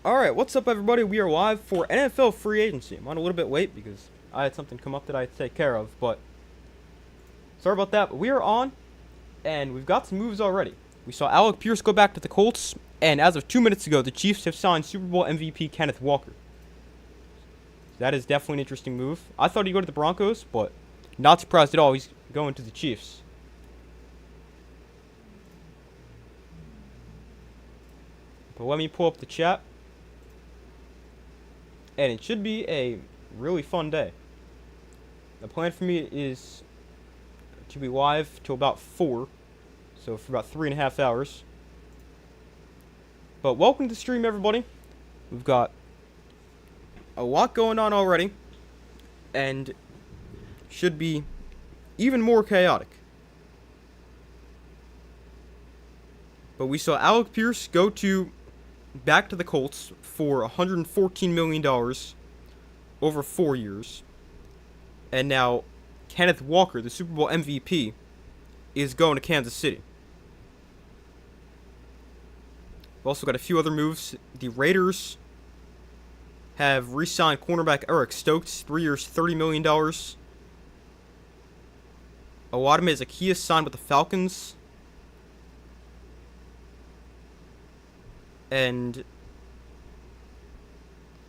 Alright, what's up everybody? We are live for NFL free agency. I'm on a little bit late because I had something come up that I had to take care of, but sorry about that. But we are on, and we've got some moves already. We saw Alec Pierce go back to the Colts, and as of 2 minutes ago, the Chiefs have signed Super Bowl MVP Kenneth Walker. That is definitely an interesting move. I thought he'd go to the Broncos, but not surprised at all. He's going to the Chiefs. But let me pull up the chat. And it should be a really fun day. The plan for me is to be live till about 4. So for about 3.5 hours. But welcome to the stream, everybody. We've got a lot going on already. And should be even more chaotic. But we saw Alec Pierce go back to the Colts for $114 million over 4 years. And now Kenneth Walker, the Super Bowl MVP, is going to Kansas City. We've also got a few other moves. The Raiders have re-signed cornerback Eric Stokes, 3 years, $30 million. Oladame Zaccheaus signed with the Falcons. And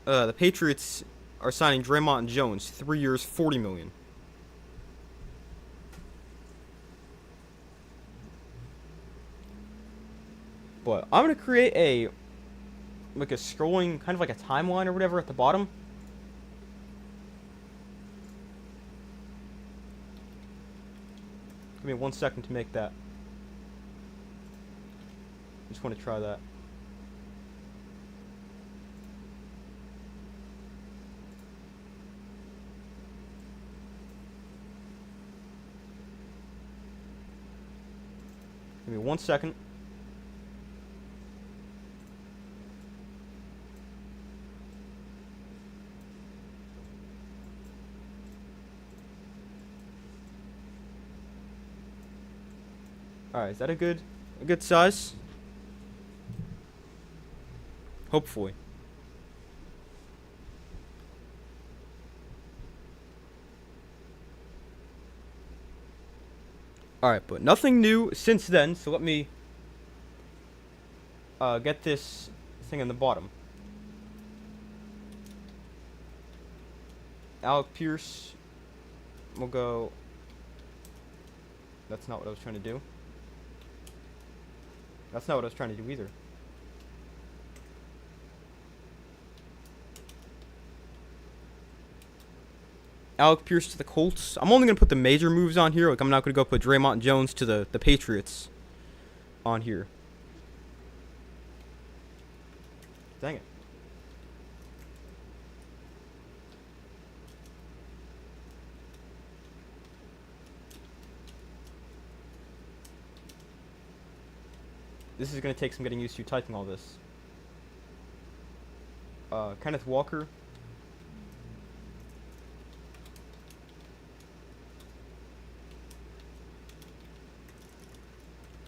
the Patriots are signing Draymond Jones, 3 years, $40 million. But I'm gonna create a scrolling kind of like a timeline or whatever at the bottom. Give me 1 second to make that. Just want to try that. Give me 1 second. Alright, is that a good size? Hopefully. Alright, but nothing new since then, so let me get this thing in the bottom. Alec Pierce will go. That's not what I was trying to do. That's not what I was trying to do either. Alec Pierce to the Colts. I'm only going to put the major moves on here. Like, I'm not going to go put Draymond Jones to the Patriots on here. Dang it. This is going to take some getting used to typing all this. Kenneth Walker.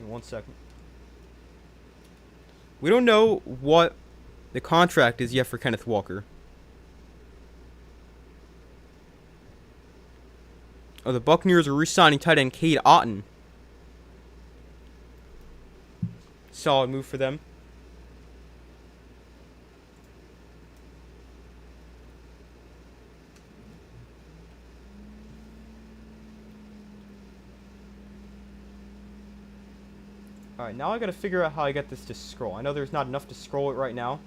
In 1 second. We don't know what the contract is yet for Kenneth Walker. Oh, the Buccaneers are re-signing tight end Cade Otton. Solid move for them. Alright, now I gotta figure out how I get this to scroll. I know there's not enough to scroll it right now.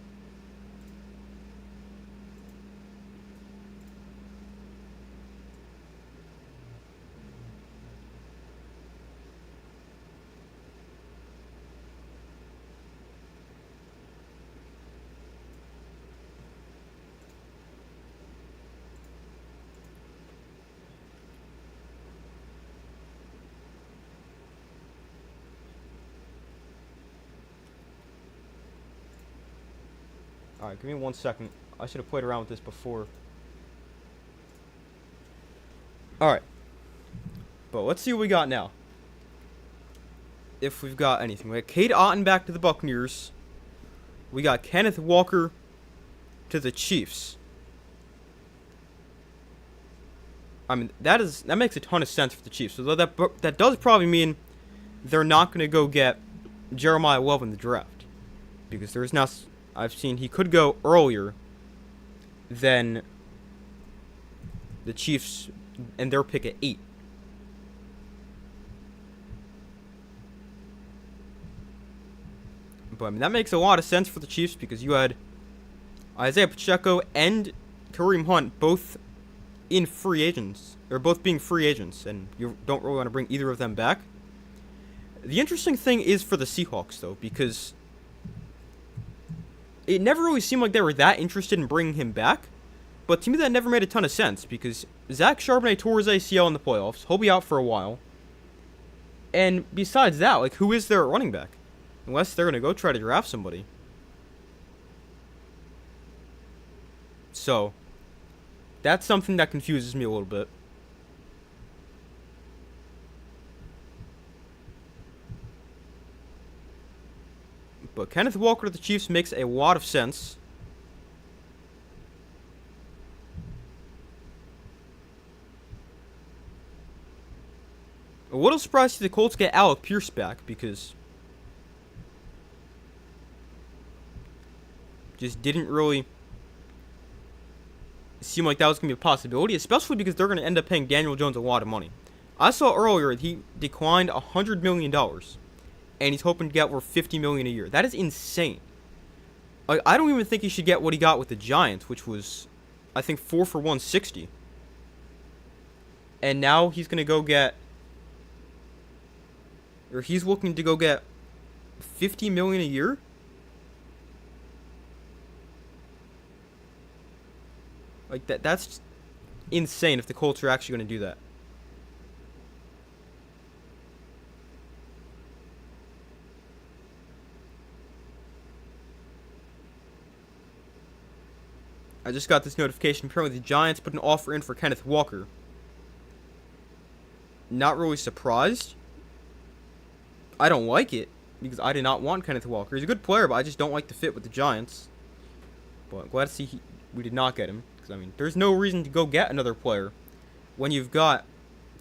Alright, give me 1 second. I should have played around with this before. Alright. But let's see what we got now. If we've got anything. We got Cade Otton back to the Buccaneers. We got Kenneth Walker to the Chiefs. I mean, that makes a ton of sense for the Chiefs. So that does probably mean they're not going to go get Jeremiah Love in the draft, because there's now, I've seen he could go earlier than the Chiefs and their pick at 8. But I mean, that makes a lot of sense for the Chiefs, because you had Isaiah Pacheco and Kareem Hunt both in free agents, or both being free agents, and you don't really want to bring either of them back. The interesting thing is for the Seahawks, though, because it never really seemed like they were that interested in bringing him back. But to me, that never made a ton of sense, because Zach Charbonnet tore his ACL in the playoffs. He'll be out for a while. And besides that, like, who is their running back? Unless they're going to go try to draft somebody. So, that's something that confuses me a little bit. But Kenneth Walker to the Chiefs makes a lot of sense. A little surprised to see the Colts get Alec Pierce back, because just didn't really seem like that was going to be a possibility, especially because they're going to end up paying Daniel Jones a lot of money. I saw earlier he declined $100 million, and he's hoping to get over $50 million a year. That is insane. Like, I don't even think he should get what he got with the Giants, which was, I think, 4 for $160. And now he's going to go get, or he's looking to go get $50 million a year? Like, that's insane if the Colts are actually going to do that. I just got this notification. Apparently the Giants put an offer in for Kenneth Walker. Not really surprised. I don't like it, because I did not want Kenneth Walker. He's a good player, but I just don't like the fit with the Giants. But I'm glad to see we did not get him. Because, I mean, there's no reason to go get another player when you've got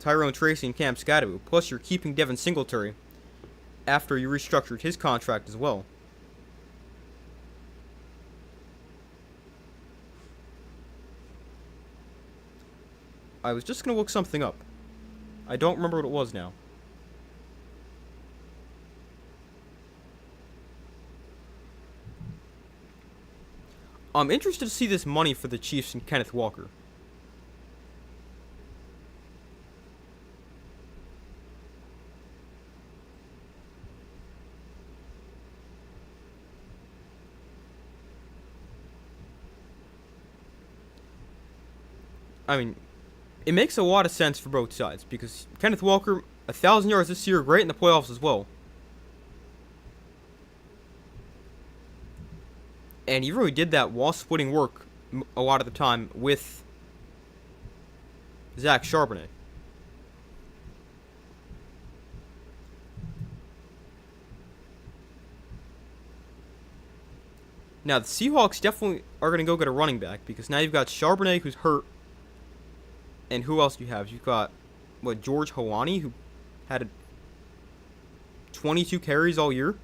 Tyrone Tracy and Cam Scadaboo. Plus, you're keeping Devin Singletary after you restructured his contract as well. I was just going to look something up. I don't remember what it was now. I'm interested to see this money for the Chiefs and Kenneth Walker. I mean, it makes a lot of sense for both sides, because Kenneth Walker, 1,000 yards this year, great in the playoffs as well. And he really did that while splitting work a lot of the time with Zach Charbonnet. Now, the Seahawks definitely are going to go get a running back, because now you've got Charbonnet, who's hurt. And who else do you have? You've got, George Hawani, who had 22 carries all year.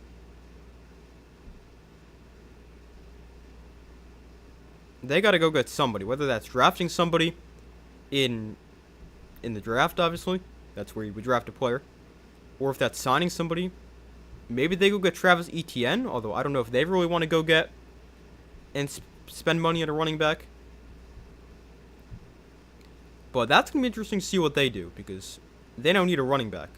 They got to go get somebody, whether that's drafting somebody in the draft, obviously. That's where you would draft a player. Or if that's signing somebody. Maybe they go get Travis Etienne, although I don't know if they really want to go get and spend money on a running back. But that's going to be interesting to see what they do, because they don't need a running back.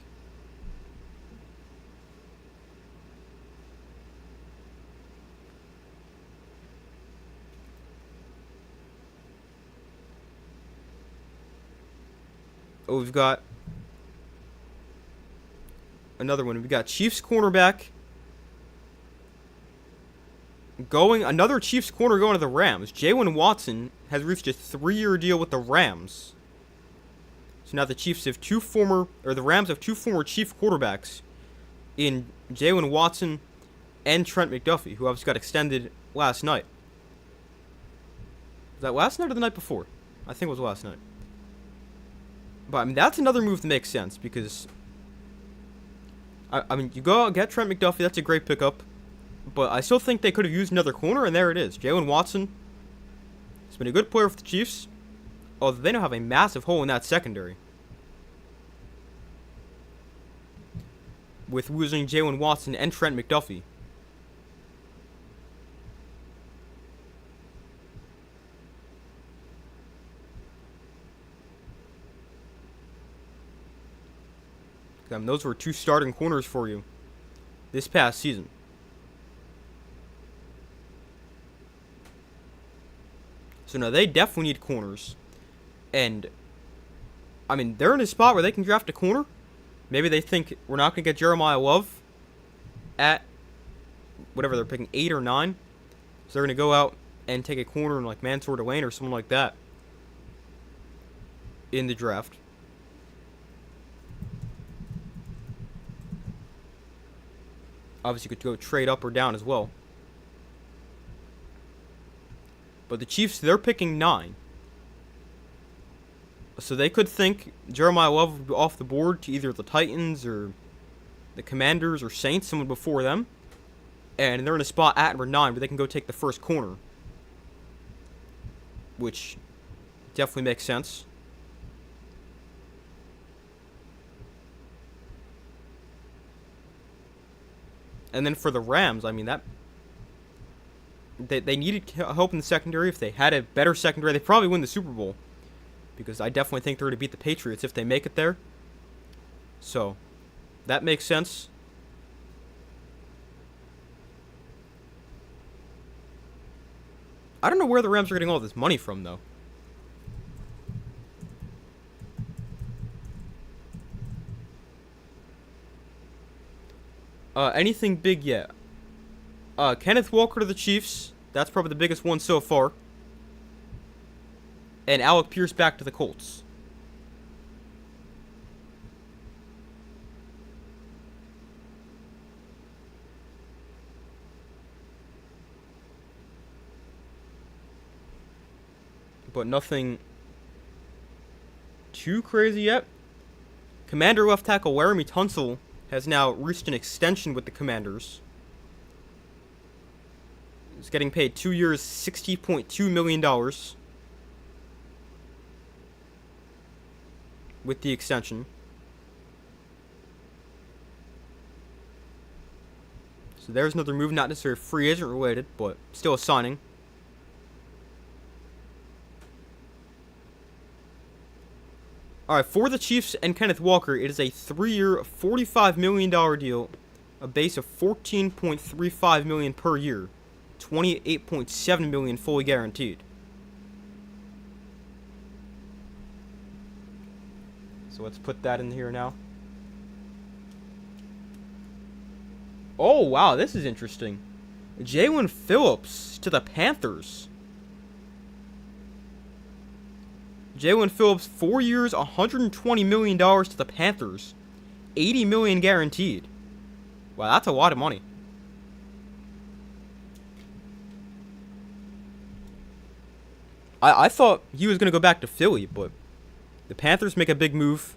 Oh, we've got another one. We've got Chiefs cornerback another Chiefs corner going to the Rams. Jalen Watson has reached a 3-year deal with the Rams. So now the Rams have two former Chief quarterbacks in Jalen Watson and Trent McDuffie, who obviously got extended last night. Was that last night or the night before? I think it was last night. But, I mean, that's another move that makes sense, because... I mean, you go out and get Trent McDuffie, that's a great pickup. But I still think they could have used another corner, and there it is. Jalen Watson has been a good player for the Chiefs. Although they now have a massive hole in that secondary. With losing Jalen Watson and Trent McDuffie. Those were two starting corners for you this past season. So now they definitely need corners. And, I mean, they're in a spot where they can draft a corner. Maybe they think we're not going to get Jeremiah Love at whatever they're picking, 8 or 9. So they're going to go out and take a corner in like Mansour Delane or someone like that in the draft. Obviously, you could go trade up or down as well. But the Chiefs, they're picking 9. So they could think Jeremiah Love would be off the board to either the Titans or the Commanders or Saints, someone before them. And they're in a spot at number 9 where they can go take the first corner. Which definitely makes sense. And then for the Rams, I mean, that they needed help in the secondary. If they had a better secondary, they probably win the Super Bowl. Because I definitely think they're going to beat the Patriots if they make it there. So, that makes sense. I don't know where the Rams are getting all this money from, though. Anything big yet? Kenneth Walker to the Chiefs. That's probably the biggest one so far. And Alec Pierce back to the Colts. But nothing too crazy yet. Commander left tackle Laremy Tunsil has now reached an extension with the Commanders. He's getting paid 2 years, $60.2 million with the extension. So there's another move, not necessarily free agent related, but still a signing. Alright, for the Chiefs and Kenneth Walker, it is a 3-year, $45 million deal, a base of $14.35 million per year, $28.7 million fully guaranteed. So let's put that in here now. Oh, wow, this is interesting. Jaelan Phillips to the Panthers. Jaelan Phillips, 4 years, $120 million to the Panthers. $80 million guaranteed. Wow, that's a lot of money. I thought he was going to go back to Philly, but the Panthers make a big move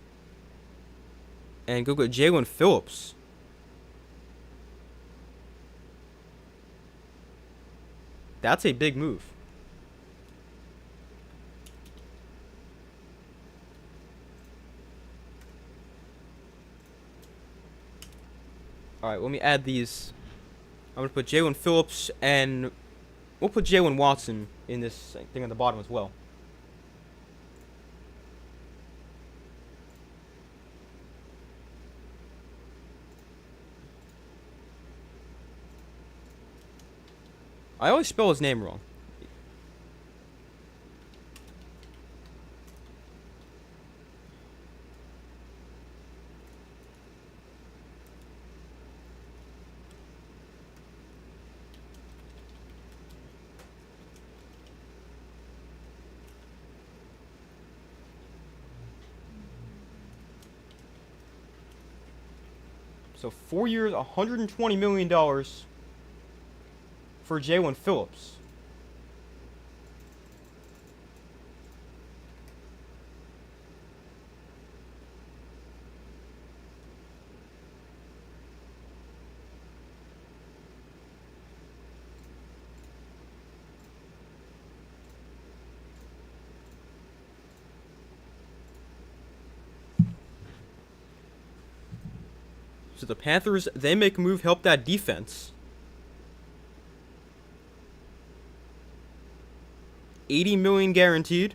and go get Jaelan Phillips. That's a big move. Alright, let me add these. I'm going to put Jaelan Phillips and we'll put Jalen Watson in this thing on the bottom as well. I always spell his name wrong. So 4 years, $120 million for Jaelan Phillips. to the Panthers. They make a move, help that defense. 80 million guaranteed.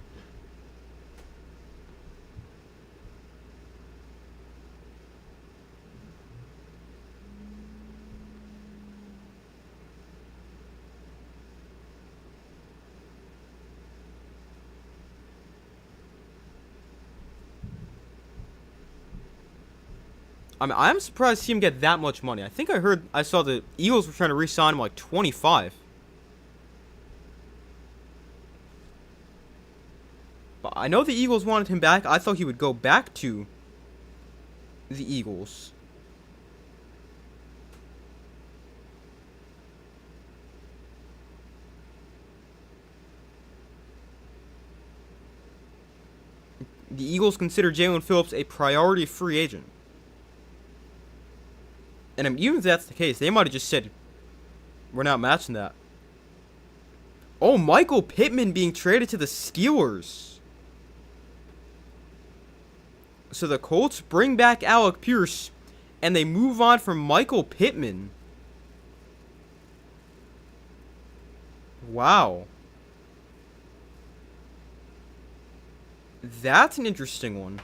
I mean, I'm surprised to see him get that much money. I saw the Eagles were trying to re-sign him like 25. But I know the Eagles wanted him back. I thought he would go back to the Eagles. The Eagles consider Jaelan Phillips a priority free agent. And I mean, even if that's the case, they might have just said, we're not matching that. Oh, Michael Pittman being traded to the Steelers. So the Colts bring back Alec Pierce, and they move on from Michael Pittman. Wow. That's an interesting one.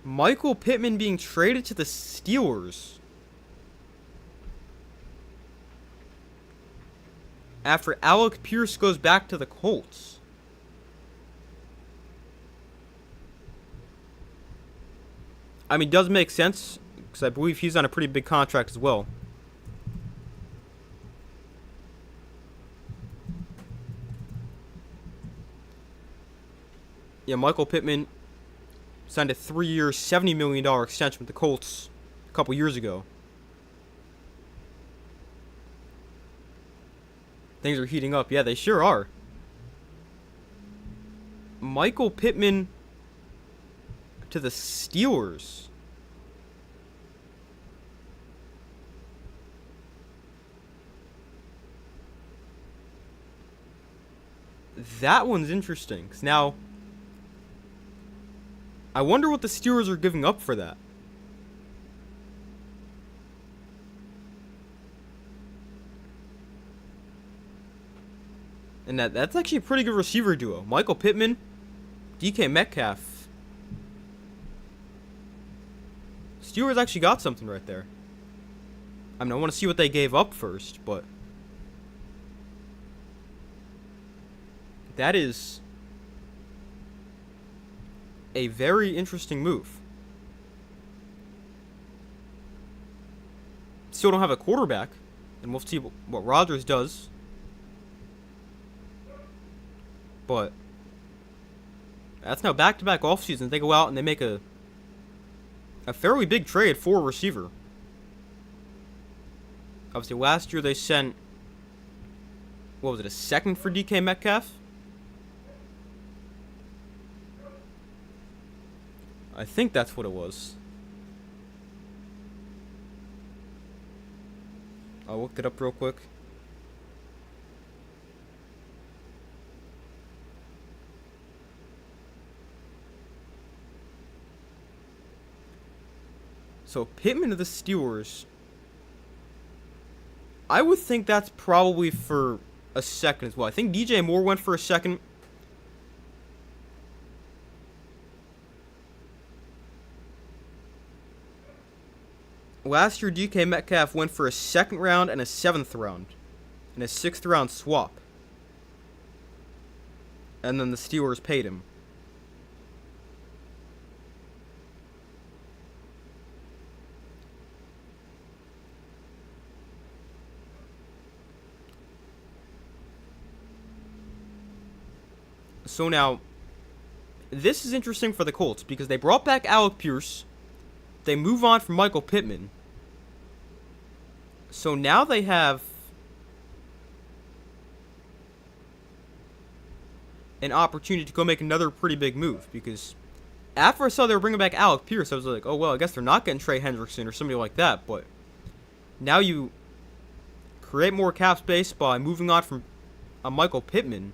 Michael Pittman being traded to the Steelers after Alec Pierce goes back to the Colts. I mean, it does make sense, because I believe he's on a pretty big contract as well. Yeah, Michael Pittman signed a 3-year, $70 million extension with the Colts a couple years ago. Things are heating up. Yeah, they sure are. Michael Pittman to the Steelers. That one's interesting. 'Cause now, I wonder what the Steelers are giving up for that. And that's actually a pretty good receiver duo. Michael Pittman, DK Metcalf. Steelers actually got something right there. I mean, I want to see what they gave up first, but that is a very interesting move. Still don't have a quarterback, and we'll see what Rodgers does. But that's now back-to-back off seasons. They go out and they make a fairly big trade for a receiver. Obviously, last year they sent, what was it, a second for DK Metcalf? I think that's what it was. I looked it up real quick. So, Pittman to the Steelers. I would think that's probably for a second as well. I think DJ Moore went for a second. Last year, DK Metcalf went for a second round and a 7th round. And a 6th round swap. And then the Steelers paid him. So now, this is interesting for the Colts because they brought back Alec Pierce. They move on from Michael Pittman. So now they have an opportunity to go make another pretty big move because after I saw they were bringing back Alec Pierce, I was like, oh, well, I guess they're not getting Trey Hendrickson or somebody like that. But now you create more cap space by moving on from a Michael Pittman.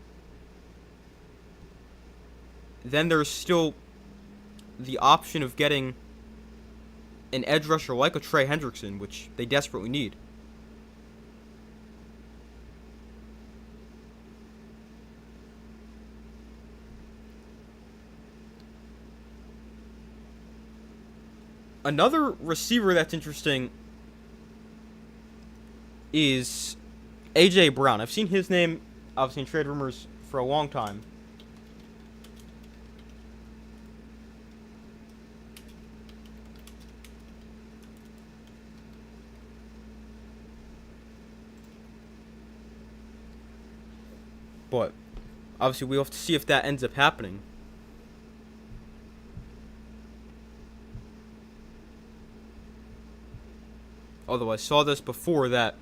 Then there's still the option of getting an edge rusher like a Trey Hendrickson, which they desperately need. Another receiver that's interesting is A.J. Brown. I've seen his name, obviously, in trade rumors for a long time. But obviously, we'll have to see if that ends up happening. Although I saw this before that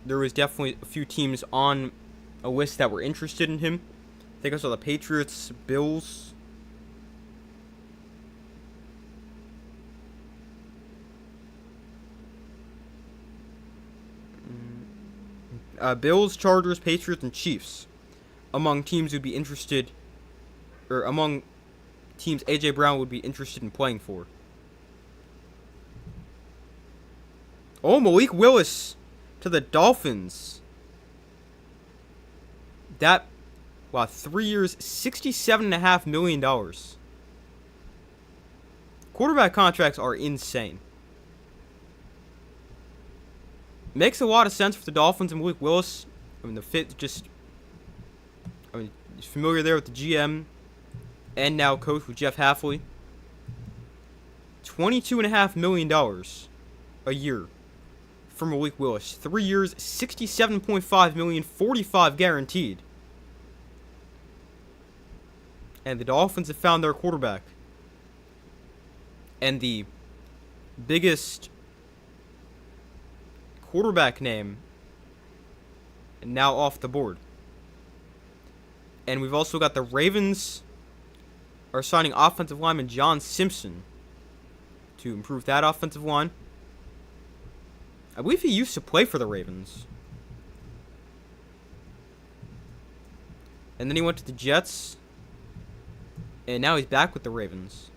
there was definitely a few teams on a list that were interested in him. I think I saw the Patriots, Bills. Bills, Chargers, Patriots, and Chiefs among teams who'd be interested, or among teams A.J. Brown would be interested in playing for. Oh, Malik Willis to the Dolphins. That, wow, 3 years, $67.5 million. Quarterback contracts are insane. Makes a lot of sense for the Dolphins and Malik Willis. I mean, the fit just, he's familiar there with the GM and now coach with Jeff Hafley. $22.5 million a year for Malik Willis. 3 years, $67.5 million, 45 guaranteed. And the Dolphins have found their quarterback. And the biggest quarterback name now off the board. And we've also got the Ravens are signing offensive lineman John Simpson to improve that offensive line. I believe he used to play for the Ravens. And then he went to the Jets. And now he's back with the Ravens.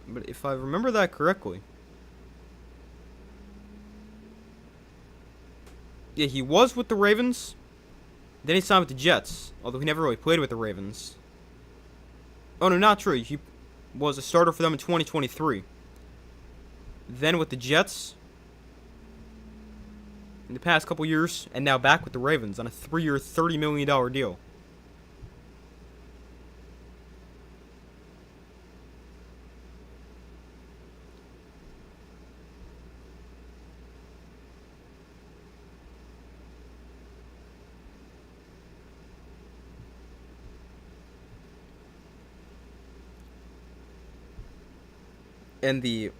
But if I remember that correctly, yeah, he was with the Ravens. Then he signed with the Jets, although he never really played with the Ravens. Oh, no, not true. He was a starter for them in 2023. Then with the Jets in the past couple years, and now back with the Ravens on a 3-year, $30 million deal. And the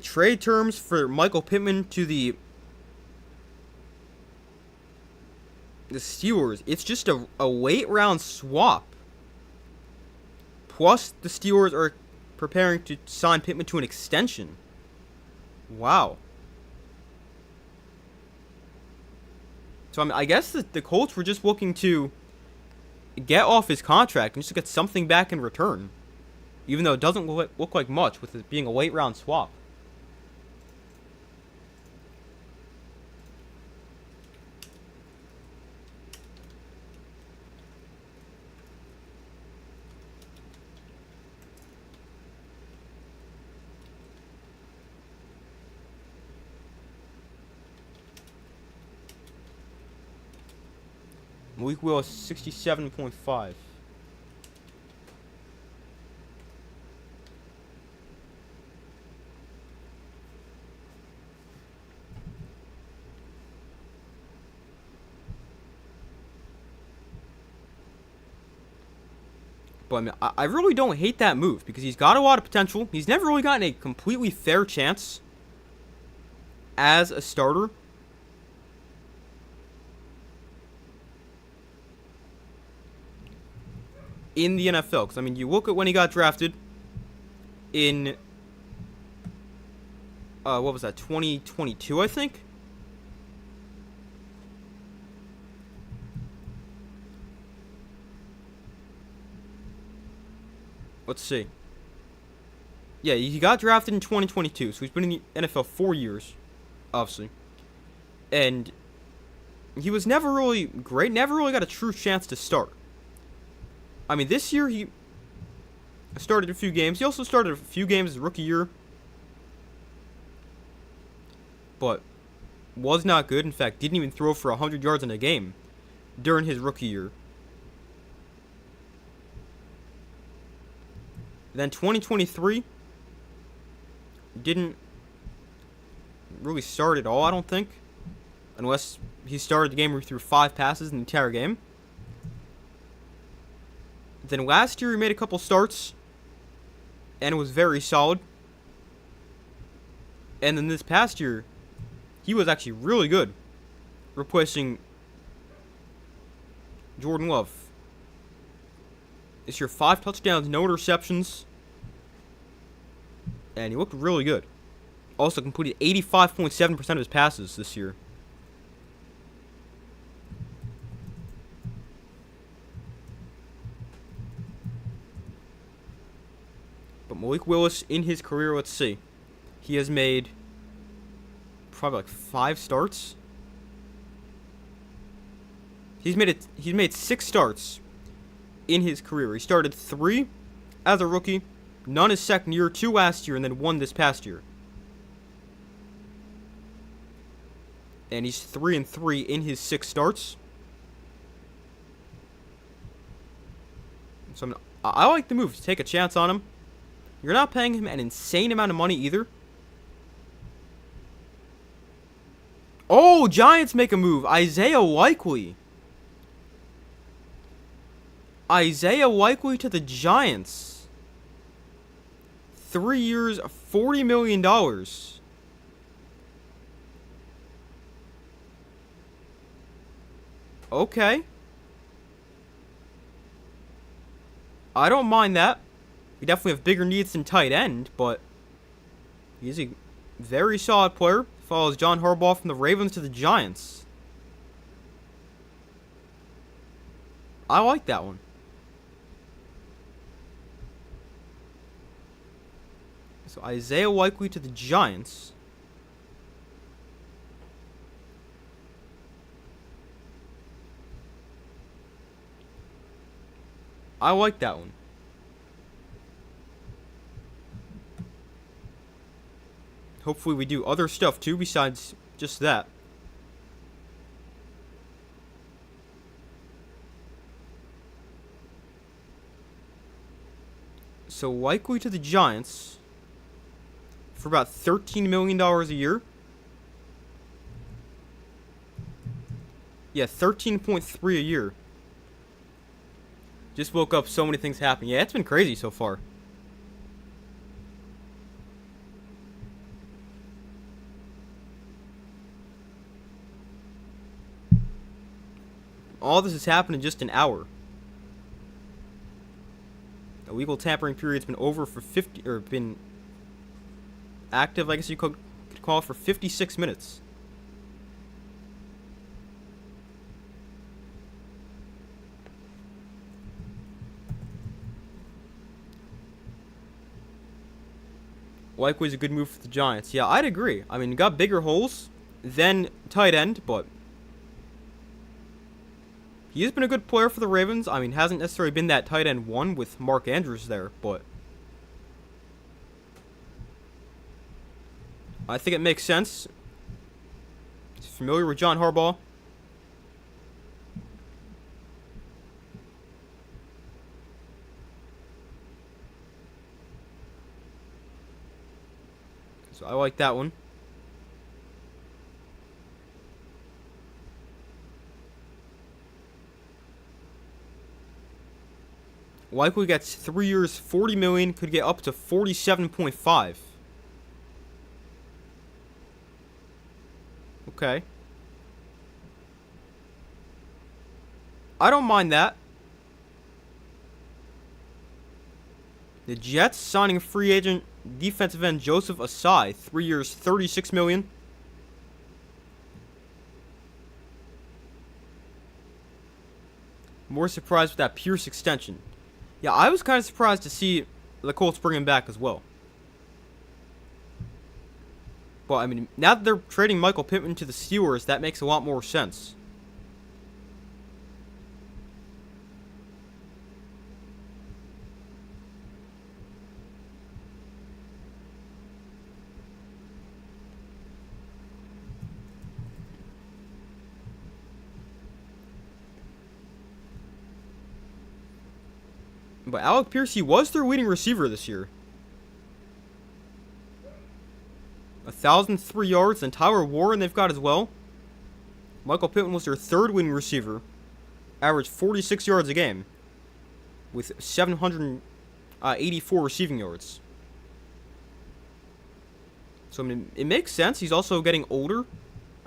trade terms for Michael Pittman to the Steelers, it's just a late round swap. Plus, the Steelers are preparing to sign Pittman to an extension. Wow. So I guess the Colts were just looking to get off his contract and just get something back in return. Even though it doesn't look like much with it being a late round swap. Malik Willis 67.5. But I mean, I really don't hate that move because he's got a lot of potential. He's never really gotten a completely fair chance as a starter. In the NFL. Because, I mean, you look at when he got drafted in, what was that, 2022, I think? let's see. Yeah, he got drafted in 2022, so he's been in the NFL 4 years, obviously. And he was never really great, never really got a true chance to start. I mean, this year he started a few games. He also started a few games his rookie year, but was not good. In fact, didn't even throw for 100 yards in a game during his rookie year. Then 2023 didn't really start at all, I don't think. Unless he started the game where he threw 5 passes in the entire game. Then last year he made a couple starts and was very solid. And then this past year, he was actually really good, replacing Jordan Love. This year, 5 touchdowns, no interceptions, and he looked really good. Also completed 85.7% of his passes this year. But Malik Willis, in his career, let's see, he has made probably like 5 starts. He's made 6 starts in his career. He started 3 as a rookie, none his second year, 2 last year, and then 1 this past year. And he's 3-3 in his 6 starts. So I like the move to take a chance on him. You're not paying him an insane amount of money either. Oh, Giants make a move. Isaiah Likely. Isaiah Likely to the Giants. 3 years, $40 million. Okay. I don't mind that. We definitely have bigger needs than tight end, but he's a very solid player. Follows John Harbaugh from the Ravens to the Giants. I like that one. So Isaiah Likely to the Giants. I like that one. Hopefully we do other stuff too besides just that. So Likely to the Giants for about $13 million a year. Yeah, 13.3 a year. Just woke up, so many things happening. Yeah, it's been crazy so far. All this has happened in just an hour. Illegal tampering period's been over for been active, I guess you could call it, for 56 minutes. Likely's a good move for the Giants. Yeah, I'd agree. I mean, got bigger holes than tight end, but he has been a good player for the Ravens. I mean, hasn't necessarily been that tight end 1 with Mark Andrews there, but I think it makes sense. He's familiar with John Harbaugh. So I like that one. Likely gets 3 years, $40 million, could get up to 47.5. Okay. I don't mind that. The Jets signing free agent defensive end Joseph Asai, 3 years, $36 million. More surprised with that Pierce extension. Yeah, I was kind of surprised to see the Colts bring him back as well. But, I mean, now that they're trading Michael Pittman to the Steelers, that makes a lot more sense. But Alec Pierce, he was their leading receiver this year. 1,003 yards, and Tyler Warren they've got as well. Michael Pittman was their third leading receiver. Averaged 46 yards a game. With 784 receiving yards. So, I mean, it makes sense. He's also getting older.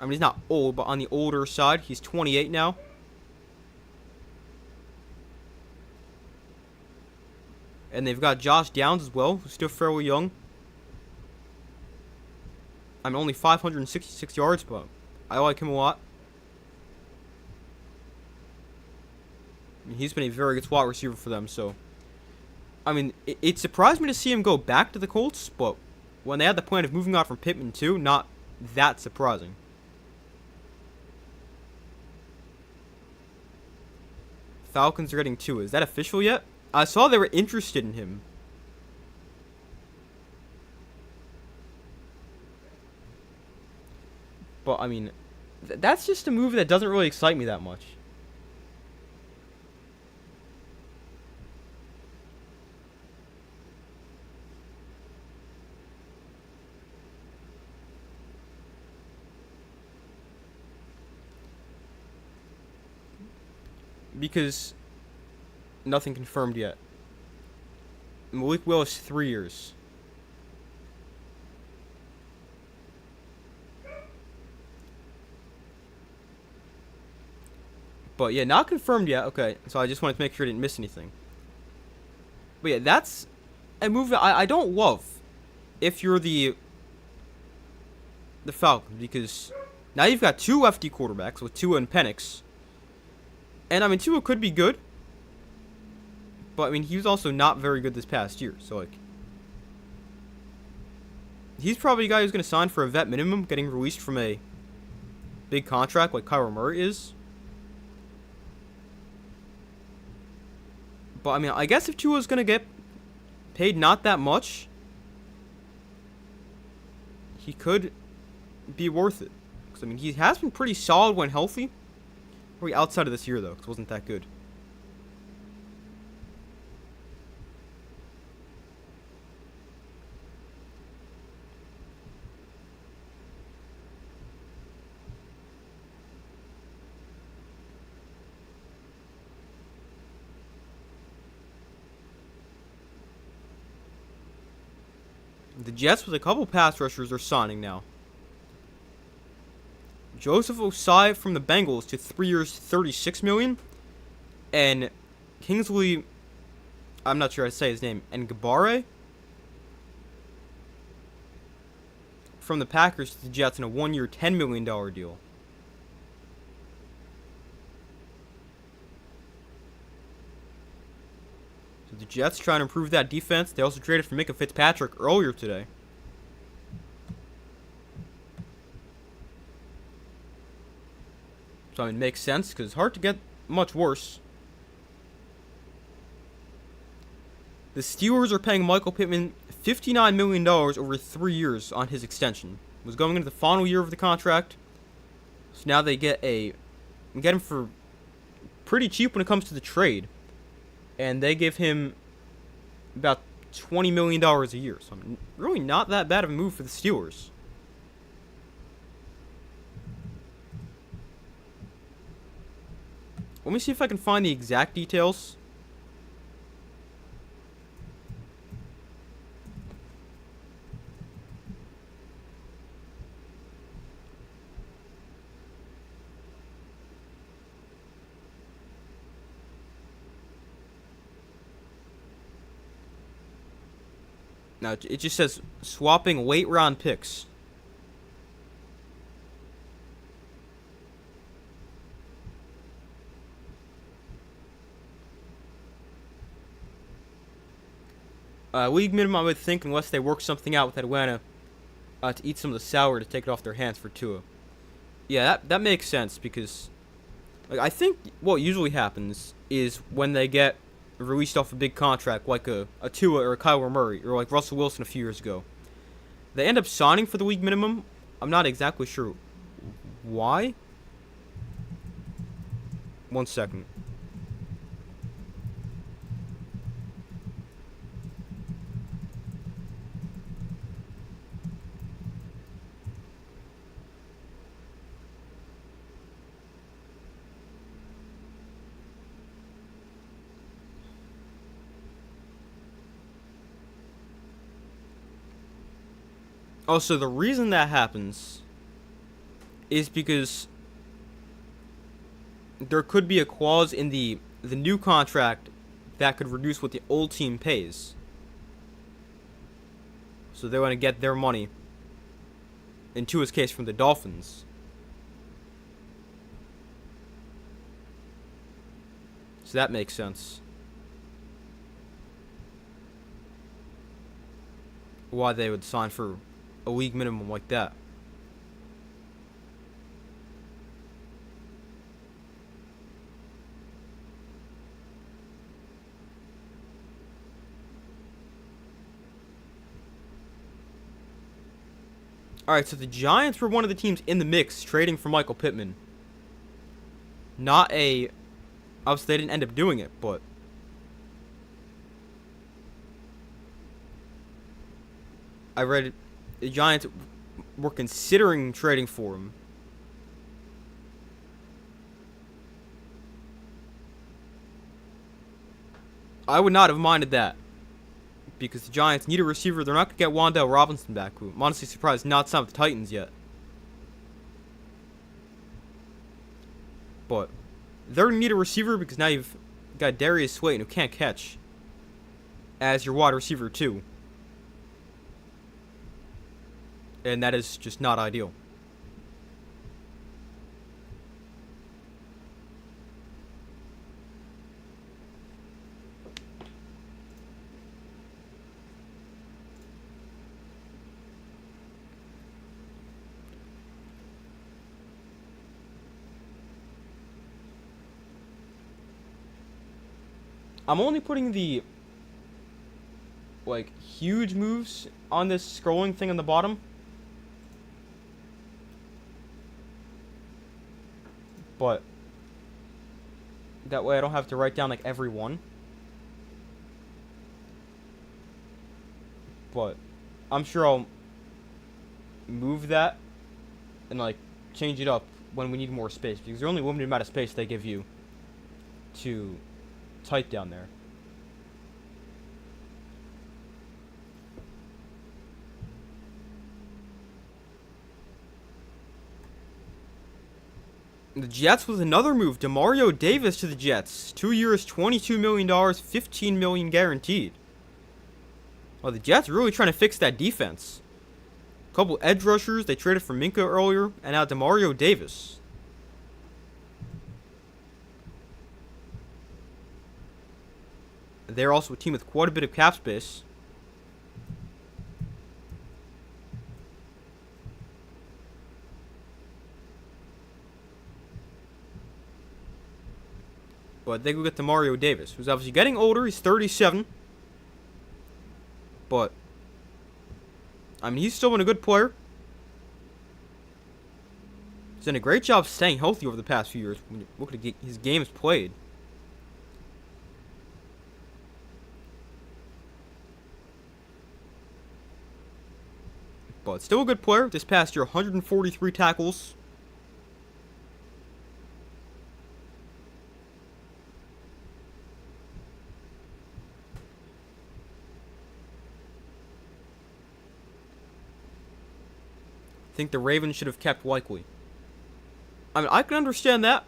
I mean, he's not old, but on the older side. He's 28 now. And they've got Josh Downs as well, who's still fairly young. I'm only 566 yards, but I like him a lot. I mean, he's been a very good slot receiver for them, so. I mean, it surprised me to see him go back to the Colts, but when they had the plan of moving on from Pittman too, not that surprising. Falcons are getting Tua. Is that official yet? I saw they were interested in him. But, I mean, that's just a move that doesn't really excite me that much. Because nothing confirmed yet. Malik Willis, 3 years. But yeah, not confirmed yet. Okay, so I just wanted to make sure I didn't miss anything. But yeah, that's a move that I don't love if you're the Falcons, because now you've got two lefty quarterbacks with Tua and Penix. And I mean, Tua could be good, but I mean, he was also not very good this past year. So like, he's probably a guy who's going to sign for a vet minimum, getting released from a big contract like Kyler Murray is. But I mean, I guess if Tua's going to get paid not that much, he could be worth it. Because I mean, he has been pretty solid when healthy. Probably outside of this year, though, because it wasn't that good. The Jets with a couple pass rushers are signing now. Joseph Osai from the Bengals to 3 years, $36 million. And Kingsley, I'm not sure how to say his name, and Gabare from the Packers to the Jets in a 1-year, $10 million deal. So the Jets trying to improve that defense. They also traded for Minka Fitzpatrick earlier today. So I mean, it makes sense because it's hard to get much worse. The Steelers are paying Michael Pittman $59 million over 3 years on his extension. It was going into the final year of the contract. So now they get him for pretty cheap when it comes to the trade. And they give him about $20 million a year. So I mean, really not that bad of a move for the Steelers. Let me see if I can find the exact details. Now, it just says swapping late round picks. League minimum, I would think, unless they work something out with Atlanta to eat some of the salary to take it off their hands for Tua. Yeah, that makes sense because, like, I think what usually happens is when they get released off a big contract, like a Tua or a Kyler Murray or like Russell Wilson a few years ago, they end up signing for the league minimum. I'm not exactly sure why. 1 second. Also, the reason that happens is because there could be a clause in the new contract that could reduce what the old team pays. So they want to get their money, in Tua's case, from the Dolphins. So that makes sense. Why they would sign for a league minimum like that. Alright, so the Giants were one of the teams in the mix trading for Michael Pittman. Obviously they didn't end up doing it, but I read the Giants were considering trading for him. I would not have minded that. Because the Giants need a receiver. They're not going to get Wan'Dale Robinson back, who I'm honestly surprised not signed with the Titans yet. But they're going to need a receiver because now you've got Darius Slayton, who can't catch, as your wide receiver too. And that is just not ideal. I'm only putting the like huge moves on this scrolling thing on the bottom. But that way I don't have to write down like every one. But I'm sure I'll move that and like change it up when we need more space, because there's only a limited amount of space they give you to type down there. The Jets with another move. Demario Davis to the Jets. 2 years, $22 million, $15 million guaranteed. Well, the Jets are really trying to fix that defense. A couple edge rushers. They traded for Minka earlier. And now Demario Davis. They're also a team with quite a bit of cap space. But they go get Demario Davis, who's obviously getting older. He's 37. But, I mean, he's still been a good player. He's done a great job staying healthy over the past few years. When you look at his games played. But still a good player. This past year, 143 tackles. I think the Ravens should have kept Likely. I mean, I can understand that.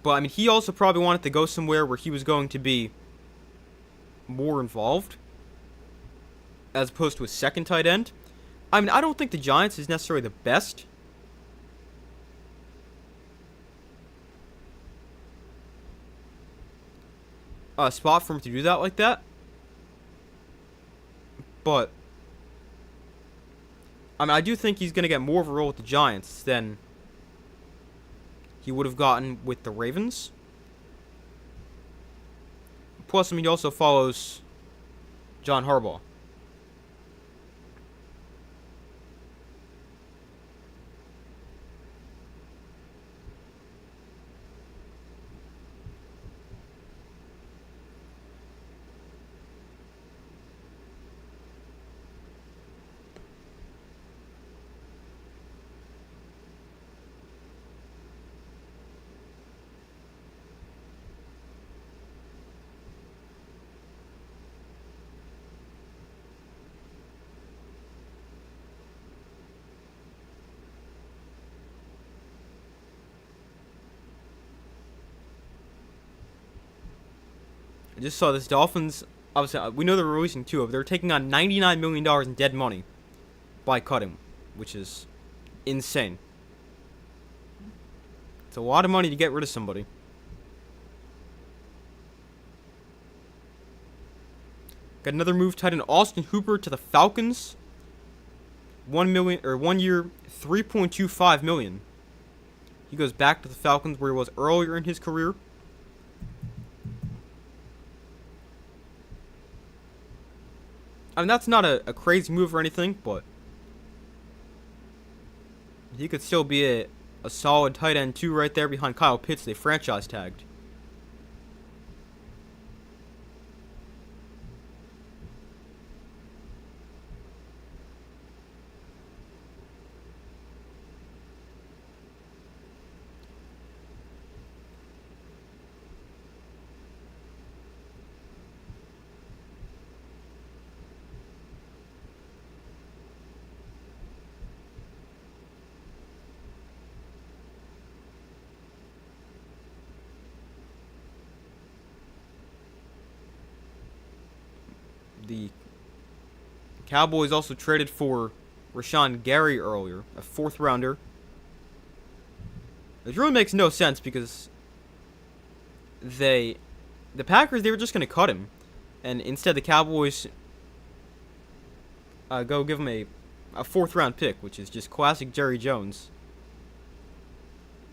But, I mean, he also probably wanted to go somewhere where he was going to be more involved, as opposed to a second tight end. I mean, I don't think the Giants is necessarily the best. spot for him to do that like that. But I mean, I do think he's going to get more of a role with the Giants than he would have gotten with the Ravens. Plus, I mean, he also follows John Harbaugh. I just saw this. Dolphins, obviously, we know they're releasing two of them. They're taking on $99 million in dead money by cutting, which is insane. It's a lot of money to get rid of somebody. Got another move, tight end Austin Hooper to the Falcons. 1 year, $3.25 million. He goes back to the Falcons where he was earlier in his career. I mean, that's not a crazy move or anything, but he could still be a solid tight end too, right there behind Kyle Pitts. They franchise tagged. The Cowboys also traded for Rashawn Gary earlier, a 4th rounder. It really makes no sense because the Packers, they were just going to cut him, and instead the Cowboys go give him a 4th round pick, which is just classic Jerry Jones,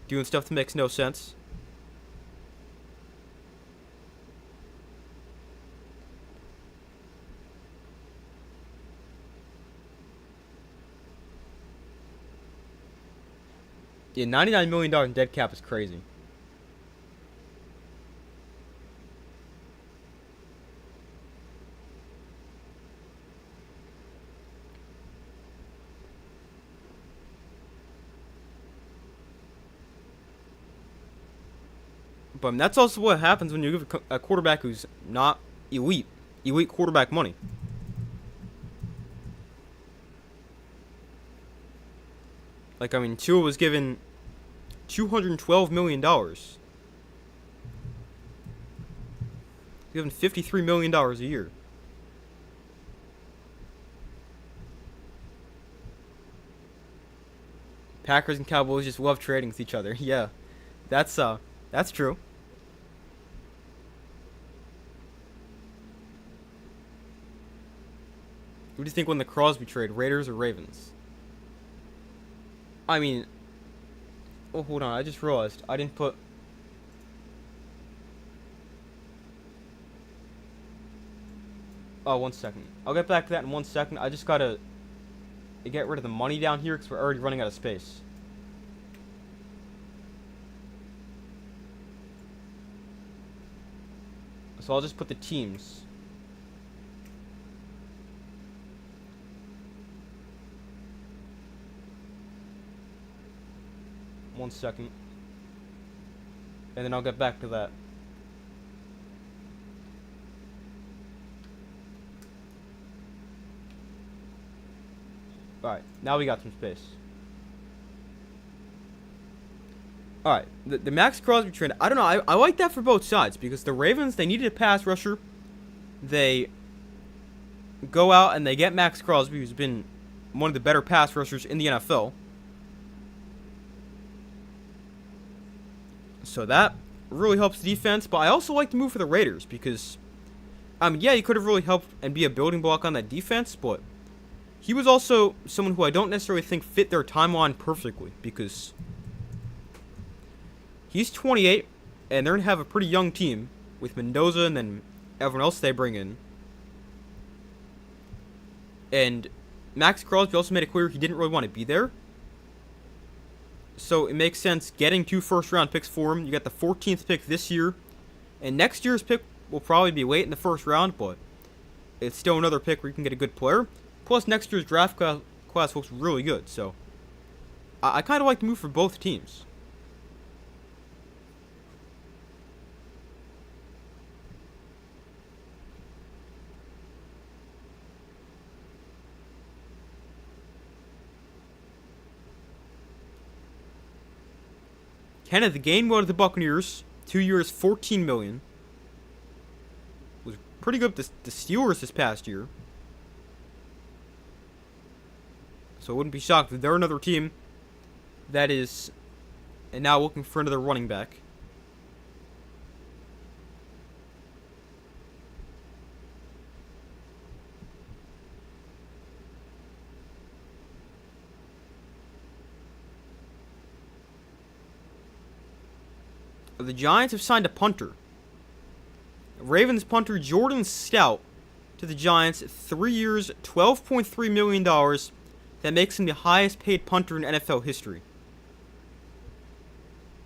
doing stuff that makes no sense. Yeah, $99 million in dead cap is crazy. But that's also what happens when you give a quarterback who's not elite quarterback money. Like, I mean, Tua was given $212 million. Given $53 million a year. Packers and Cowboys just love trading with each other. Yeah, that's true. Who do you think won the Crosby trade, Raiders or Ravens? I mean, oh, hold on, I just realized I didn't put... Oh, 1 second. I'll get back to that in 1 second. I just gotta get rid of the money down here because we're already running out of space. So I'll just put the teams. One second. And then I'll get back to that. Alright, now we got some space. Alright, the Max Crosby trade, I don't know, I like that for both sides, because the Ravens, they needed a pass rusher. They go out and they get Max Crosby, who's been one of the better pass rushers in the NFL. So that really helps the defense, but I also like the move for the Raiders because, yeah, he could have really helped and be a building block on that defense, but he was also someone who I don't necessarily think fit their timeline perfectly because he's 28, and they're going to have a pretty young team with Mendoza and then everyone else they bring in. And Max Crosby also made it clear he didn't really want to be there. So it makes sense getting 2 first-round picks for him. You got the 14th pick this year, and next year's pick will probably be late in the first round, but it's still another pick where you can get a good player. Plus, next year's draft class looks really good, so I kind of like the move for both teams. Kenneth Gainwell to the Buccaneers, 2 years, $14 million. Was pretty good with the Steelers this past year. So I wouldn't be shocked if they're another team that is and now looking for another running back. The Giants have signed a punter. Ravens punter Jordan Stout to the Giants, 3 years, $12.3 million. That makes him the highest paid punter in NFL history.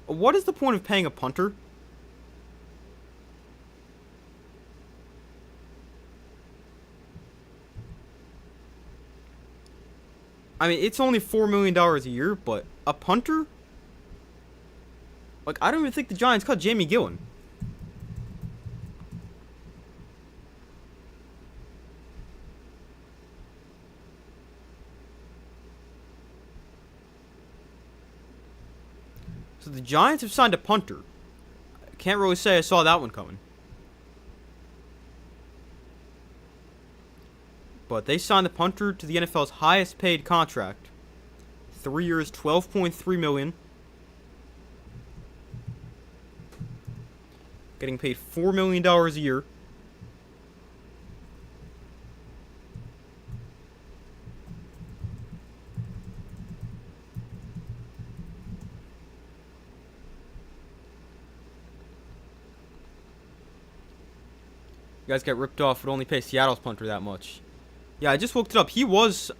What is the point of paying a punter? I mean, it's only $4 million a year, but a punter? Like, I don't even think the Giants cut Jamie Gillen. So the Giants have signed a punter. I can't really say I saw that one coming. But they signed the punter to the NFL's highest paid contract. 3 years, $12.3 million. Getting paid $4 million a year. You guys get ripped off, would only pay Seattle's punter that much. Yeah, I just looked it up. He was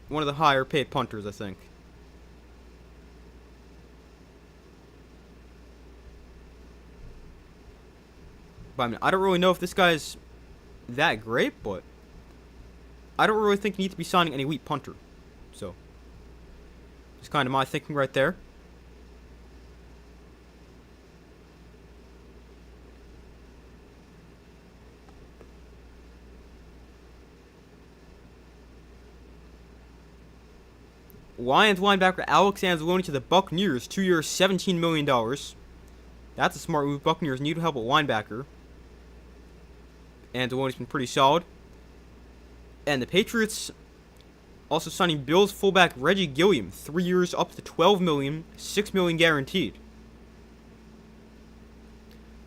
one of the higher paid punters, I think. But I mean, I don't really know if this guy's that great, but I don't really think you need to be signing an elite punter. So, it's kind of my thinking right there. Lions linebacker Alex Anzalone to the Buccaneers, 2 years, $17 million. That's a smart move. Buccaneers need help at linebacker. Anzalone's been pretty solid. And the Patriots also signing Bills fullback Reggie Gilliam, 3 years, up to $12 million, $6 million guaranteed.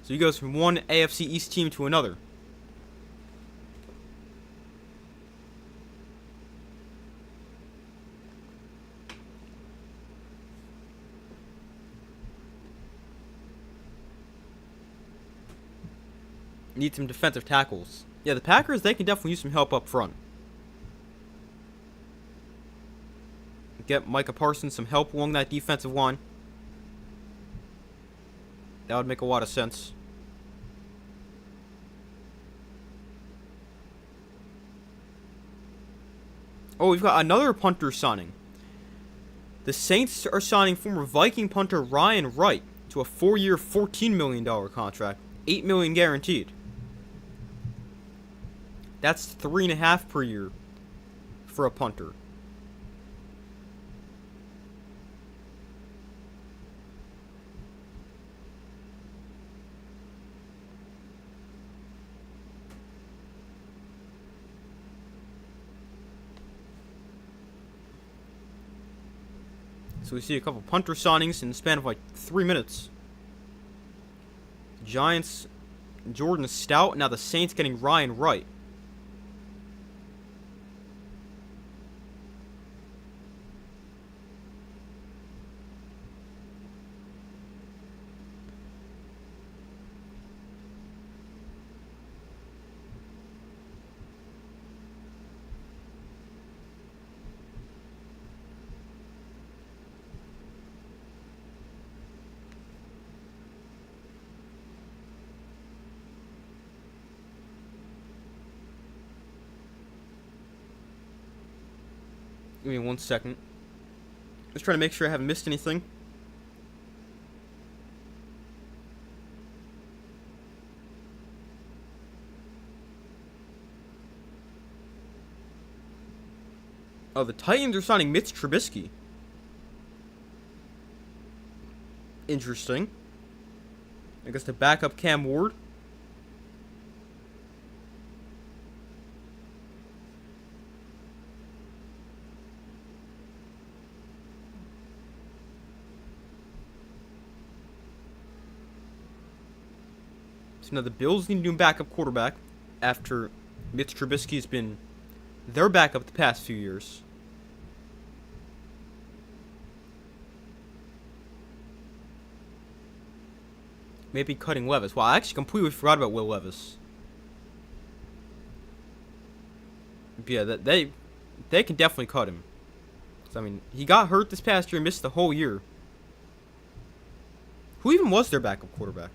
So he goes from one AFC East team to another. Need some defensive tackles. Yeah, the Packers, they can definitely use some help up front. Get Micah Parsons some help along that defensive line. That would make a lot of sense. Oh, we've got another punter signing. The Saints are signing former Viking punter Ryan Wright to a 4-year, $14 million contract. $8 million guaranteed. That's $3.5 per year for a punter. So we see a couple punter signings in the span of like 3 minutes. Giants, Jordan Stout. Now the Saints getting Ryan Wright. Give me 1 second. Just trying to make sure I haven't missed anything. Oh, the Titans are signing Mitch Trubisky. Interesting. I guess to back up Cam Ward. So now the Bills need a new backup quarterback after Mitch Trubisky's been their backup the past few years. Maybe cutting Levis. Well, I actually completely forgot about Will Levis. But yeah, they can definitely cut him. I mean, he got hurt this past year and missed the whole year. Who even was their backup quarterback?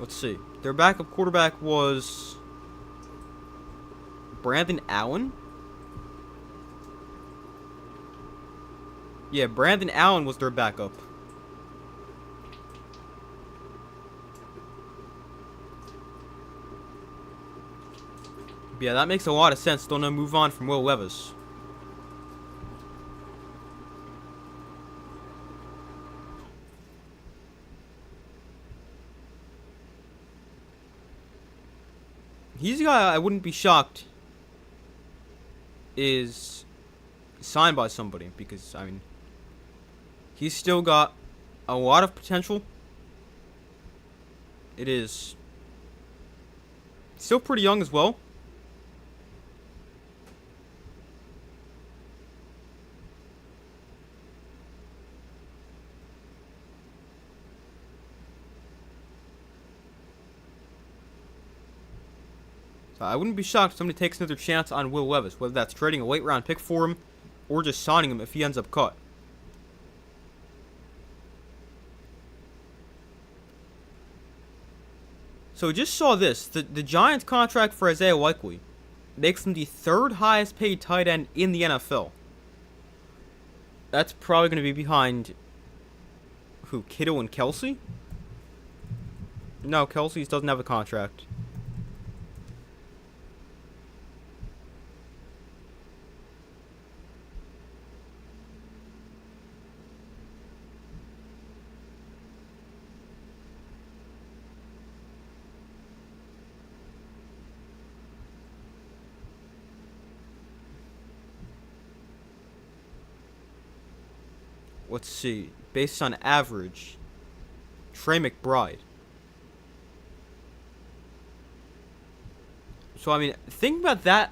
Let's see. Their backup quarterback was Brandon Allen. Yeah, Brandon Allen was their backup. Yeah, that makes a lot of sense. Don't move on from Will Levis. He's a guy I wouldn't be shocked is signed by somebody because, I mean, he's still got a lot of potential. It is still pretty young as well. So I wouldn't be shocked if somebody takes another chance on Will Levis, whether that's trading a late round pick for him or just signing him if he ends up cut. So we just saw this. The Giants' contract for Isaiah Likely makes him the third highest paid tight end in the NFL. That's probably going to be behind who? Kittle and Kelsey? No, Kelsey doesn't have a contract. Let's see. Based on average, Trey McBride. So, I mean, think about that.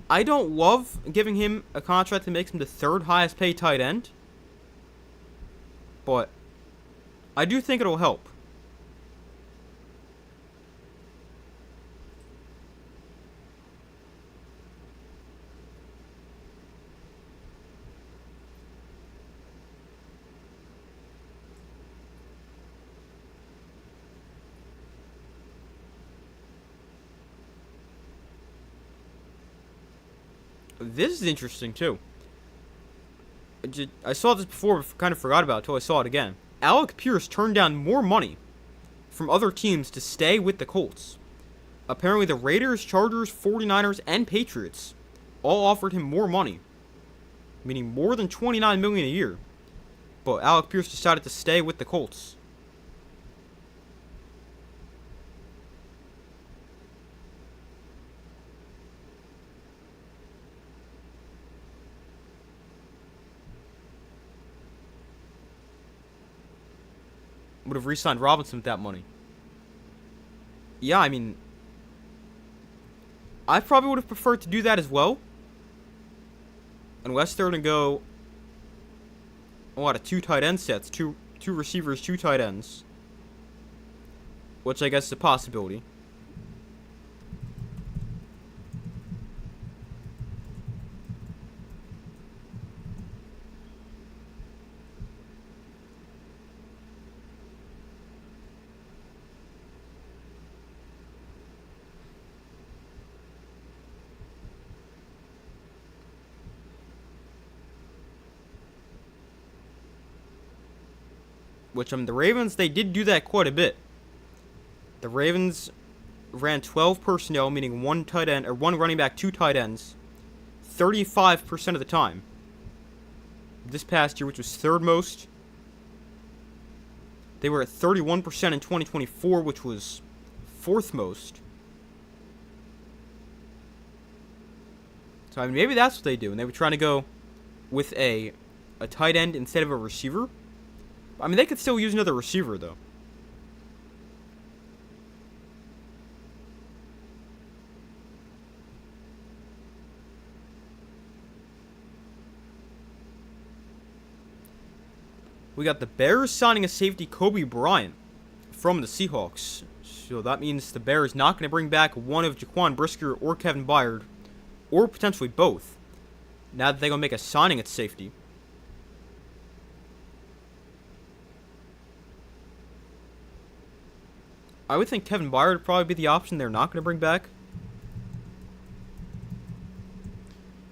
I don't love giving him a contract that makes him the third highest paid tight end. But I do think it'll help. This is interesting, too. I saw this before, but kind of forgot about it until I saw it again. Alec Pierce turned down more money from other teams to stay with the Colts. Apparently, the Raiders, Chargers, 49ers, and Patriots all offered him more money, meaning more than $29 million a year. But Alec Pierce decided to stay with the Colts. would have re-signed Robinson with that money. Yeah, I mean, I probably would have preferred to do that as well. Unless they're going to go a lot of 2 tight end sets, two receivers, 2 tight ends. Which I guess is a possibility. Which, the Ravens, they did do that quite a bit. The Ravens ran 12 personnel, meaning 1 tight end, or 1 running back, 2 tight ends, 35% of the time. This past year, which was 3rd most. They were at 31% in 2024, which was 4th most. So, I mean, maybe that's what they do. And they were trying to go with a tight end instead of a receiver. I mean, they could still use another receiver, though. We got the Bears signing a safety, Kobe Bryant, from the Seahawks. So that means the Bears not going to bring back one of Jaquan Brisker or Kevin Byard, or potentially both, now that they're going to make a signing at safety. I would think Kevin Byard would probably be the option they're not going to bring back,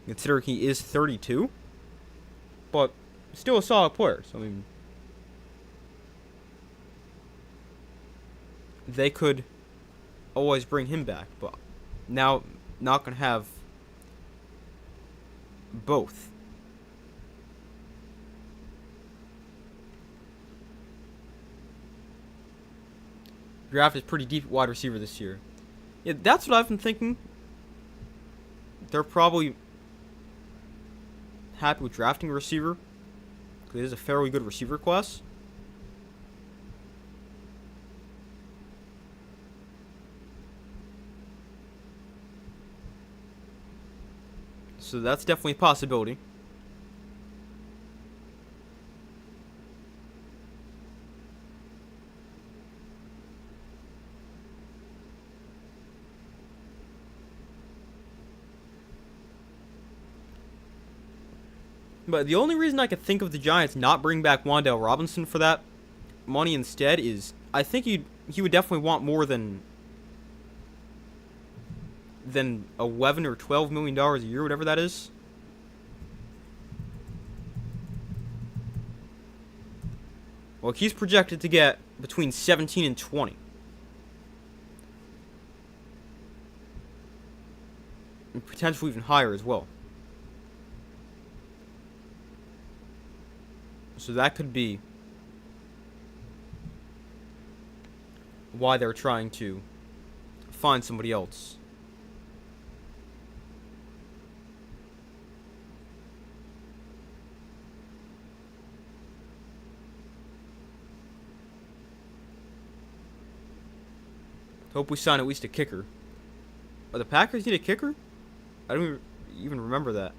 considering he is 32, but still a solid player. So, I mean, they could always bring him back, but now not going to have both. Draft is pretty deep wide receiver this year. Yeah, that's what I've been thinking. They're probably happy with drafting a receiver, because it is a fairly good receiver class. So that's definitely a possibility. But the only reason I could think of the Giants not bringing back Wan'Dale Robinson for that money instead is I think he would definitely want more than $11 or $12 million a year, whatever that is. Well, he's projected to get between 17 and 20. And potentially even higher as well. So that could be why they're trying to find somebody else. Hope we sign at least a kicker. Oh, the Packers need a kicker? I don't even remember that.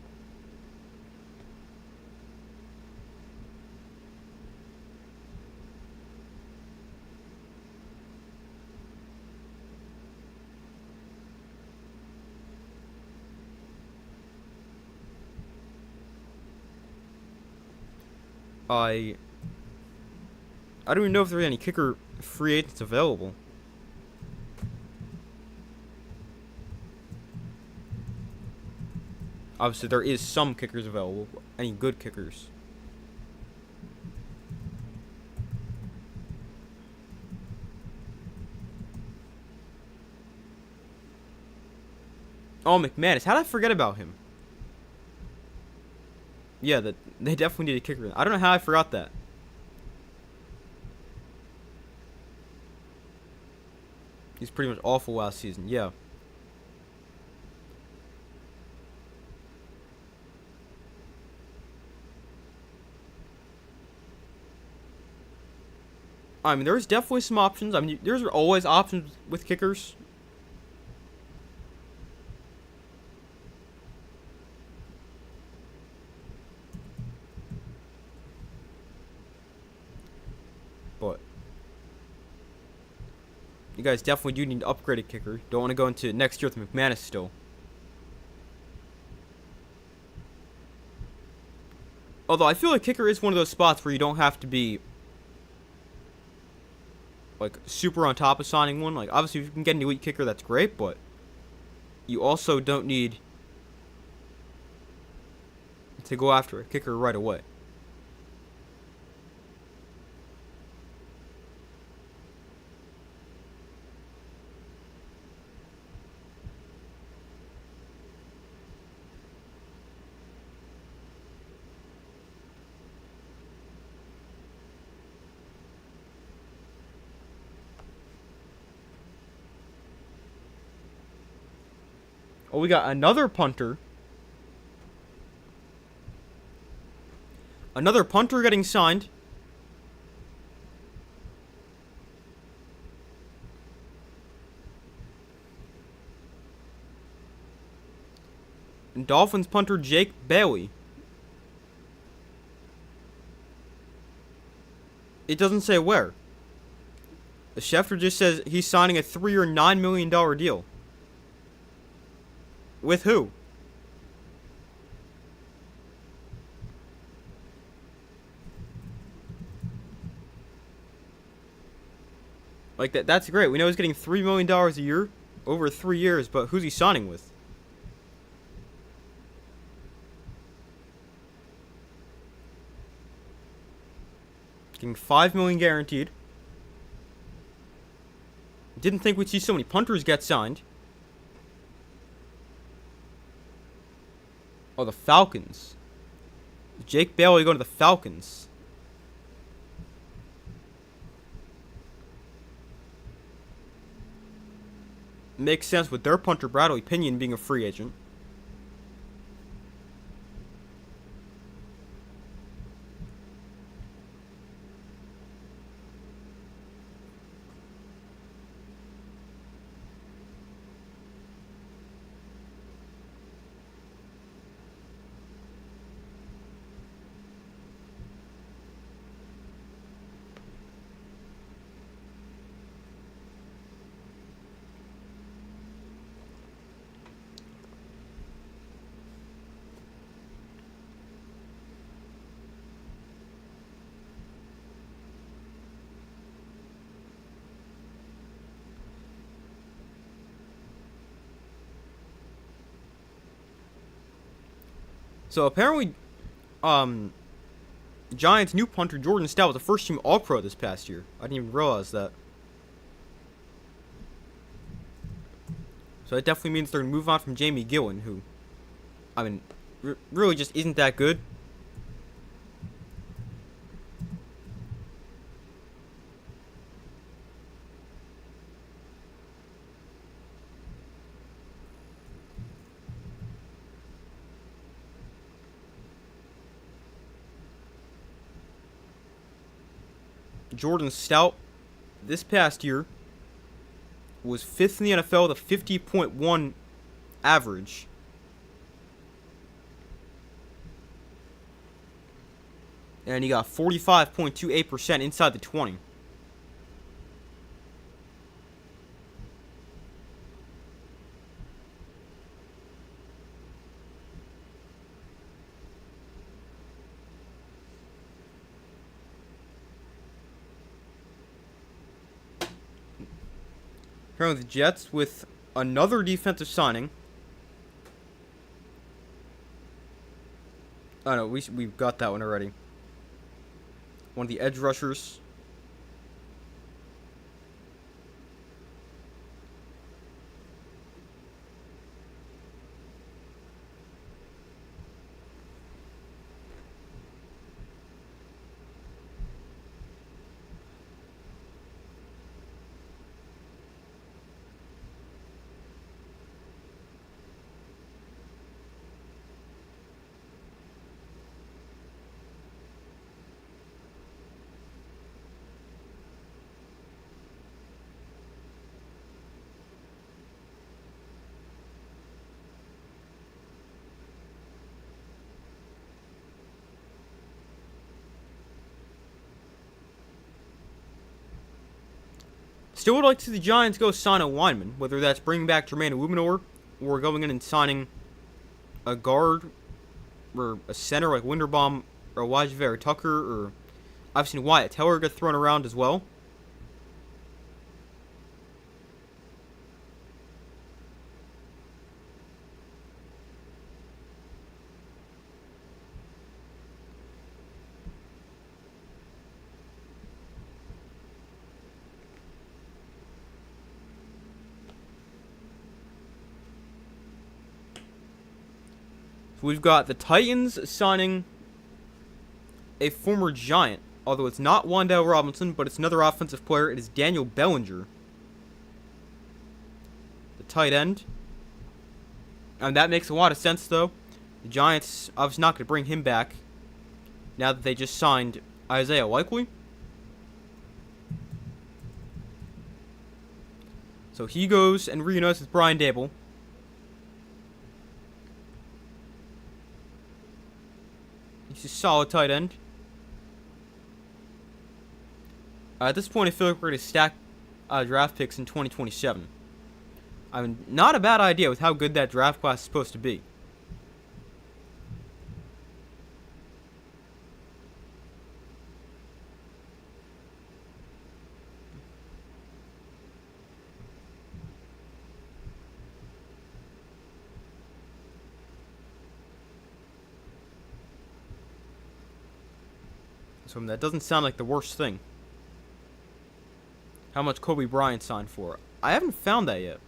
I don't even know if there are any kicker free agents available. Obviously, there is some kickers available. Any good kickers? Oh, McManus. How did I forget about him? Yeah, they definitely need a kicker. I don't know how I forgot that. He's pretty much awful last season. Yeah. I mean, there's definitely some options. I mean, there's always options with kickers. But you guys definitely do need to upgrade a kicker. Don't want to go into next year with McManus still. Although I feel like kicker is one of those spots where you don't have to be like super on top of signing one. Like obviously if you can get an elite kicker, that's great, but you also don't need to go after a kicker right away. Oh, we got another punter. Another punter getting signed. And Dolphins punter Jake Bailey. It doesn't say where. The Schefter just says he's signing a 3-year, $9 million deal. With who? Like that's great. We know he's getting $3 million a year over 3 years, but who's he signing with? Getting $5 million guaranteed. Didn't think we'd see so many punters get signed. Oh, the Falcons. Jake Bailey going to the Falcons. Makes sense with their punter Bradley Pinion being a free agent. So apparently, Giants' new punter Jordan Stout was a first-team All-Pro this past year. I didn't even realize that. So that definitely means they're going to move on from Jamie Gillen, who, I mean, really just isn't that good. Jordan Stout, this past year, was 5th in the NFL with a 50.1 average. And he got 45.28% inside the 20. Apparently the Jets with another defensive signing. Oh no, we've got that one already. One of the edge rushers. Still would like to see the Giants go sign a lineman, whether that's bringing back Jermaine Illuminor or going in and signing a guard or a center like Linderbaum or Elijah Vera Tucker, or I've seen Wyatt Teller get thrown around as well. We've got the Titans signing a former Giant, although it's not Wan'Dale Robinson, but it's another offensive player. It is Daniel Bellinger, the tight end. And that makes a lot of sense, though. The Giants obviously not going to bring him back now that they just signed Isaiah Likely. So he goes and reunites with Brian Dable. He's a solid tight end. At this point, I feel like we're going to stack draft picks in 2027. I mean, not a bad idea with how good that draft class is supposed to be. So that doesn't sound like the worst thing. How much Kobe Bryant signed for? I haven't found that yet.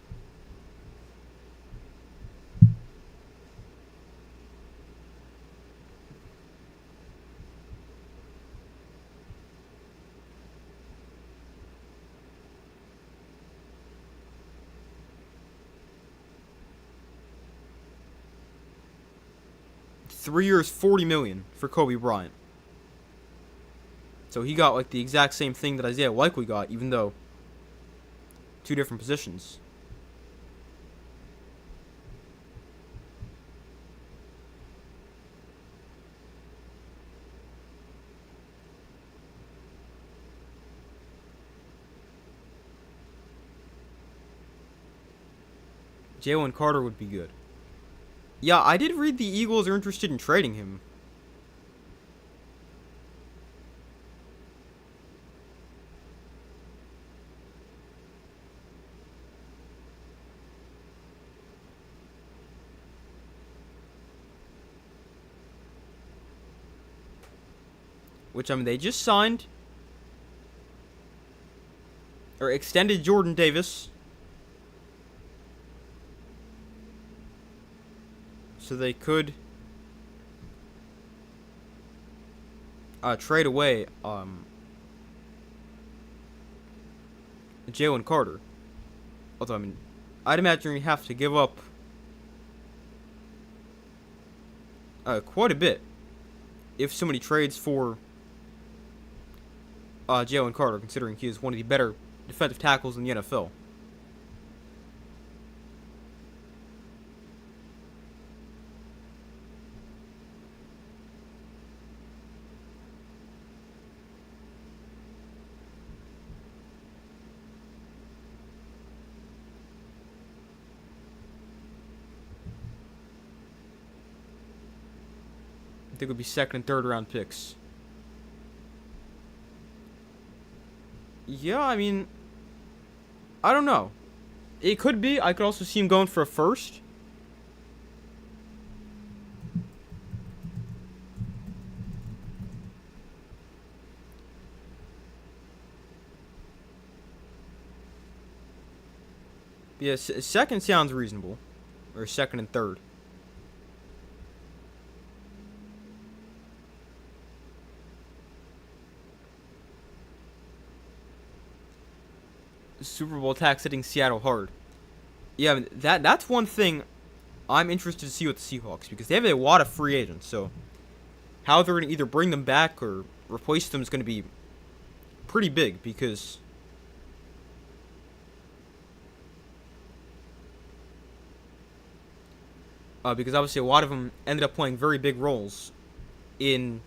$3 years, $40 million for Kobe Bryant. So he got like the exact same thing that Isaiah Likely got, even though two different positions. Jalen Carter would be good. Yeah, I did read the Eagles are interested in trading him. Which, I mean, they just signed or extended Jordan Davis. So they could trade away Jalen Carter. Although, I mean, I'd imagine you have to give up quite a bit if somebody trades for Jalen Carter, considering he is one of the better defensive tackles in the NFL. I think it would be second and third round picks. Yeah, I mean, I don't know. It could be. I could also see him going for a first. Yes, second sounds reasonable. Or second and third. Super Bowl tax hitting Seattle hard. Yeah, I mean, that's one thing I'm interested to see with the Seahawks, because they have a lot of free agents. So how they're going to either bring them back or replace them is going to be pretty big, because obviously a lot of them ended up playing very big roles in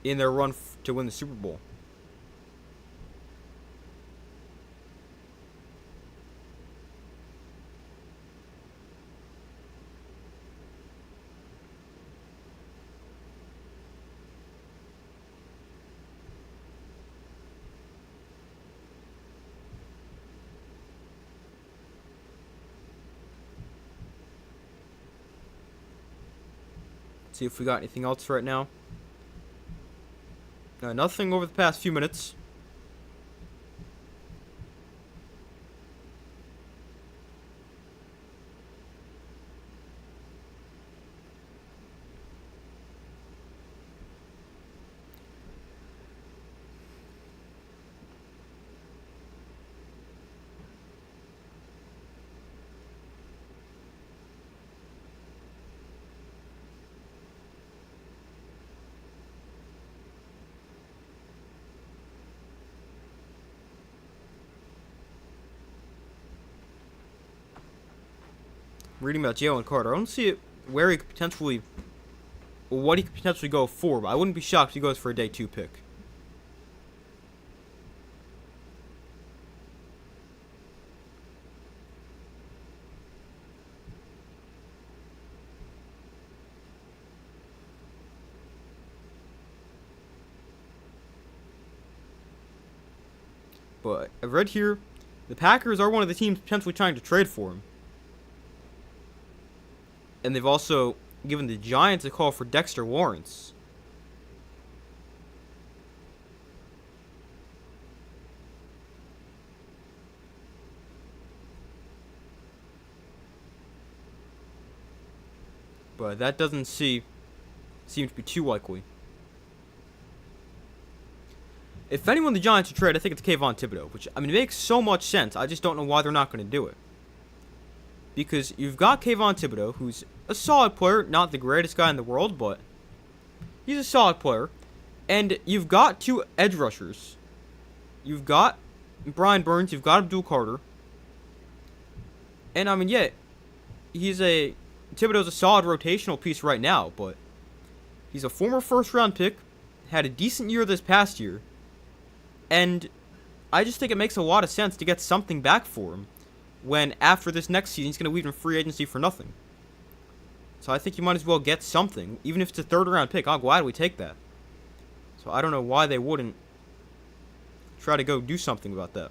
their run to win the Super Bowl. See if we got anything else right now. Nothing over the past few minutes. Reading about Jalen Carter, I don't see it where he could potentially, what he could potentially go for, but I wouldn't be shocked if he goes for a day 2 pick. But I've read here, the Packers are one of the teams potentially trying to trade for him. And they've also given the Giants a call for Dexter Lawrence. But that doesn't seem to be too likely. If anyone the Giants should trade, I think it's Kayvon Thibodeaux, which, I mean, it makes so much sense. I just don't know why they're not going to do it. Because you've got Kayvon Thibodeaux, who's a solid player, not the greatest guy in the world, but he's a solid player. And you've got 2 edge rushers. You've got Brian Burns, you've got Abdul Carter. And, I mean, yeah, Thibodeau's a solid rotational piece right now, but he's a former first-round pick, had a decent year this past year, and I just think it makes a lot of sense to get something back for him when after this next season he's going to leave in free agency for nothing. So I think you might as well get something, even if it's a 3rd-round pick. I'll gladly take that. So I don't know why they wouldn't try to go do something about that.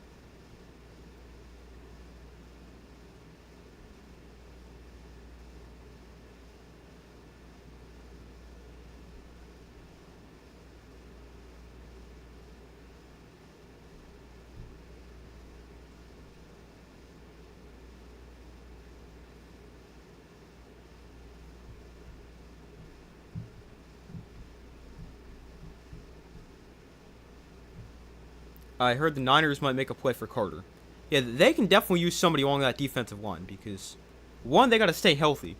I heard the Niners might make a play for Carter. Yeah, they can definitely use somebody along that defensive line because, 1, they got to stay healthy.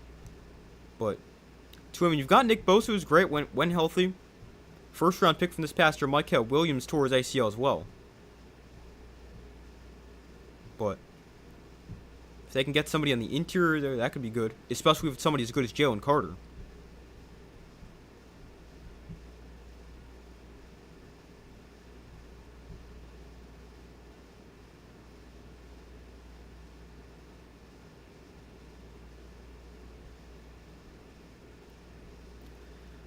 But, 2, I mean, you've got Nick Bosa, who's great when healthy. 1st-round pick from this past year, Micah Williams tore his ACL as well. But, if they can get somebody on the interior there, that could be good. Especially if it's somebody as good as Jalen Carter.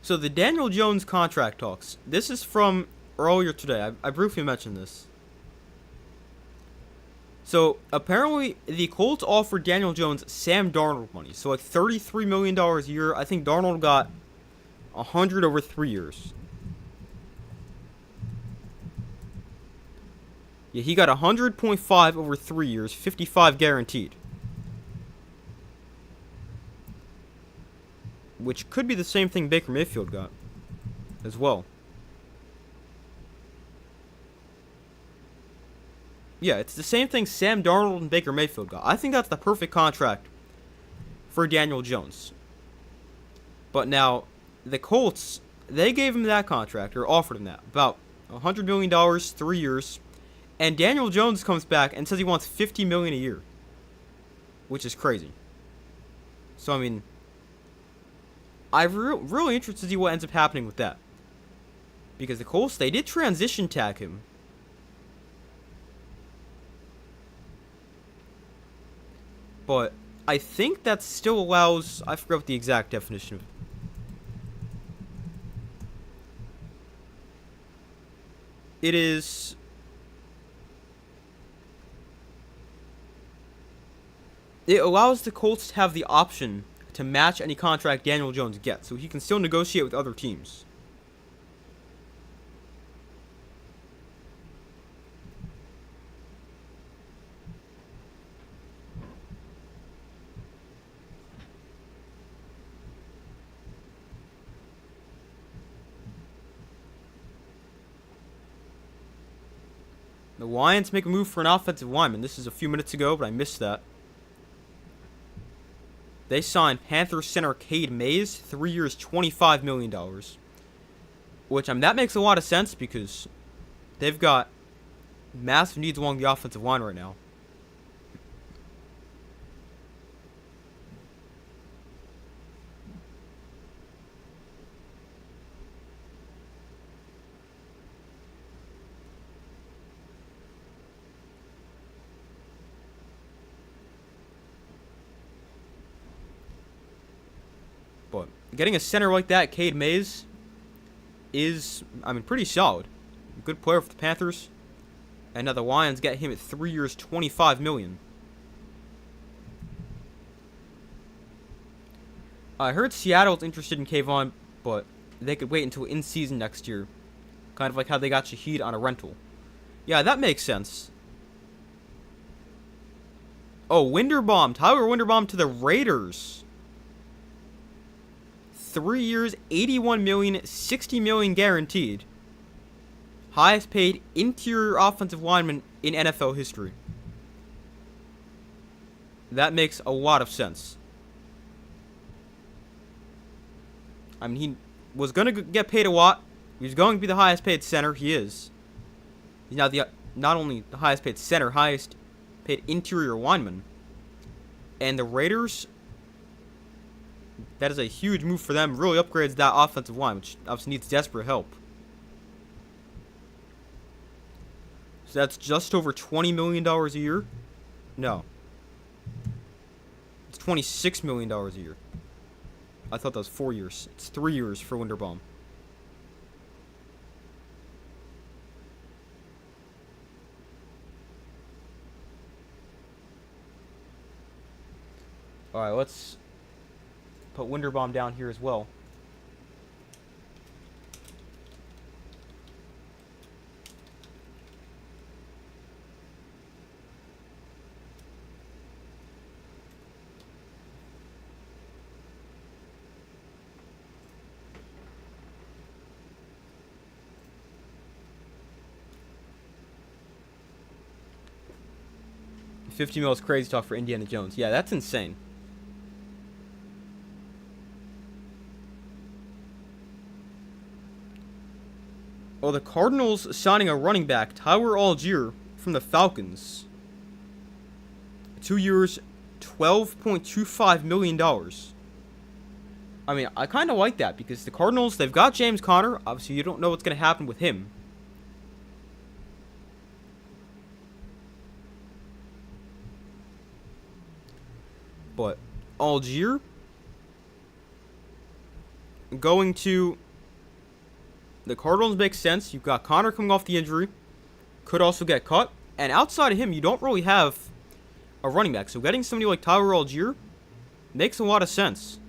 So the Daniel Jones contract talks. This is from earlier today. I briefly mentioned this. So apparently the Colts offered Daniel Jones Sam Darnold money. So like $33 million a year. I think Darnold got 100 over 3 years. Yeah, he got 100.5 over 3 years, 55 guaranteed. Which could be the same thing Baker Mayfield got as well. Yeah, it's the same thing Sam Darnold and Baker Mayfield got. I think that's the perfect contract for Daniel Jones. But now, the Colts, they gave him that contract, or offered him that. About $100 million, 3 years. And Daniel Jones comes back and says he wants $50 million a year. Which is crazy. So, I mean, I'm really interested to see what ends up happening with that. Because the Colts, they did transition tag him. But I think that still allows, I forgot what the exact definition of it. It is, it allows the Colts to have the option to match any contract Daniel Jones gets, so he can still negotiate with other teams. The Lions make a move for an offensive lineman. This is a few minutes ago, but I missed that. They signed Panthers center Cade Mays, 3 years, $25 million. Which, that makes a lot of sense because they've got massive needs along the offensive line right now. But getting a center like that, Cade Mays, is, pretty solid. Good player for the Panthers. And now the Lions get him at 3 years, $25 million. I heard Seattle's interested in Kayvon, but they could wait until in-season next year. Kind of like how they got Shaheed on a rental. Yeah, that makes sense. Oh, Linderbaum. Tyler Linderbaum to the Raiders. 3 years, $81 million, $60 million guaranteed. Highest paid interior offensive lineman in NFL history. That makes a lot of sense. He was going to get paid a lot. He's going to be the highest paid center. He is. He's now not only the highest paid center, highest paid interior lineman. And the Raiders, that is a huge move for them. Really upgrades that offensive line, which obviously needs desperate help. So that's just over $20 million a year? No. It's $26 million a year. I thought that was 4 years. It's 3 years for Linderbaum. Alright, let's put Linderbaum down here as well. $50 million is crazy talk for Indiana Jones. Yeah, that's insane. Well, the Cardinals signing a running back, Tyler Algier, from the Falcons. 2 years, $12.25 million. I kind of like that because the Cardinals, they've got James Conner. Obviously, you don't know what's going to happen with him. But Algier going to the Cardinals makes sense. You've got Conner coming off the injury. Could also get cut. And outside of him, you don't really have a running back. So getting somebody like Tyler Algier makes a lot of sense.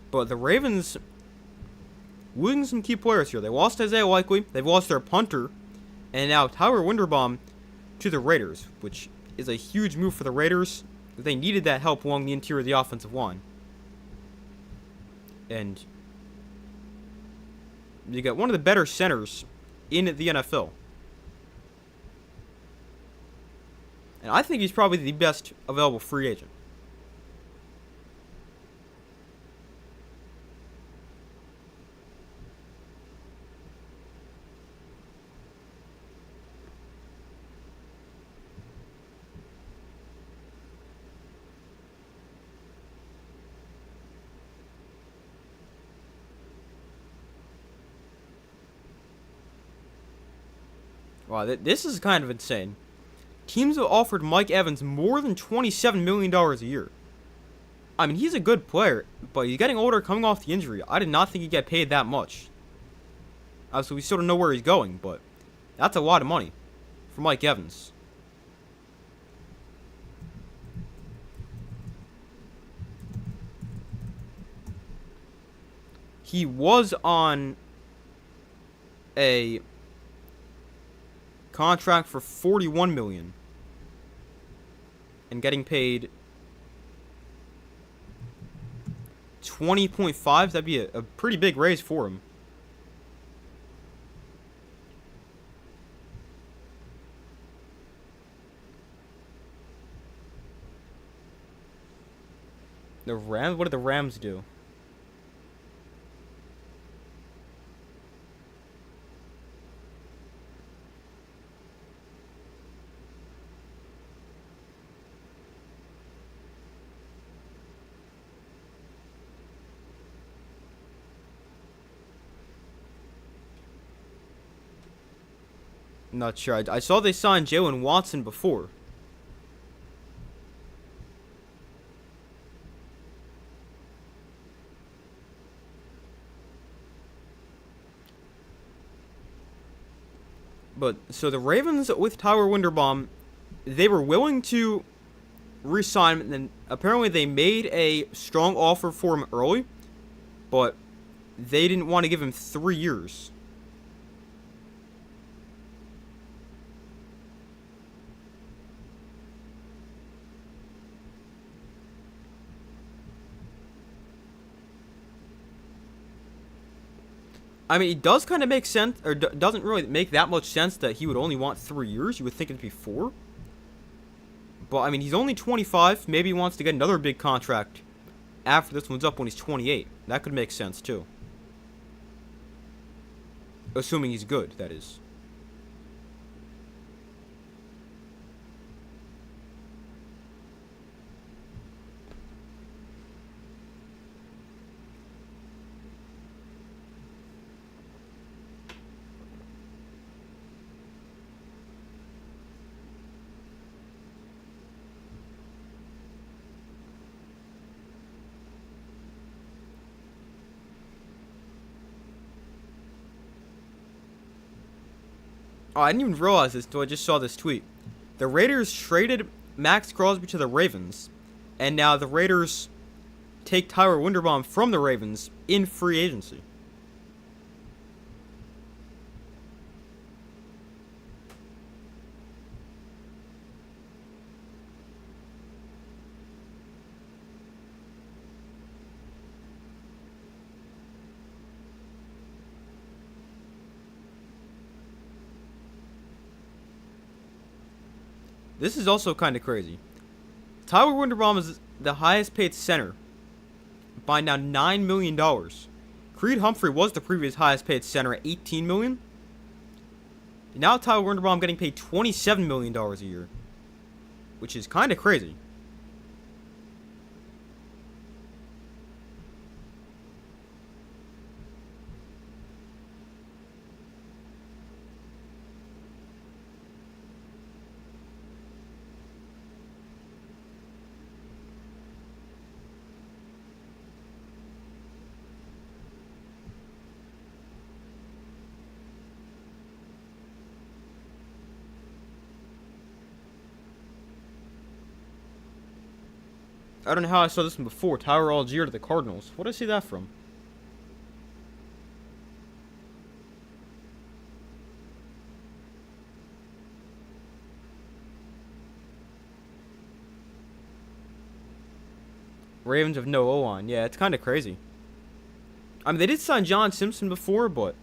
But the Ravens losing some key players here. They lost Isaiah Likely. They've lost their punter. And now Tyler Linderbaum to the Raiders, which is a huge move for the Raiders. They needed that help along the interior of the offensive line. And you got one of the better centers in the NFL. And I think he's probably the best available free agent. Wow, this is kind of insane. Teams have offered Mike Evans more than $27 million a year. I mean, he's a good player, but he's getting older coming off the injury. I did not think he'd get paid that much. So we still don't know where he's going, but that's a lot of money for Mike Evans. He was on a contract for $41 million and getting paid 20.5. That'd be a pretty big raise for him. The Rams? What did the Rams do? Not sure. I saw they signed Jalen Watson before. But, so the Ravens with Tyler Linderbaum, they were willing to re-sign him, and then apparently they made a strong offer for him early, but they didn't want to give him 3 years. I mean, it does kind of make sense, or doesn't really make that much sense that he would only want 3 years. You would think it'd be 4. But, I mean, he's only 25. Maybe he wants to get another big contract after this one's up when he's 28. That could make sense, too. Assuming he's good, that is. Oh, I didn't even realize this until I just saw this tweet. The Raiders traded Max Crosby to the Ravens, and now the Raiders take Tyler Linderbaum from the Ravens in free agency. This is also kind of crazy. Tyler Linderbaum is the highest paid center by now $9 million. Creed Humphrey was the previous highest paid center at $18 million. Now Tyler Linderbaum getting paid $27 million a year, which is kind of crazy. I don't know how I saw this one before. Tyler Algier to the Cardinals. What did I see that from? Ravens have no O-line. Yeah, it's kind of crazy. I mean, they did sign John Simpson before, but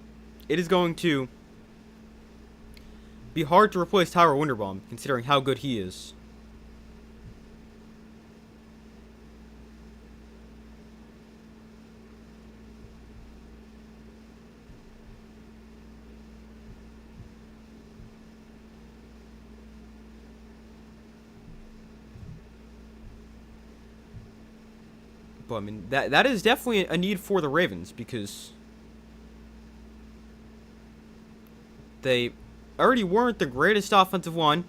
it is going to be hard to replace Tyler Linderbaum, considering how good he is. But I mean, that is definitely a need for the Ravens because they already weren't the greatest offensive line,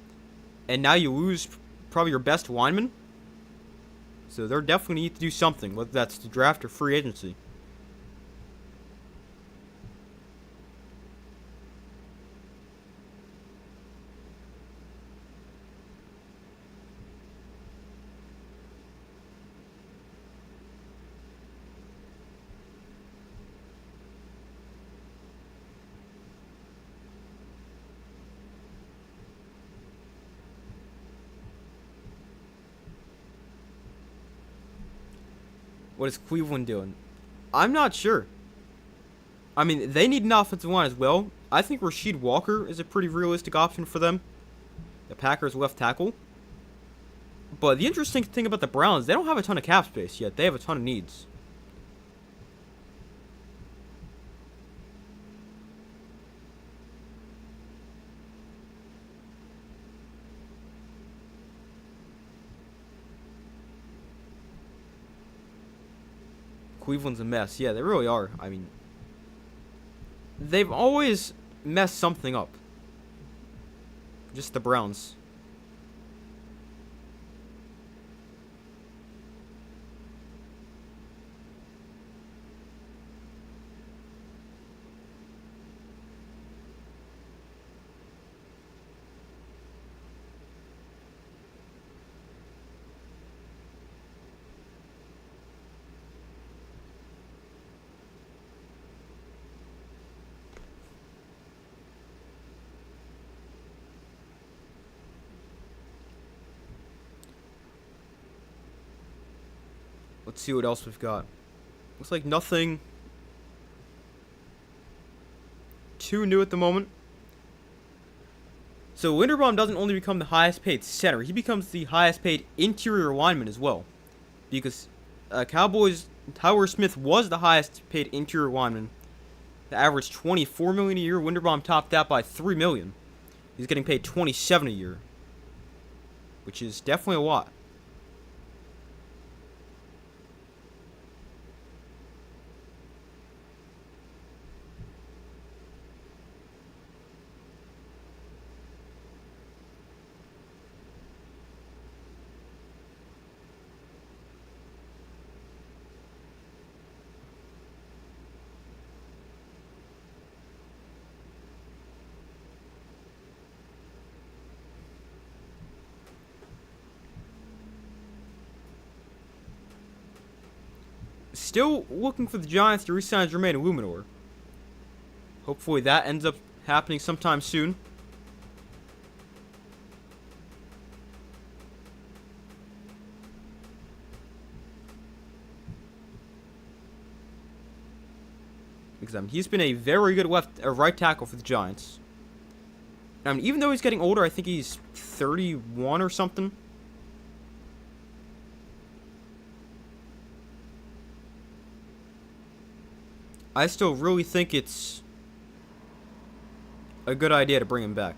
and now you lose probably your best lineman. So they're definitely need to do something, whether that's the draft or free agency. What is Cleveland doing? I'm not sure. I mean, they need an offensive line as well. I think Rasheed Walker is a pretty realistic option for them. The Packers left tackle. But the interesting thing about the Browns, they don't have a ton of cap space yet. They have a ton of needs. Cleveland's a mess. Yeah, they really are. I mean, they've always messed something up. Just the Browns. Let's see what else we've got. Looks like nothing too new at the moment. So Linderbaum doesn't only become the highest paid center, he becomes the highest paid interior lineman as well. Because Cowboys, Tyler Smith was the highest paid interior lineman. The average $24 million a year. Linderbaum topped that by $3 million. He's getting paid $27 a year, which is definitely a lot. Still looking for the Giants to re-sign Jermaine Illuminor. Hopefully that ends up happening sometime soon. Because he's been a very good right tackle for the Giants. I mean, even though he's getting older, I think he's 31 or something. I still really think it's a good idea to bring him back.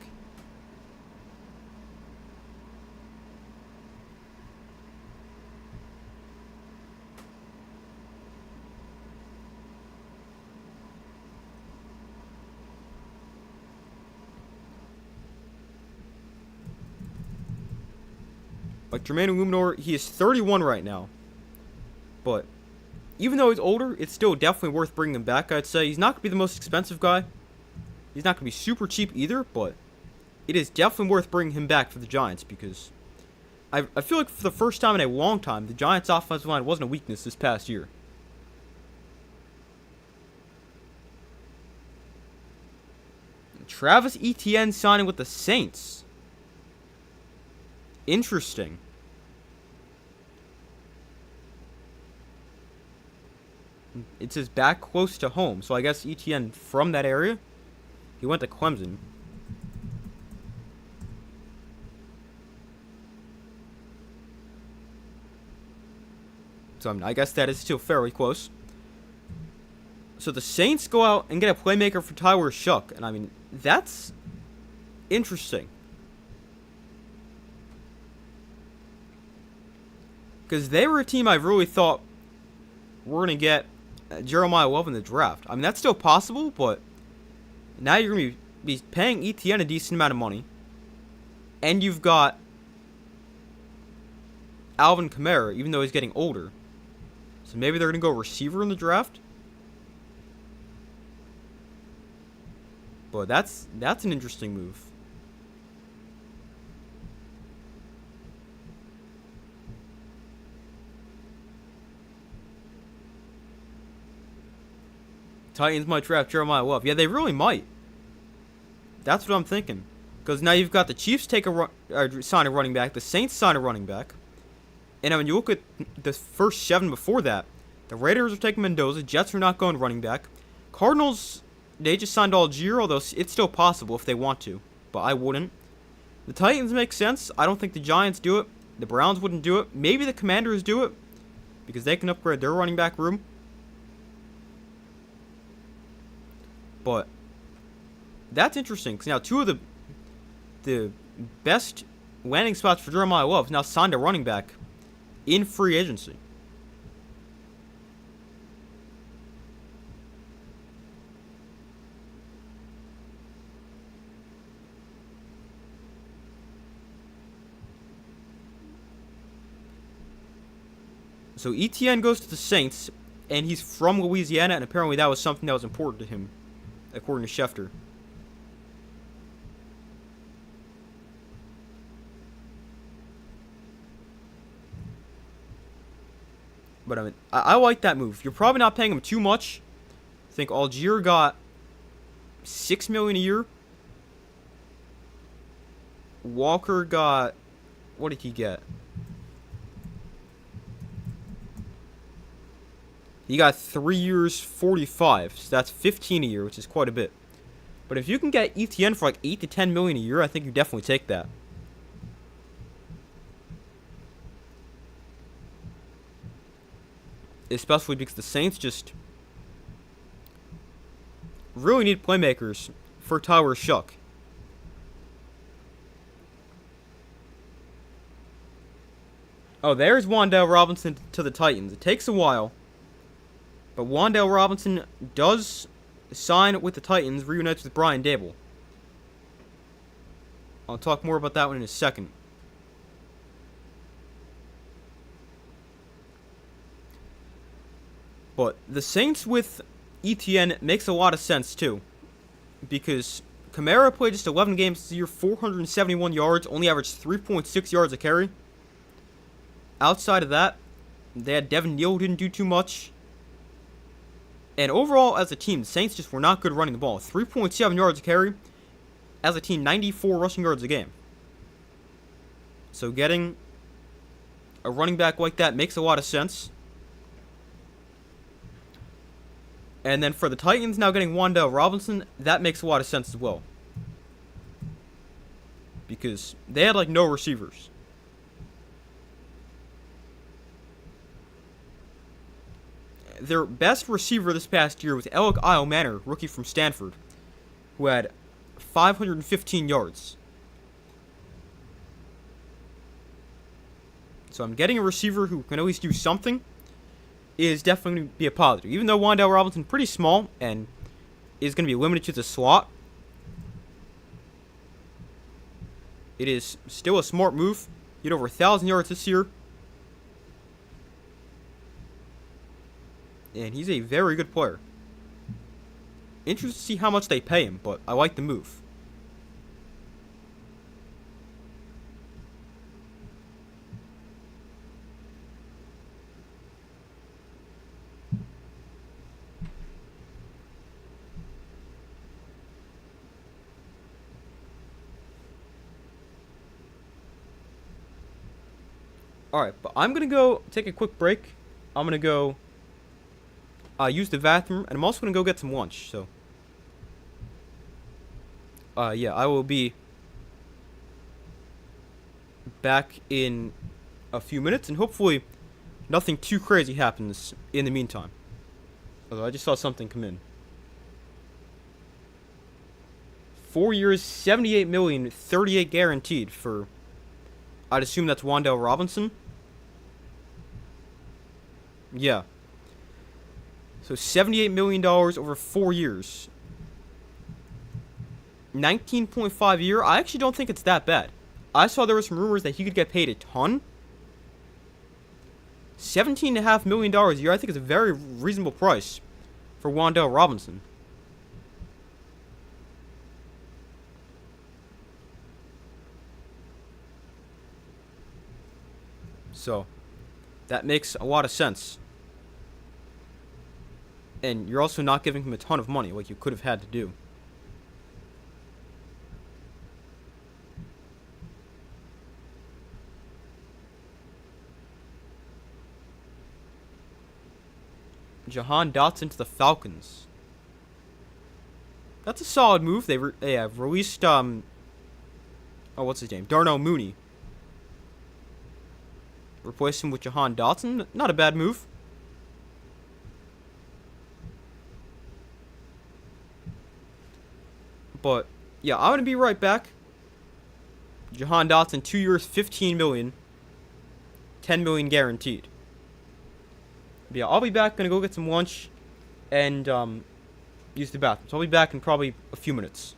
Like Jermaine Illuminor, he is 31 right now. But even though he's older, it's still definitely worth bringing him back, I'd say. He's not going to be the most expensive guy. He's not going to be super cheap either, but it is definitely worth bringing him back for the Giants because I feel like for the first time in a long time, the Giants' offensive line wasn't a weakness this past year. Travis Etienne signing with the Saints. Interesting. It says back close to home, so I guess Etienne from that area. He went to Clemson. So I guess that is still fairly close. So the Saints go out and get a playmaker for Tyler Shough, and I mean, that's interesting. Because they were a team I really thought were going to get Jeremiah Love in the draft. I mean, that's still possible, but now you're going to be be paying ETN a decent amount of money, and you've got Alvin Kamara, even though he's getting older. So maybe they're going to go receiver in the draft. But that's an interesting move. Titans might draft Jeremiah Love. Yeah, they really might. That's what I'm thinking. Because now you've got the Chiefs sign a running back, the Saints sign a running back. And when you look at the first 7 before that, the Raiders are taking Mendoza, Jets are not going running back. Cardinals, they just signed Algier, although it's still possible if they want to. But I wouldn't. The Titans make sense. I don't think the Giants do it. The Browns wouldn't do it. Maybe the Commanders do it. Because they can upgrade their running back room. But that's interesting. Because now 2 of the best landing spots for Jeremiah Love now signed a running back in free agency. So ETN goes to the Saints, and he's from Louisiana, and apparently that was something that was important to him, according to Schefter. But I mean, I like that move. You're probably not paying him too much. I think Algier got $6 million a year. Walker got, what did he get? He got 3 years, 45. So that's 15 a year, which is quite a bit. But if you can get ETN for like 8 to 10 million a year, I think you definitely take that. Especially because the Saints just really need playmakers for Tyler Shuck. Oh, there's Wan'Dale Robinson to the Titans. It takes a while. But Wan'Dale Robinson does sign with the Titans, reunites with Brian Daboll. I'll talk more about that one in a second. But the Saints with ETN makes a lot of sense too. Because Kamara played just 11 games this year, 471 yards, only averaged 3.6 yards a carry. Outside of that, they had Devin Neal, who didn't do too much. And overall, as a team, the Saints just were not good running the ball. 3.7 yards a carry. As a team, 94 rushing yards a game. So getting a running back like that makes a lot of sense. And then for the Titans now getting Wan'Dale Robinson, that makes a lot of sense as well. Because they had like no receivers. Their best receiver this past year was Alec Manor, rookie from Stanford, who had 515 yards. So I'm getting a receiver who can at least do something is definitely going to be a positive. Even though Wan'Dale Robinson pretty small and is going to be limited to the slot, it is still a smart move. He had over 1,000 yards this year. And he's a very good player. Interested to see how much they pay him, but I like the move. Alright, but I'm going to go take a quick break. I'm going to go use the bathroom, and I'm also going to go get some lunch, so. Yeah, I will be back in a few minutes, and hopefully nothing too crazy happens in the meantime. Although I just saw something come in. 4 years, 78 million, 38 guaranteed for, I'd assume that's Wan'Dale Robinson. Yeah. So $78 million over 4 years. 19.5 a year. I actually don't think it's that bad. I saw there were some rumors that he could get paid a ton. $17.5 million a year, I think, is a very reasonable price for Wan'Dale Robinson. So, that makes a lot of sense. And you're also not giving him a ton of money like you could have had to do. Jahan Dotson to the Falcons. That's a solid move. They have released what's his name? Darnell Mooney. Replace him with Jahan Dotson. Not a bad move. But yeah, I'm gonna be right back. Jahan Dotson, 2 years, 15 million, 10 million guaranteed. But yeah, I'll be back. Gonna go get some lunch and use the bathroom. So I'll be back in probably a few minutes.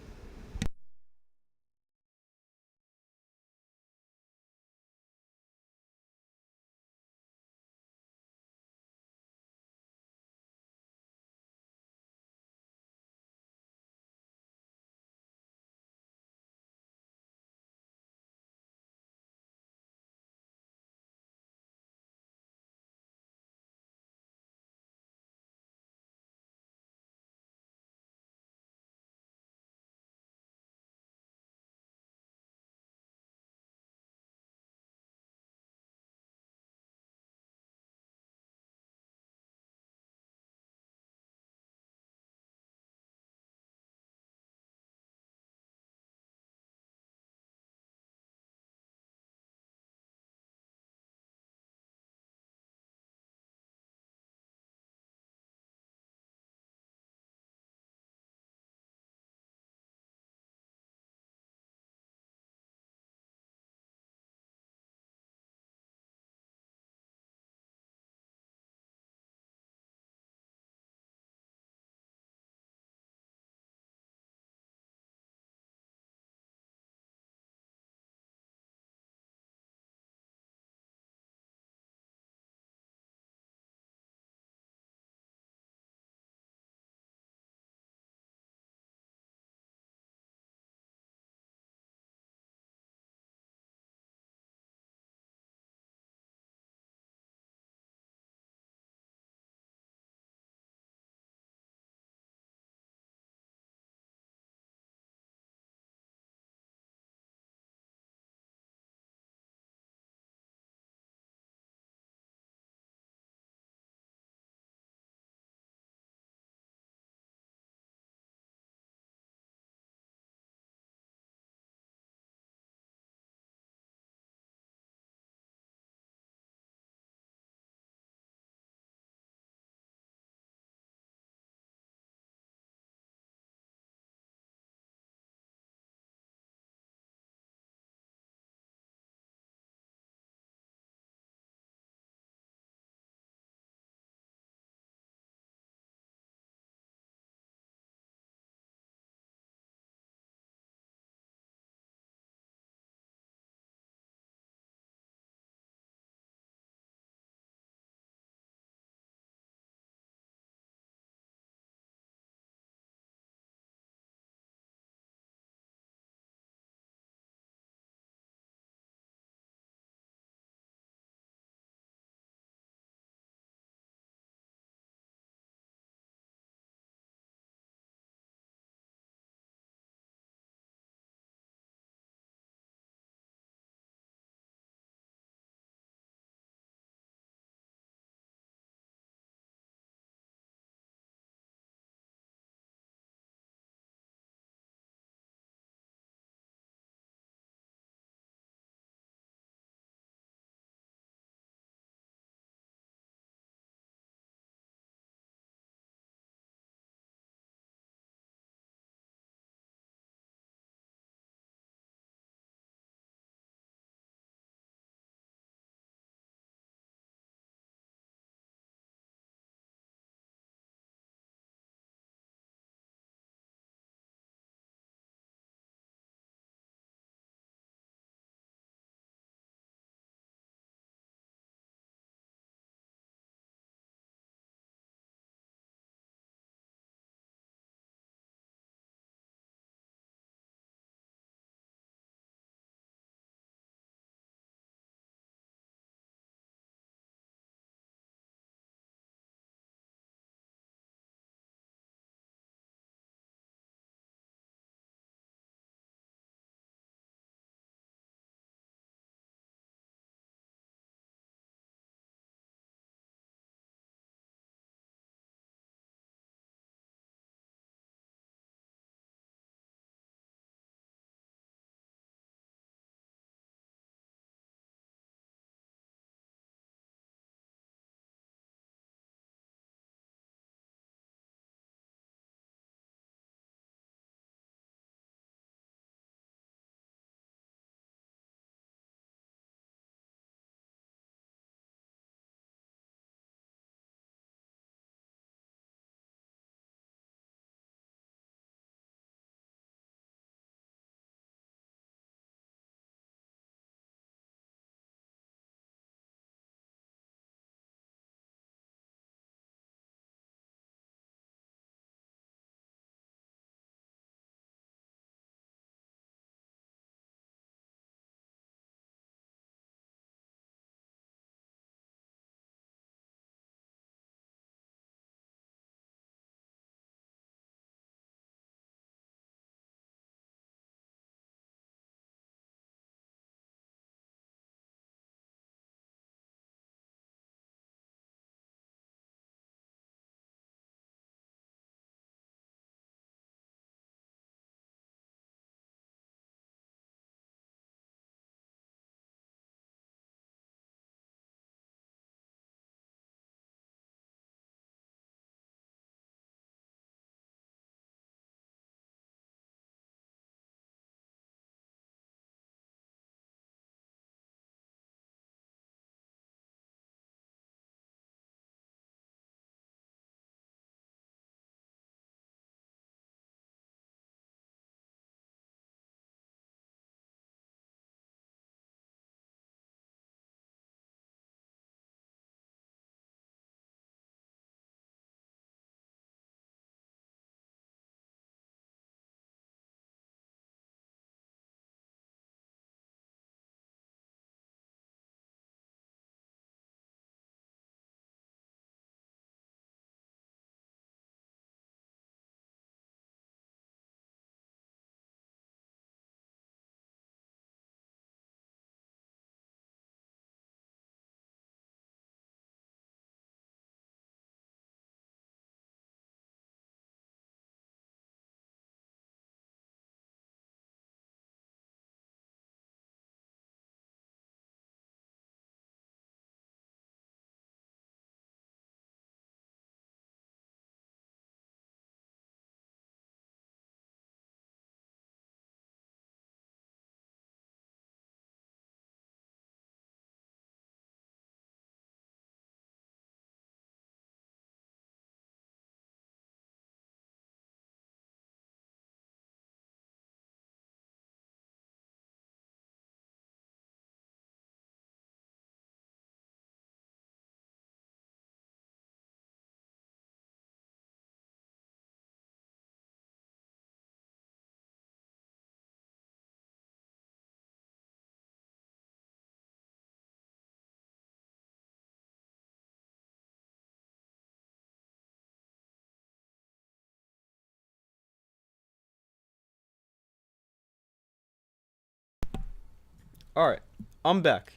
Alright, I'm back.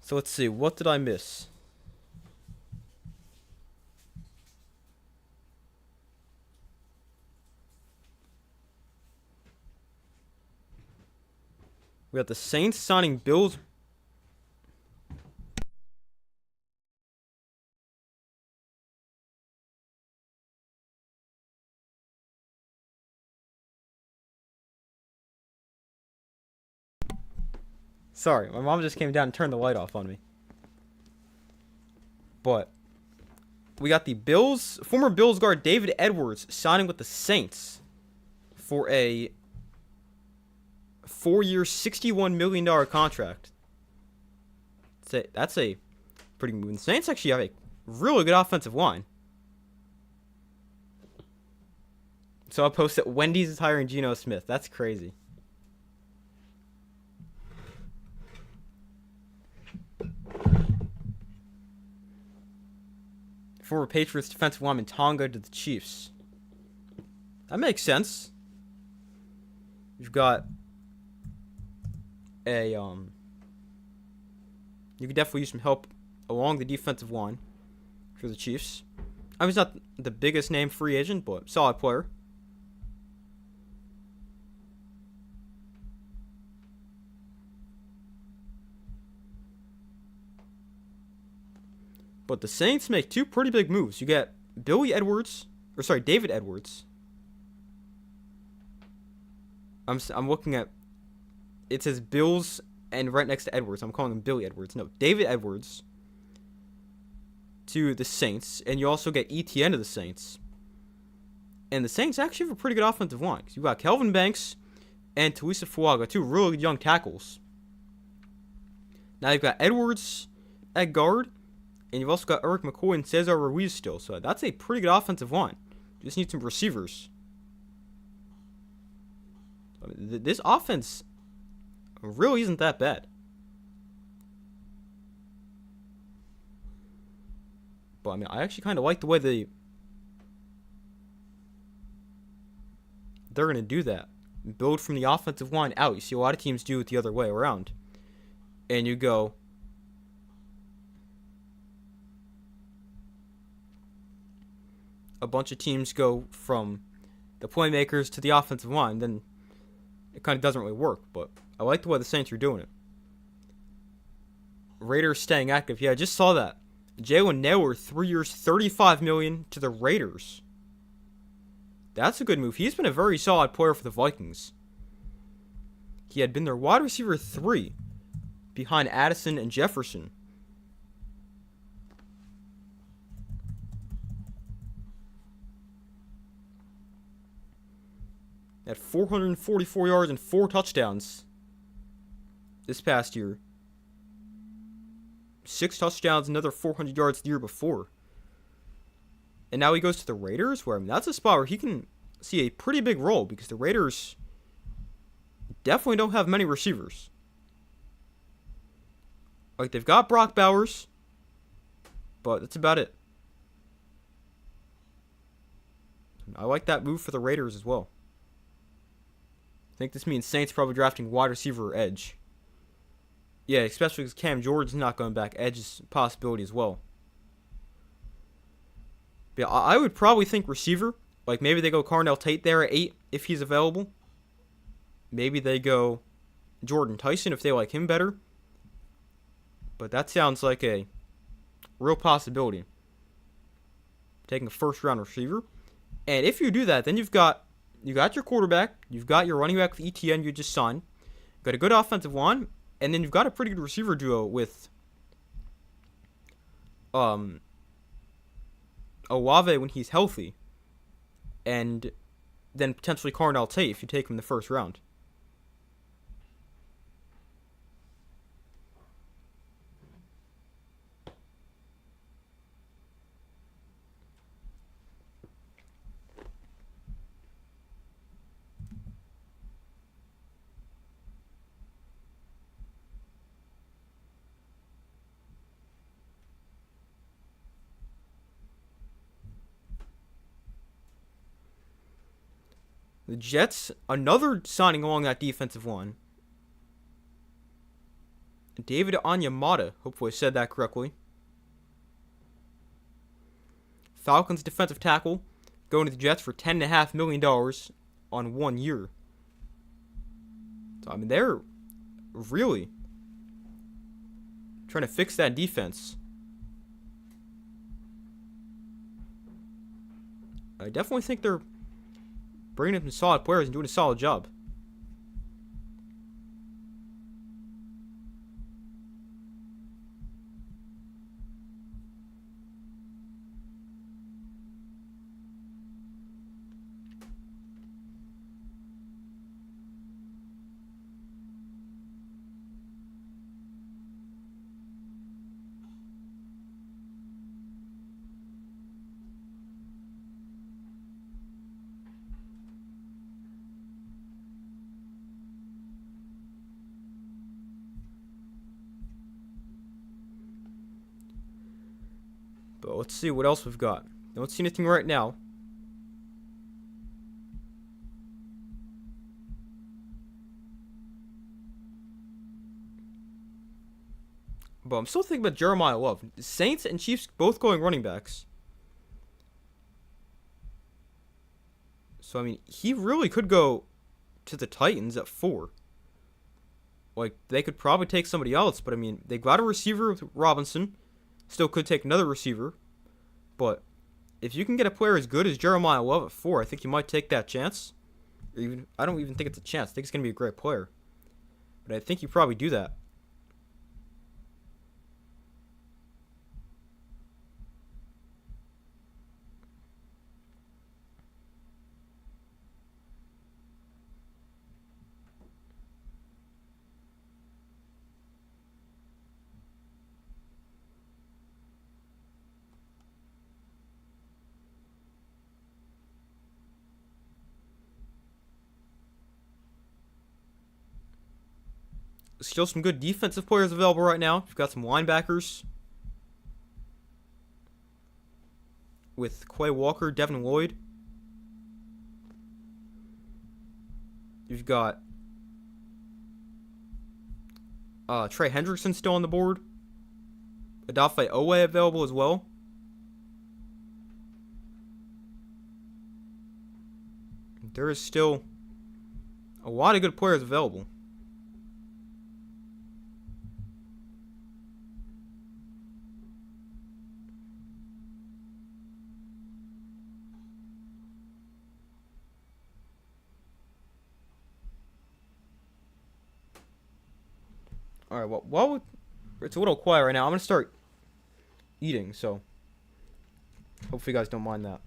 So let's see, what did I miss? We got the Saints signing Bills. Sorry, my mom just came down and turned the light off on me. But we got the former Bills guard David Edwards signing with the Saints for a 4-year, $61 million contract. That's a pretty good move. The Saints actually have a really good offensive line. So I'll post that Wendy's is hiring Geno Smith. That's crazy. Former Patriots defensive lineman Tonga to the Chiefs. That makes sense. You've got you could definitely use some help along the defensive line for the Chiefs. I mean, he's not the biggest name free agent, but solid player. But the Saints make two pretty big moves. You get David Edwards. I'm looking at, it says Bills and right next to Edwards. I'm calling him Billy Edwards. No, David Edwards to the Saints, and you also get ETN to the Saints. And the Saints actually have a pretty good offensive line. You got Kelvin Banks and Talisa Fuaga, two really young tackles. Now you've got Edwards at guard. And you've also got Eric McCoy and Cesar Ruiz still. So that's a pretty good offensive line. You just need some receivers. I mean, this offense really isn't that bad. But I mean, I actually kind of like the way they're going to do that. Build from the offensive line out. You see a lot of teams do it the other way around. And you go, a bunch of teams go from the playmakers to the offensive line, then it kind of doesn't really work. But I like the way the Saints are doing it. Raiders staying active. Yeah, I just saw that. Jalen Nailor, 3 years, $35 million to the Raiders. That's a good move. He's been a very solid player for the Vikings. He had been their wide receiver 3 behind Addison and Jefferson. At 444 yards and 4 touchdowns this past year. 6 touchdowns, another 400 yards the year before. And now he goes to the Raiders, where I mean, that's a spot where he can see a pretty big role because the Raiders definitely don't have many receivers. Like, they've got Brock Bowers, but that's about it. I like that move for the Raiders as well. I think this means Saints probably drafting wide receiver or edge. Yeah, especially because Cam Jordan's not going back. Edge is a possibility as well. But yeah, I would probably think receiver. Like, maybe they go Carnell Tate there at 8 if he's available. Maybe they go Jordan Tyson if they like him better. But that sounds like a real possibility. Taking a first-round receiver. And if you do that, then you got your quarterback. You've got your running back with ETN you just signed. You've got a good offensive line. And then you've got a pretty good receiver duo with Olave when he's healthy. And then potentially Carnell Tate if you take him in the first round. The Jets, another signing along that defensive line. David Onyemata. Hopefully I said that correctly. Falcons defensive tackle going to the Jets for $10.5 million on 1 year. So, I mean, they're really trying to fix that defense. I definitely think they're bringing in some solid players and doing a solid job. But let's see what else we've got. Don't see anything right now. But I'm still thinking about Jeremiah Love. Saints and Chiefs both going running backs. So, I mean, he really could go to the Titans at 4. Like, they could probably take somebody else, but I mean, they got a receiver with Robinson. Still could take another receiver. But if you can get a player as good as Jeremiah Love at 4, I think you might take that chance. I don't even think it's a chance. I think it's going to be a great player. But I think you probably do that. Still some good defensive players available right now. You've got some linebackers with Quay Walker, Devin Lloyd. You've got Trey Hendrickson still on the board. Odafe Owe available as well. There is still a lot of good players available. Alright, well, while it's a little quiet right now, I'm going to start eating, so hopefully you guys don't mind that.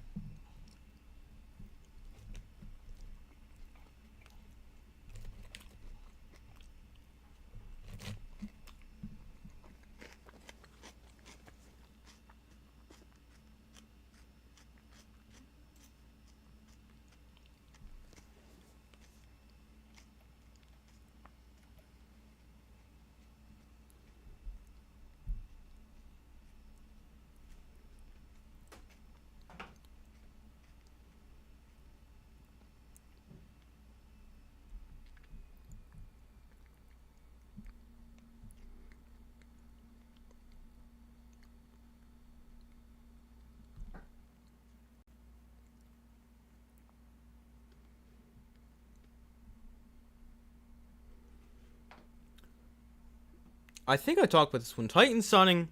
I think I talked about this one. Titans signing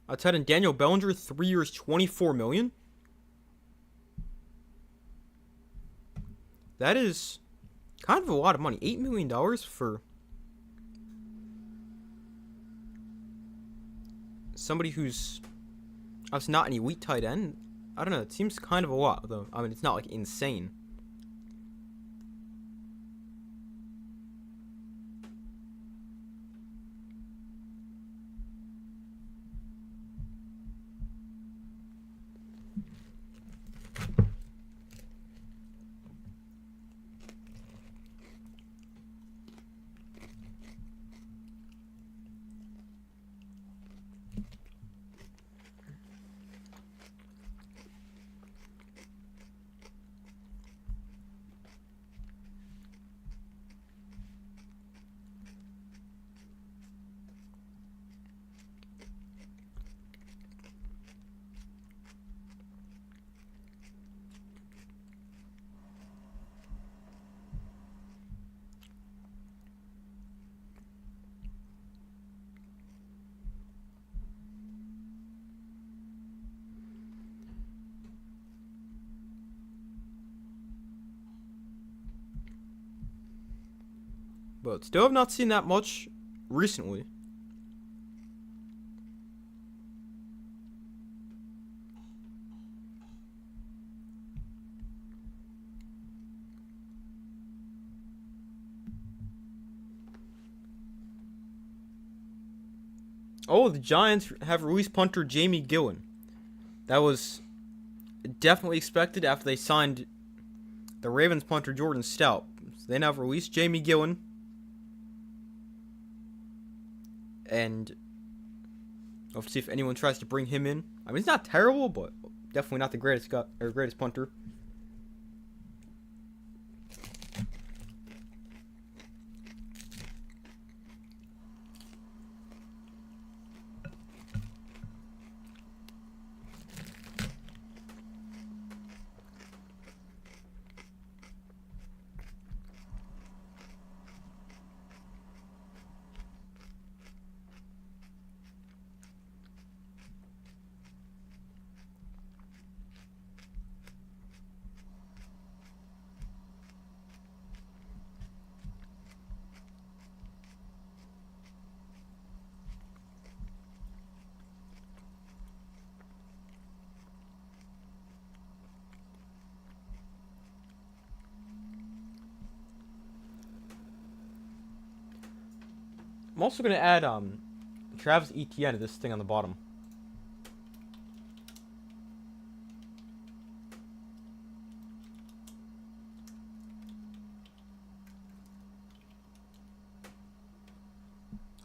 a tight end Daniel Bellinger, 3 years, $24 million. That is kind of a lot of money. $8 million for somebody who's not an elite tight end. I don't know. It seems kind of a lot, though. I mean, it's not like insane. But still have not seen that much recently. Oh, the Giants have released punter Jamie Gillen. That was definitely expected after they signed the Ravens punter Jordan Stout. So they now have released Jamie Gillen. And we'll see if anyone tries to bring him in. I mean, he's not terrible, but definitely not the greatest punter. I'm also going to add Travis Etienne to this thing on the bottom.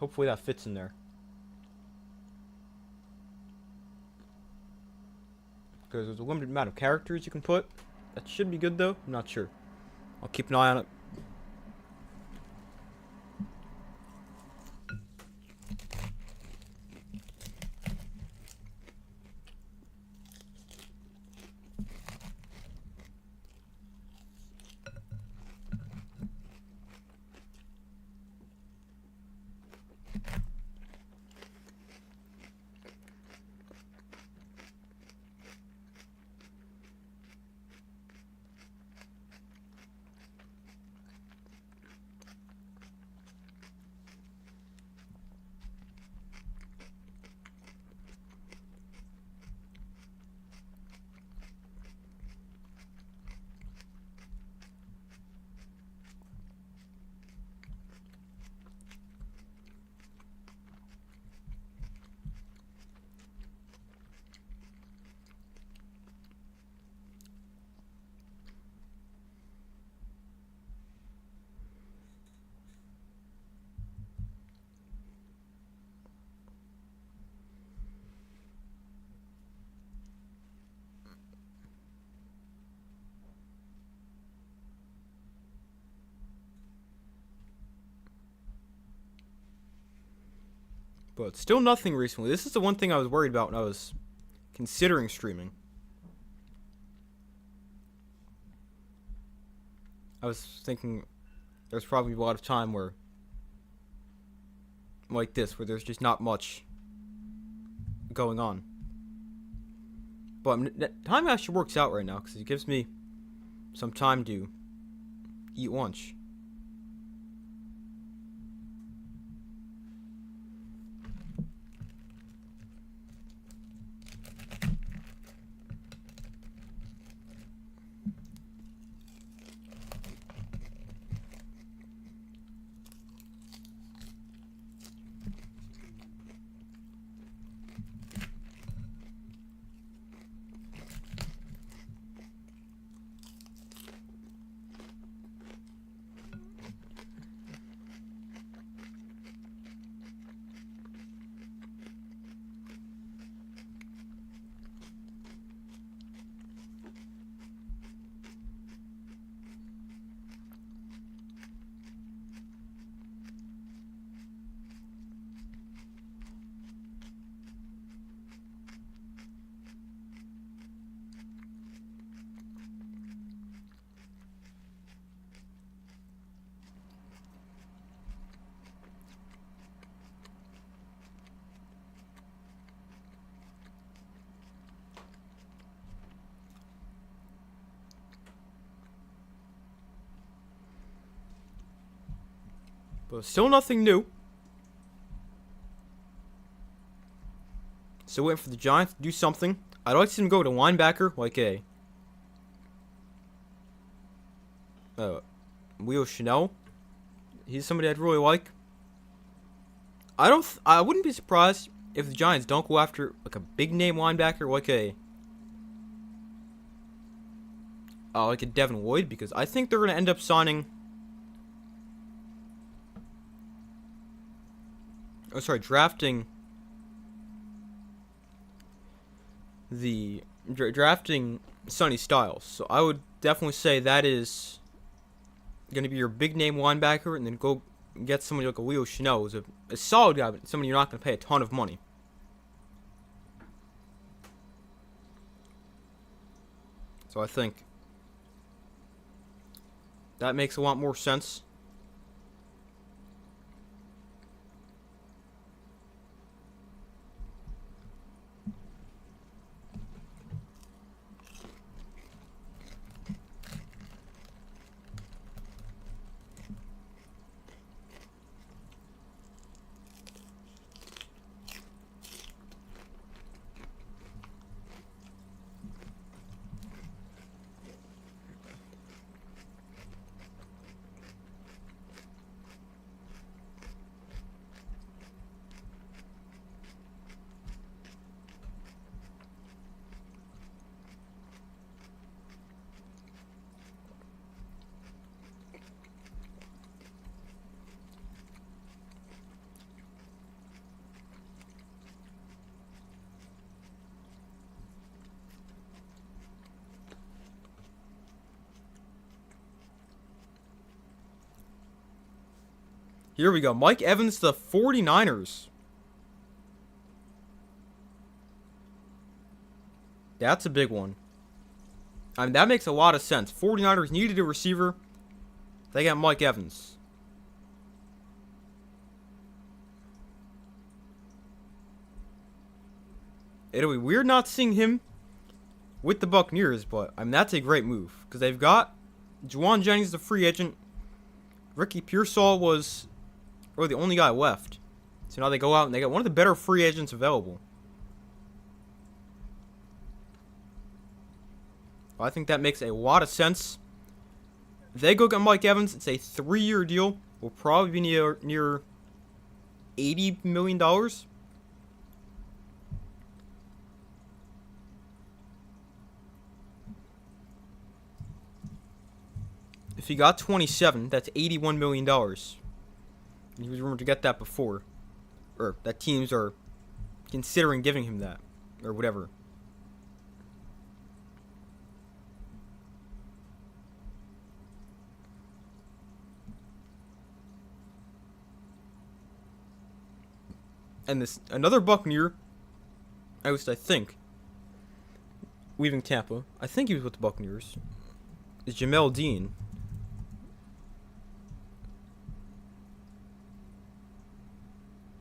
Hopefully that fits in there. Because there's a limited amount of characters you can put. That should be good though. I'm not sure. I'll keep an eye on it. But still nothing recently. This is the one thing I was worried about when I was considering streaming. I was thinking there's probably a lot of time where, like this, where there's just not much going on. But time actually works out right now because it gives me some time to eat lunch. But still nothing new. Still waiting for the Giants to do something. I'd like to see them go to linebacker, like a Leo Chanel. He's somebody I'd really like. I wouldn't be surprised if the Giants don't go after like a big name linebacker, like a Devin Lloyd, because I think they're gonna end up signing. Drafting drafting Sonny Styles. So I would definitely say that is going to be your big name linebacker, and then go get somebody like a Leo Chanel, who's a solid guy, but somebody you're not going to pay a ton of money. So I think that makes a lot more sense. Here we go. Mike Evans to the 49ers. That's a big one. I mean, that makes a lot of sense. 49ers needed a receiver. They got Mike Evans. It'll be weird not seeing him with the Buccaneers, but I mean, that's a great move. Because they've got Juwan Jennings, the free agent. Ricky Pearsall was really the only guy left. So now they go out and they got one of the better free agents available. I think that makes a lot of sense. They go get Mike Evans. It's a 3-year deal. Will probably be near $80 million. If he got 27, that's $81 million. He was rumored to get that before. Or that teams are considering giving him that. Or whatever. And this another Buccaneer, at least I think, leaving Tampa. I think he was with the Buccaneers. Is Jamel Dean.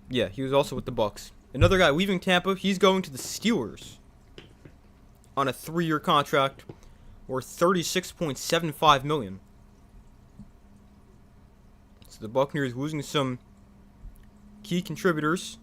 Yeah, he was also with the Bucs. Another guy leaving Tampa. He's going to the Steelers on a 3-year contract worth $36.75 million. So the Buccaneers losing some key contributors.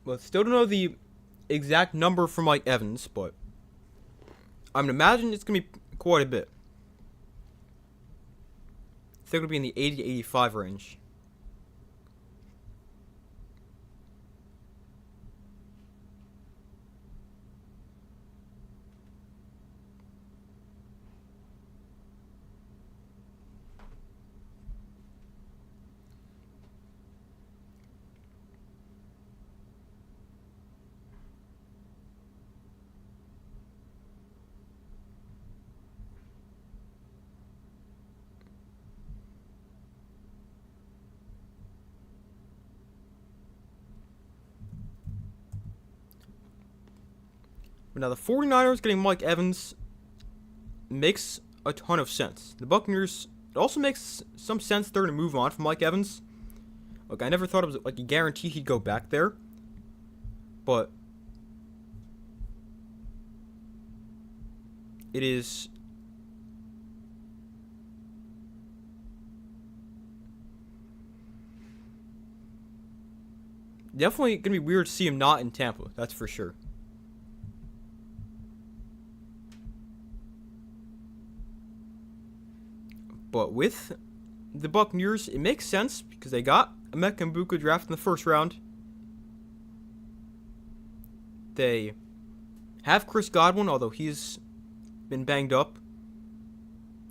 Well, still don't know the exact number for Mike Evans, but I'm gonna imagine it's gonna be quite a bit. I think it'll be in the 80 to 85 range. But now the 49ers getting Mike Evans makes a ton of sense. The Buccaneers, it also makes some sense they're going to move on from Mike Evans. Look, I never thought it was like a guarantee he'd go back there. But it is definitely going to be weird to see him not in Tampa, that's for sure. But with the Buccaneers, it makes sense because they got Emeka Egbuka drafted in the first round. They have Chris Godwin, although he's been banged up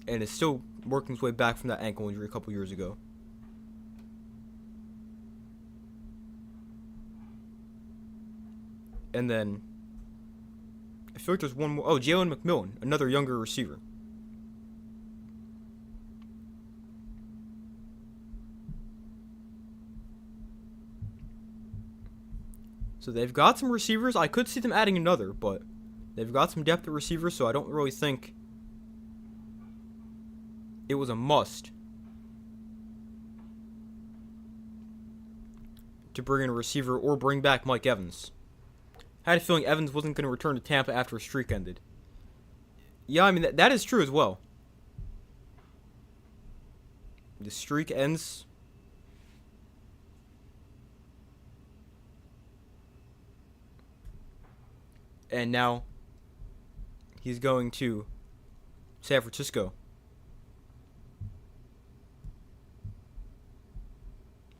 and is still working his way back from that ankle injury a couple years ago. And then I feel like there's one more. Oh, Jalen McMillan, another younger receiver. So they've got some receivers. I could see them adding another, but they've got some depth at receivers, so I don't really think it was a must to bring in a receiver or bring back Mike Evans. I had a feeling Evans wasn't going to return to Tampa after a streak ended. Yeah, I mean, that is true as well. The streak ends. And now he's going to San Francisco.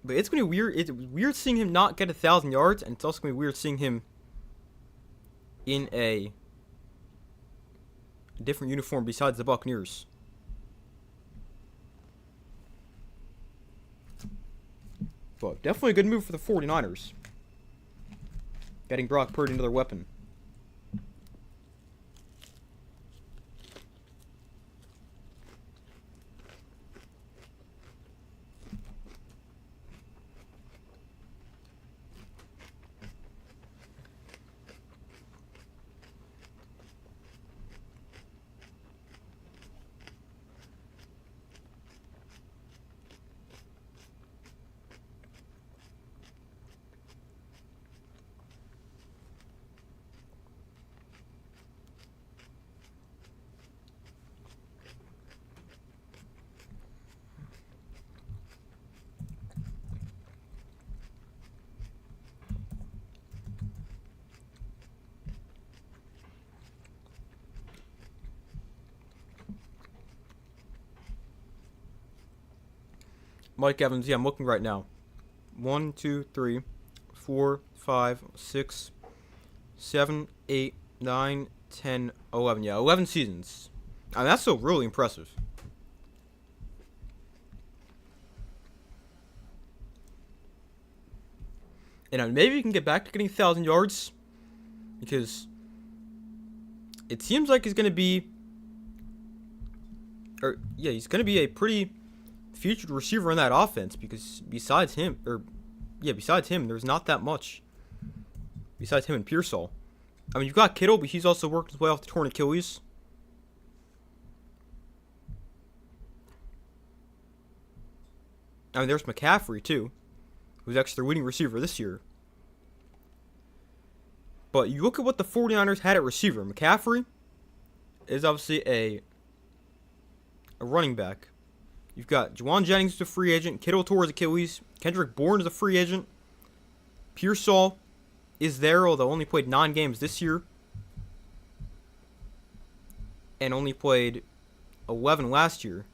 But it's going to be weird. It's weird seeing him not get 1,000 yards, and it's also going to be weird seeing him in a different uniform besides the Buccaneers. But definitely a good move for the 49ers. Getting Brock Purdy another weapon. Mike Evans, yeah, I'm looking right now. 1, 2, 3, 4, 5, 6, 7, 8, 9, 10, 11. Yeah, 11 seasons. I mean, that's still really impressive. And maybe he can get back to getting 1,000 yards. Because it seems like he's going to be... he's going to be a pretty featured receiver in that offense, because besides him, there's not that much. Besides him and Pearsall. I mean, you've got Kittle, but he's also worked his way off the torn Achilles. I mean, there's McCaffrey, too, who's actually their leading receiver this year. But you look at what the 49ers had at receiver. McCaffrey is obviously a running back. You've got Juwan Jennings, who's a free agent. Kittle tore his Achilles. Kendrick Bourne is a free agent. Pearsall is there, although only played 9 games this year and only played 11 last year.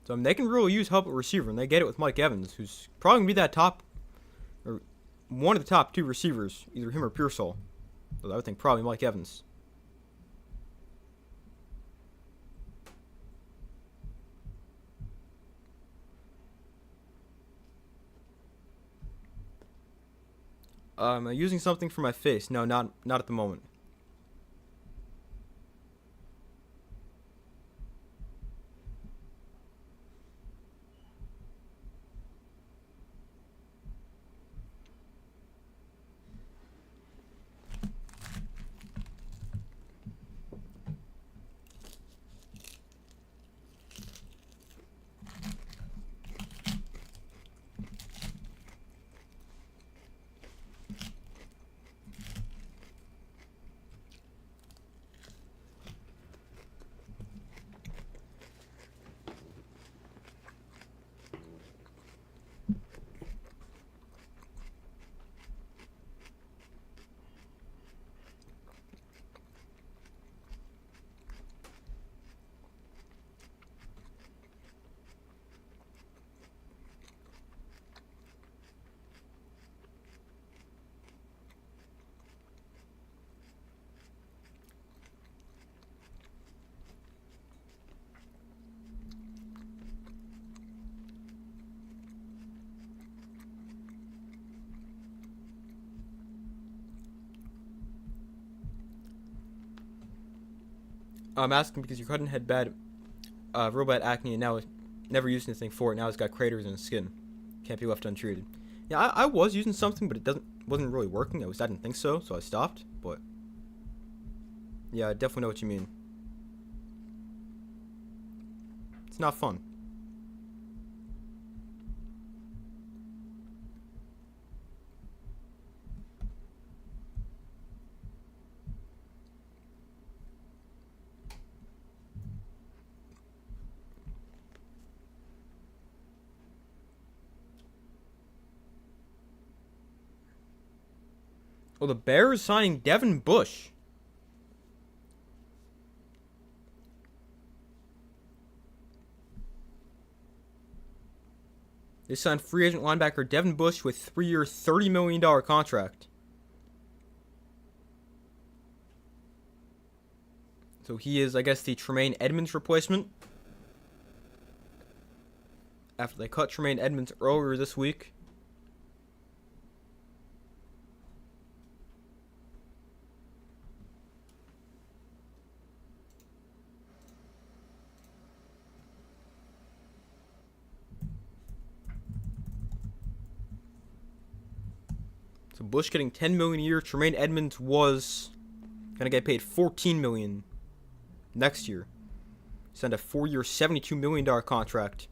So I mean, they can really use help at receiver, and they get it with Mike Evans, who's probably going to be that top, or one of the top 2 receivers, either him or Pearsall. But I would think probably Mike Evans. Am I using something for my face? No, not at the moment. I'm asking because your cousin had real bad acne, and now never used anything for it. Now it's got craters in his skin. Can't be left untreated. Yeah, I was using something, but it wasn't really working. At least I didn't think so, so I stopped. But yeah, I definitely know what you mean. It's not fun. Oh, the Bears signing Devin Bush. They signed free agent linebacker Devin Bush with a 3-year, $30 million contract. So he is, I guess, the Tremaine Edmonds replacement. After they cut Tremaine Edmonds earlier this week. So Bush getting $10 million a year. Tremaine Edmonds was gonna get paid $14 million next year. He signed a 4-year, $72 million contract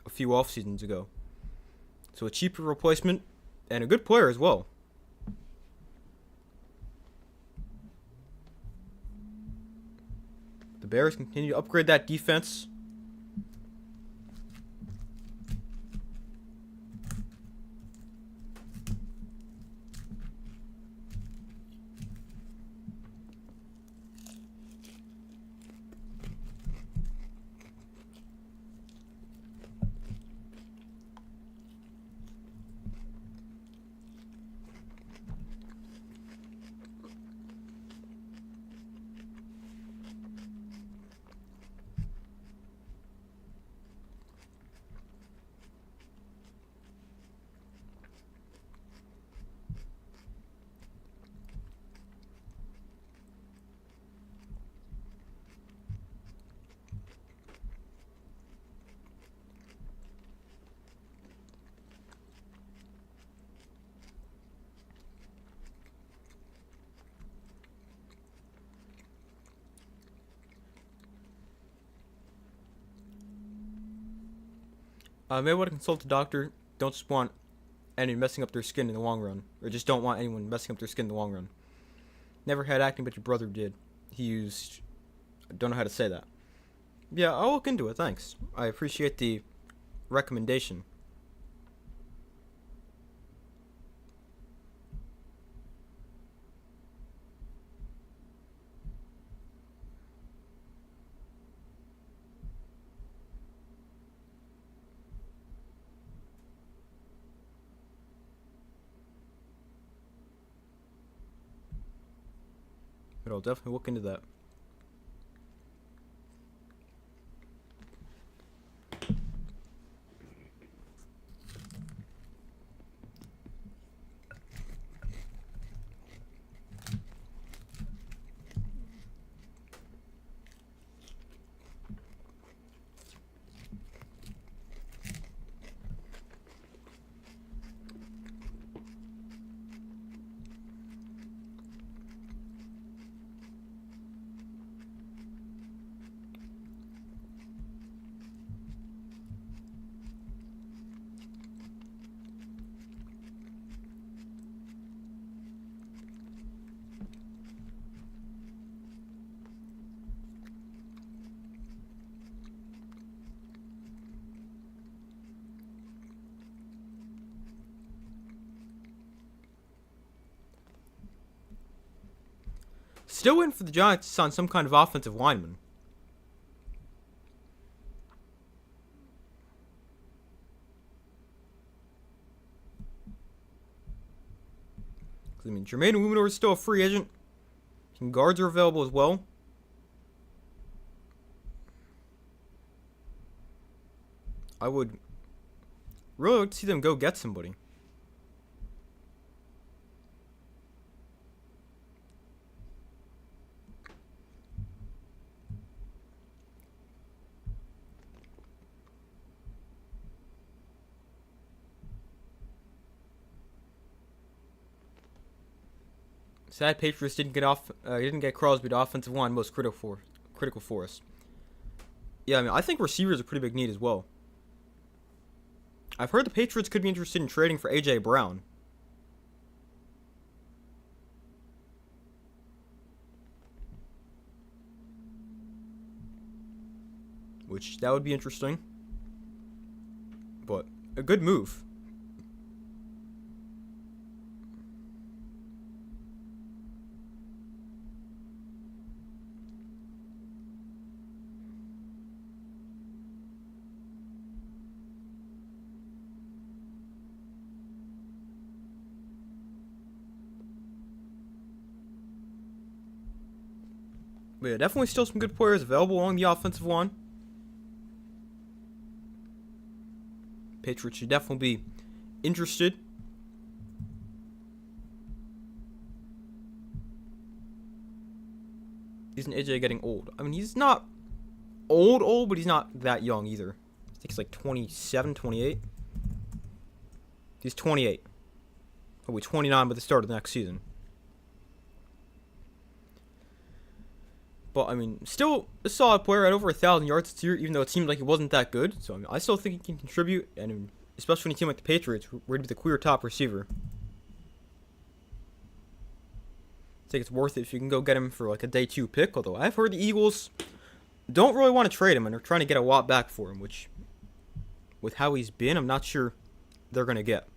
a few off seasons ago. So a cheaper replacement and a good player as well. The Bears continue to upgrade that defense. May want to consult a doctor. Don't just want anyone messing up their skin in the long run. Or just don't want anyone messing up their skin in the long run. Never had acne, but your brother did. He used... I don't know how to say that. Yeah, I'll look into it, thanks. I appreciate the recommendation. But I'll definitely look into that. Still waiting for the Giants to sign some kind of offensive lineman. I mean, Jermaine Illuminor is still a free agent. Some guards are available as well. I would really like to see them go get somebody. Sad Patriots didn't get Crosby to offensive line most critical for us. Yeah, I mean, I think receivers are a pretty big need as well. I've heard the Patriots could be interested in trading for A.J. Brown. Which, that would be interesting. But, a good move. But yeah, definitely still some good players available along the offensive line. Patriots should definitely be interested. Isn't AJ getting old? I mean, he's not old, but he's not that young either. I think he's like 27, 28. He's 28. He'll be 29 by the start of the next season. But, I mean, still a solid player at over 1,000 yards this year, even though it seemed like he wasn't that good. So, I mean, I still think he can contribute, and especially when a team like the Patriots, we're going to be the clear top receiver. I think it's worth it if you can go get him for like a day 2 pick, although I've heard the Eagles don't really want to trade him, and they're trying to get a lot back for him, which, with how he's been, I'm not sure they're going to get.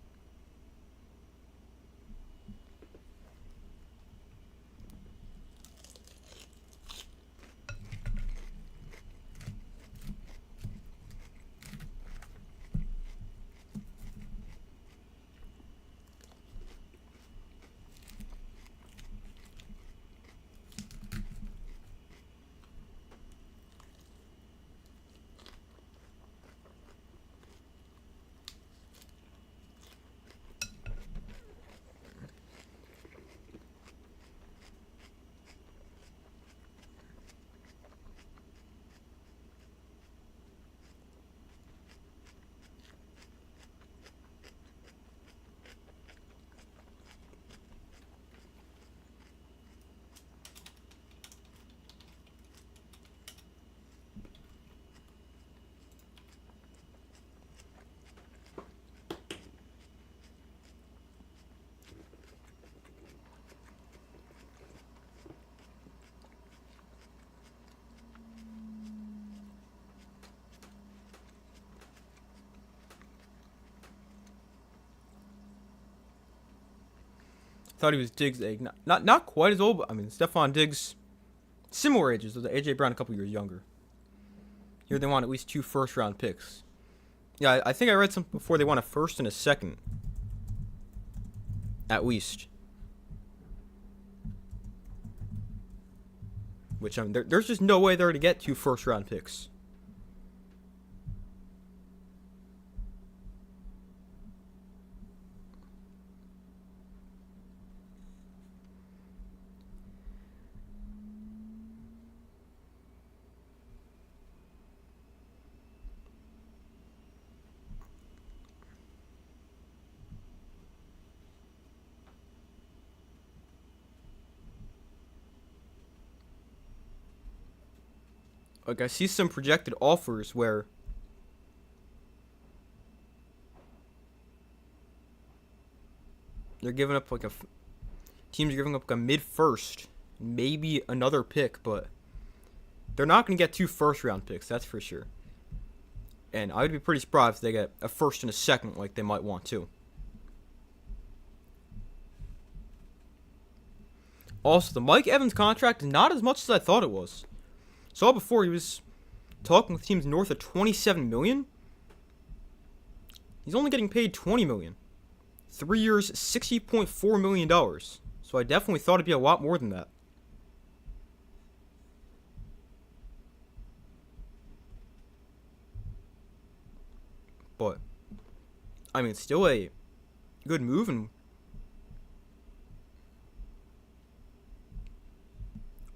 Thought he was Diggs' age. Not quite as old, but I mean, Stephon Diggs, similar ages. Though A.J. Brown a couple years younger. Here they want at least 2 first-round picks. Yeah, I think I read something before they want a first and a second. At least. which I mean, there's just no way they're going to get 2 first-round picks. Like, I see some projected offers where they're giving up like teams are giving up like a mid-first, maybe another pick, but they're not going to get 2 first-round picks, that's for sure. And I would be pretty surprised if they get a first and a second like they might want to. Also, the Mike Evans contract is not as much as I thought it was. Saw before he was talking with teams north of $27 million. He's only getting paid $20 million. 3 years, $60.4 million. So I definitely thought it'd be a lot more than that. But, I mean, it's still a good move, and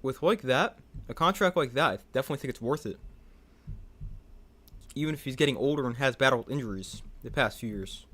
with like that, a contract like that, I definitely think it's worth it. Even if he's getting older and has battled injuries the past few years.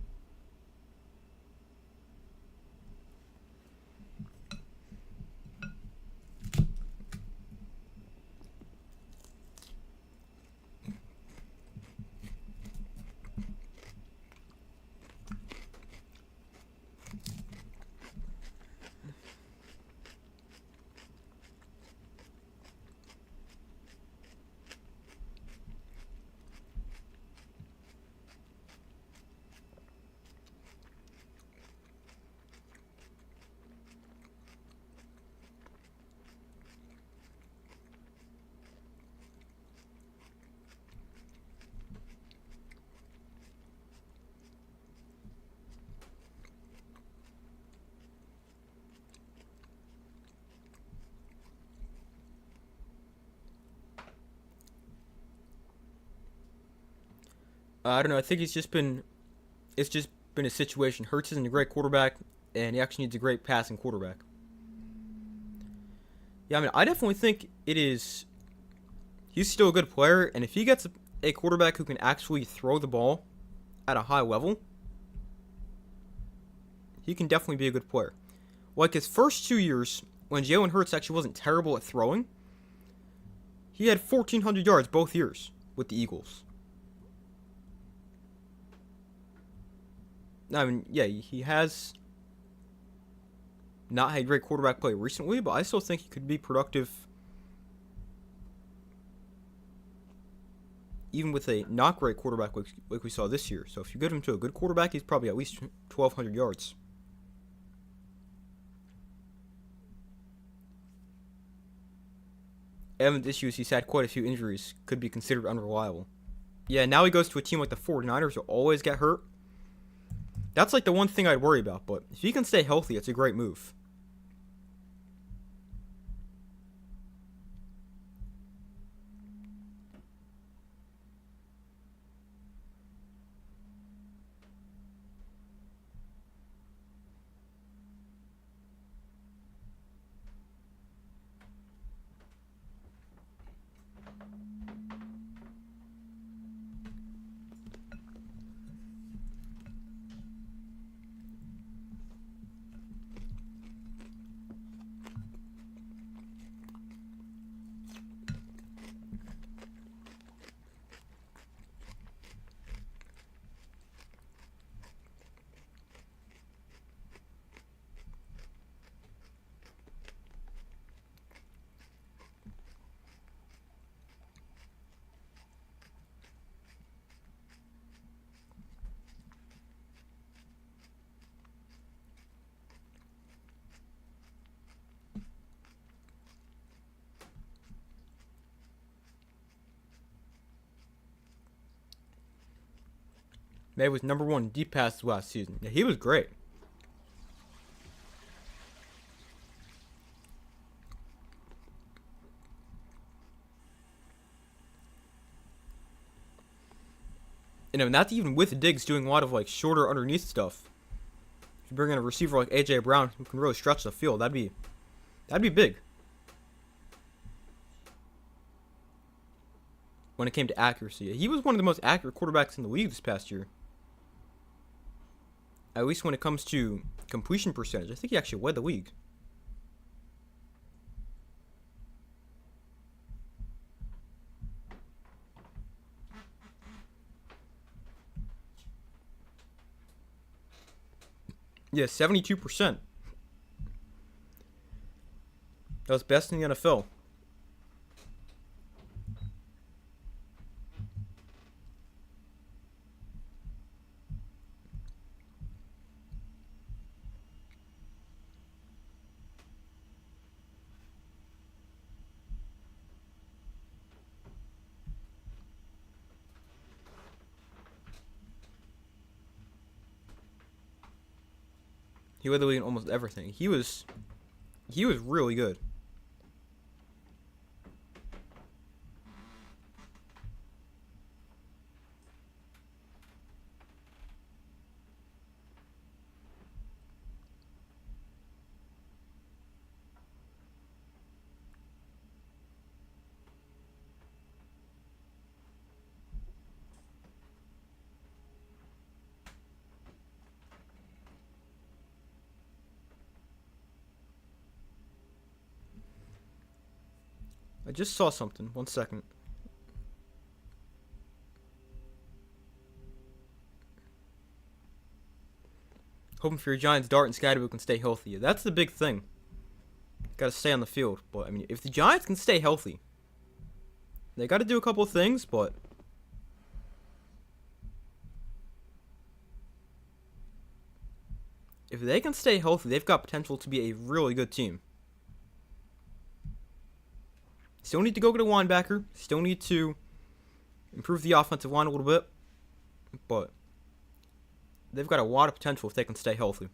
I don't know. I think it's just been a situation. Hurts isn't a great quarterback, and he actually needs a great passing quarterback. Yeah, I mean, I definitely think it is. He's still a good player, and if he gets a quarterback who can actually throw the ball at a high level, he can definitely be a good player. Like his first 2 years, when Jalen Hurts actually wasn't terrible at throwing, he had 1,400 yards both years with the Eagles. I mean, yeah, he has not had great quarterback play recently, but I still think he could be productive even with a not great quarterback like we saw this year. So if you get him to a good quarterback, he's probably at least 1,200 yards. Evans' issues, he's had quite a few injuries, could be considered unreliable. Yeah, now he goes to a team like the 49ers who always get hurt. That's like the one thing I'd worry about, but if he can stay healthy, it's a great move. May was #1 deep passes last season. Yeah, he was great. And that's even with Diggs doing a lot of like shorter underneath stuff. If you bring in a receiver like AJ Brown who can really stretch the field, that'd be big. When it came to accuracy, he was one of the most accurate quarterbacks in the league this past year. At least when it comes to completion percentage, I think he actually led the league. Yeah, 72%. That was best in the NFL. He led the league in almost everything. He was really good. I just saw something. 1 second. Hoping for your Giants, Dart and Skydoo can stay healthy. That's the big thing. Got to stay on the field. But I mean, if the Giants can stay healthy, they got to do a couple of things. But if they can stay healthy, they've got potential to be a really good team. Still need to go get a linebacker. Still need to improve the offensive line a little bit. But they've got a lot of potential if they can stay healthy.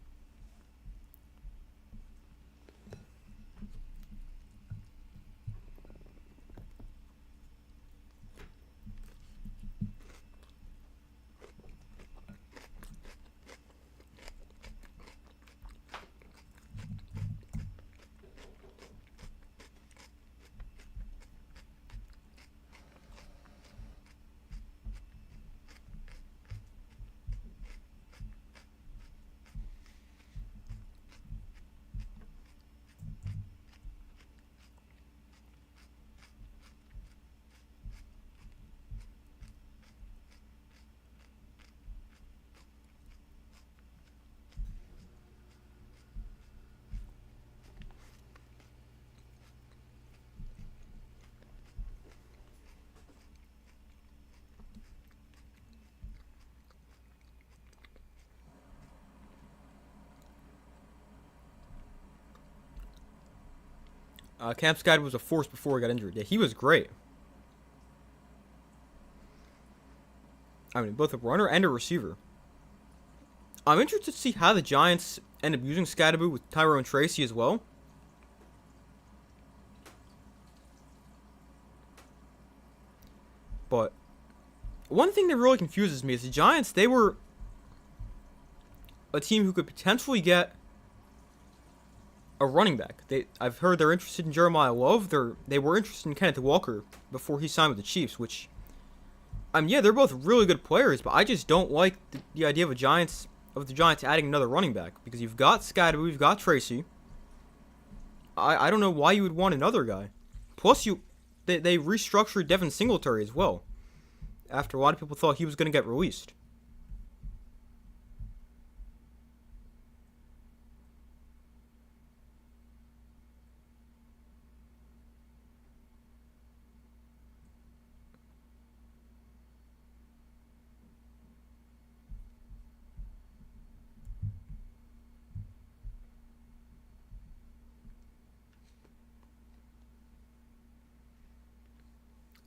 Cam Skydoo was a force before he got injured. Yeah, he was great. I mean, both a runner and a receiver. I'm interested to see how the Giants end up using Skydoo with Tyrone Tracy as well. But one thing that really confuses me is the Giants, they were a team who could potentially get a running back. I've heard they're interested in Jeremiah Love. They were interested in Kenneth Walker before he signed with the Chiefs, which, yeah, they're both really good players, but I just don't like the idea of the Giants adding another running back, because you've got Skydoo, you've got Tracy. I don't know why you would want another guy. Plus, they restructured Devin Singletary as well, after a lot of people thought he was going to get released.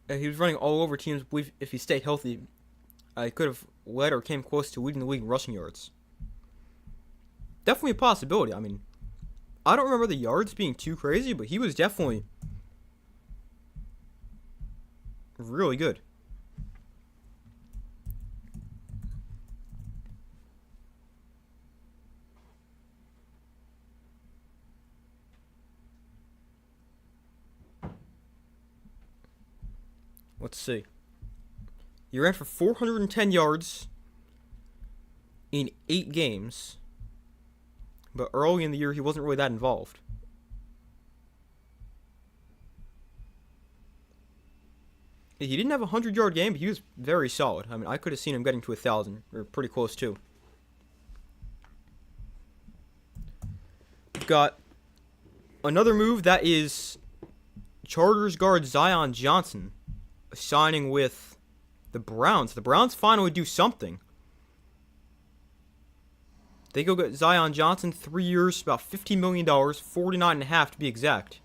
He was running all over teams. Believe if he stayed healthy, he could have led or came close to leading the league in rushing yards. Definitely a possibility. I mean, I don't remember the yards being too crazy, but he was definitely really good. Let's see. He ran for 410 yards in 8 games. But early in the year, he wasn't really that involved. He didn't have a 100-yard game, but he was very solid. I mean, I could have seen him getting to 1,000, or pretty close to. We've got another move that is Chargers guard Zion Johnson signing with the Browns. The Browns finally do something. They go get Zion Johnson, 3 years, about $50 million, $49.5 to be exact.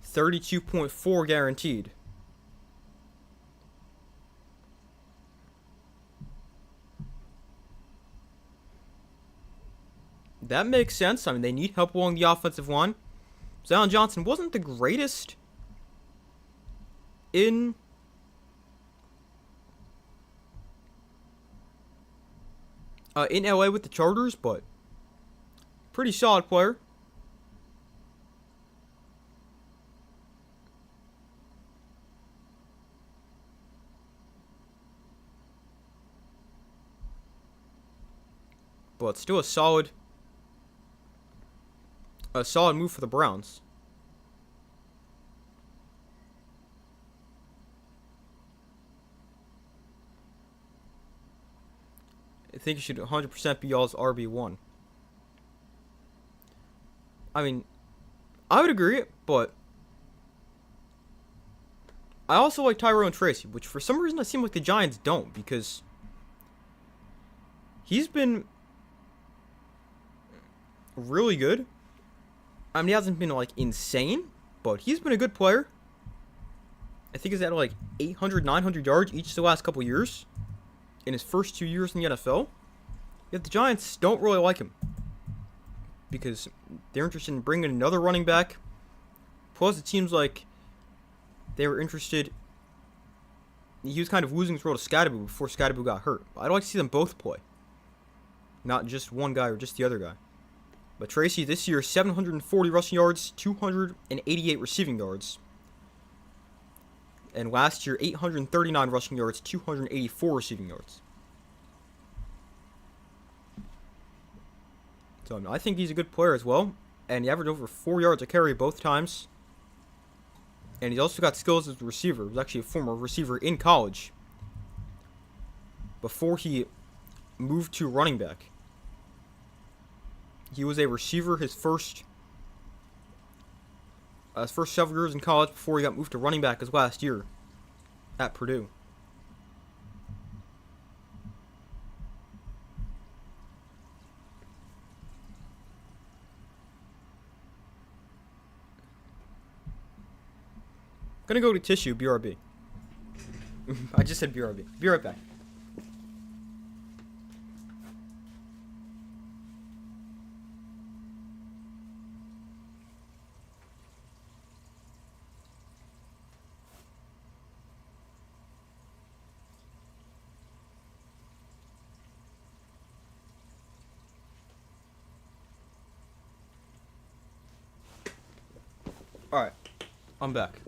32.4 guaranteed. That makes sense. I mean, they need help along the offensive line. Zion Johnson wasn't the greatest in LA with the Chargers, but pretty solid player. But still a solid move for the Browns. I think he should 100% be y'all's RB1. I mean, I would agree, but I also like Tyrone Tracy, which for some reason it seems like the Giants don't, because he's been really good. I mean, he hasn't been, like, insane, but he's been a good player. I think he's at, like, 800, 900 yards each the last couple years in his first 2 years in the NFL. Yet the Giants don't really like him because they're interested in bringing another running back. Plus, it seems like they were interested. He was kind of losing his role to Scadaboo before Scadaboo got hurt. I'd like to see them both play, not just one guy or just the other guy. But Tracy this year, 740 rushing yards, 288 receiving yards. And last year, 839 rushing yards, 284 receiving yards. So I think he's a good player as well. And he averaged over 4 yards a carry both times. And he's also got skills as a receiver. He was actually a former receiver in college before he moved to running back. He was a receiver his first several years in college before he got moved to running back his last year at Purdue. Gonna go to tissue, BRB. I just said BRB. Be right back. Alright, I'm back.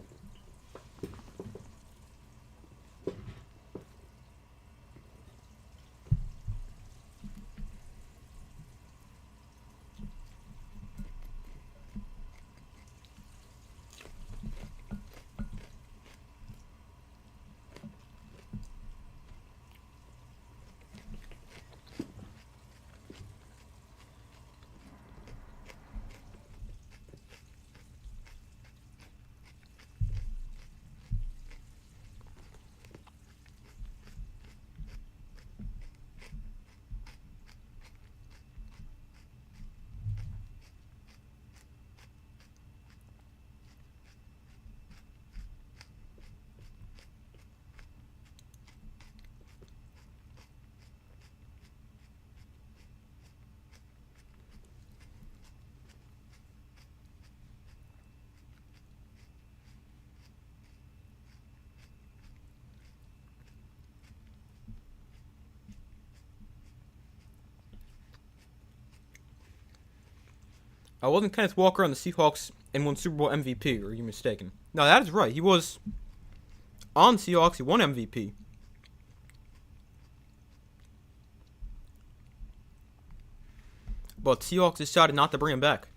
Wasn't Kenneth Walker on the Seahawks and won Super Bowl MVP, or are you mistaken? No, that is right. He was on Seahawks. He won MVP. But Seahawks decided not to bring him back.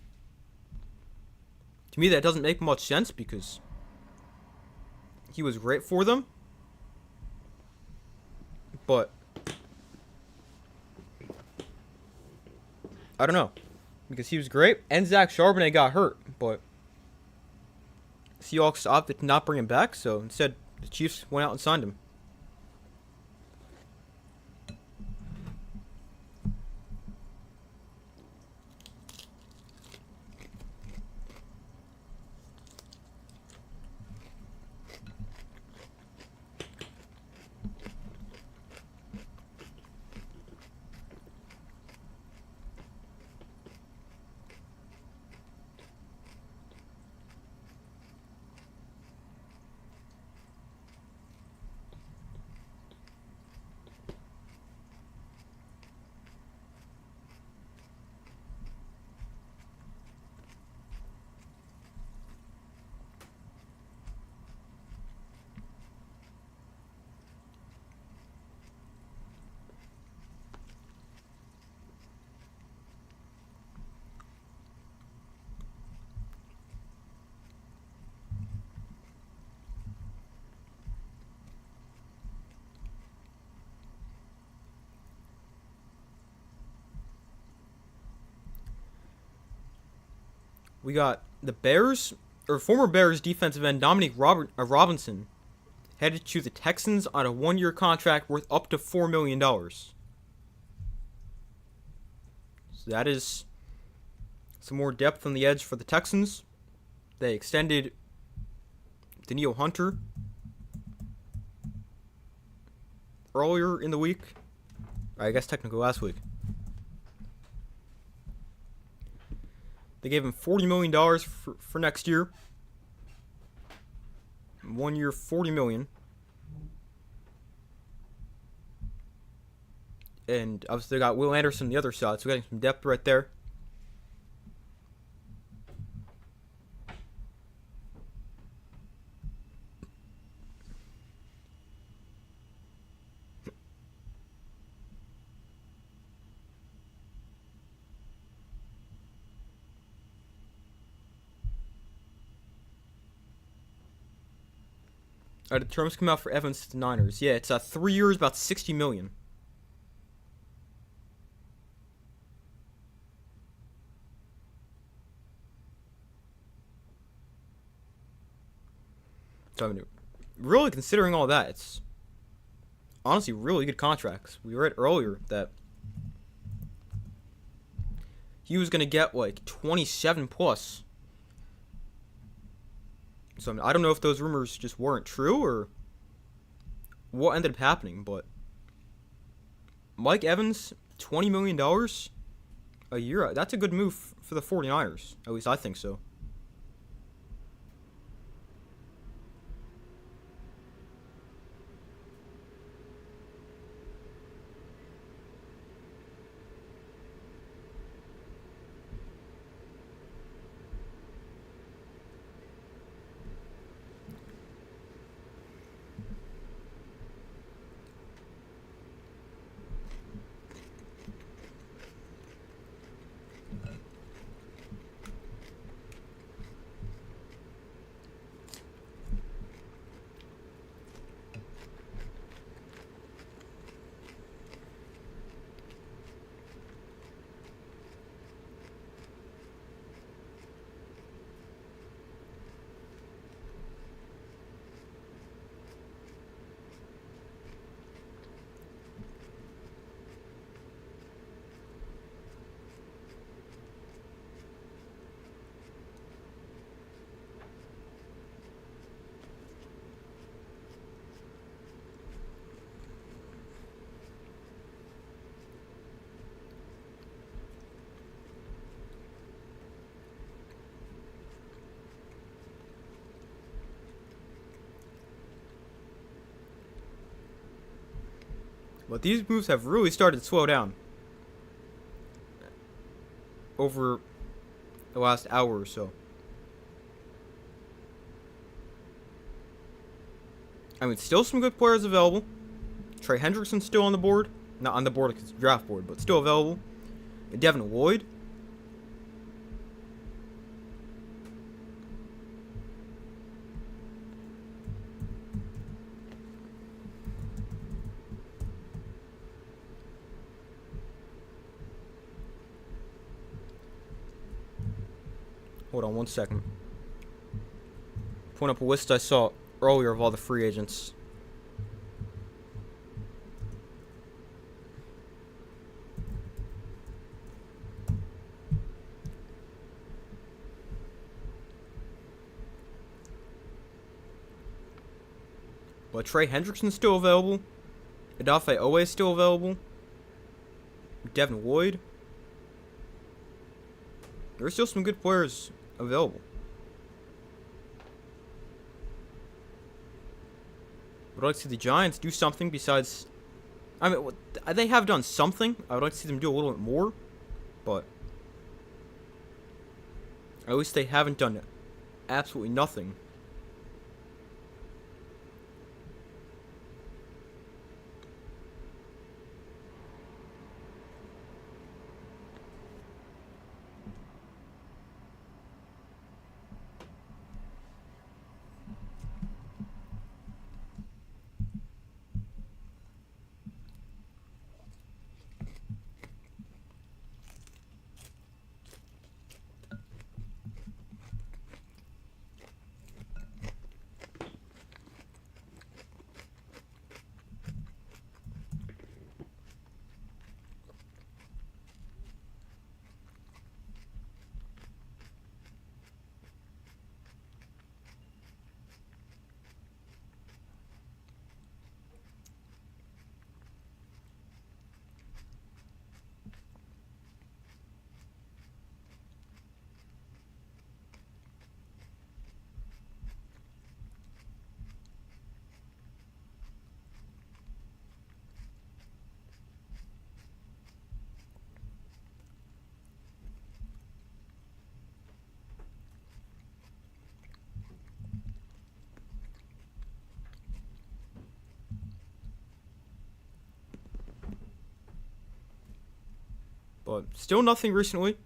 To me, that doesn't make much sense because he was great for them. But I don't know. Because he was great, and Zach Charbonnet got hurt. But Seahawks opted to not bring him back, so instead the Chiefs went out and signed him. We got the Bears, or former Bears defensive end Dominique Robinson, headed to the Texans on a one-year contract worth up to $4 million. So that is some more depth on the edge for the Texans. They extended Danielle Hunter earlier in the week. I guess technically last week. They gave him $40 million for next year. 1 year, $40 million. And obviously they got Will Anderson on the other side, so we're getting some depth right there. The terms come out for Evans to the Niners. Yeah, it's 3 years, about $60 million. So, I mean, really considering all that, it's honestly really good contracts. We read earlier that he was going to get like 27 plus. So I mean, I don't know if those rumors just weren't true or what ended up happening, but Mike Evans, $20 million a year, that's a good move for the 49ers. At least I think so. But these moves have really started to slow down over the last hour or so. I mean, still some good players available. Trey Hendrickson's still on the board. Not on the board because it's draft board, but still available. Devin Lloyd. Hold on one second. Pulling up a list I saw earlier of all the free agents. But Trey Hendrickson's still available. Odafe Oweh is still available. Devin Lloyd. There's still some good players available. But I'd like to see the Giants do something besides... I mean, they have done something. I would like to see them do a little bit more. But at least they haven't done absolutely nothing. But still nothing recently.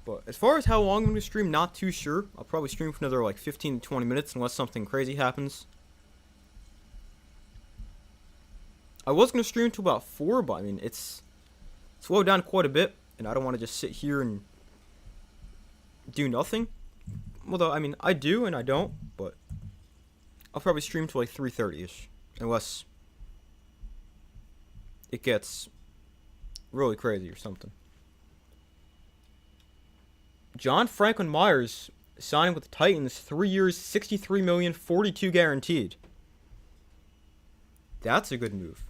But as far as how long I'm going to stream, not too sure. I'll probably stream for another like 15 to 20 minutes unless something crazy happens. I was going to stream to about 4, but I mean, it's slowed down quite a bit. And I don't want to just sit here and do nothing. Although, I mean, I do and I don't, but I'll probably stream to like 3:30ish. Unless it gets really crazy or something. John Franklin Myers signing with the Titans, 3 years, $63 million, $42 guaranteed. That's a good move.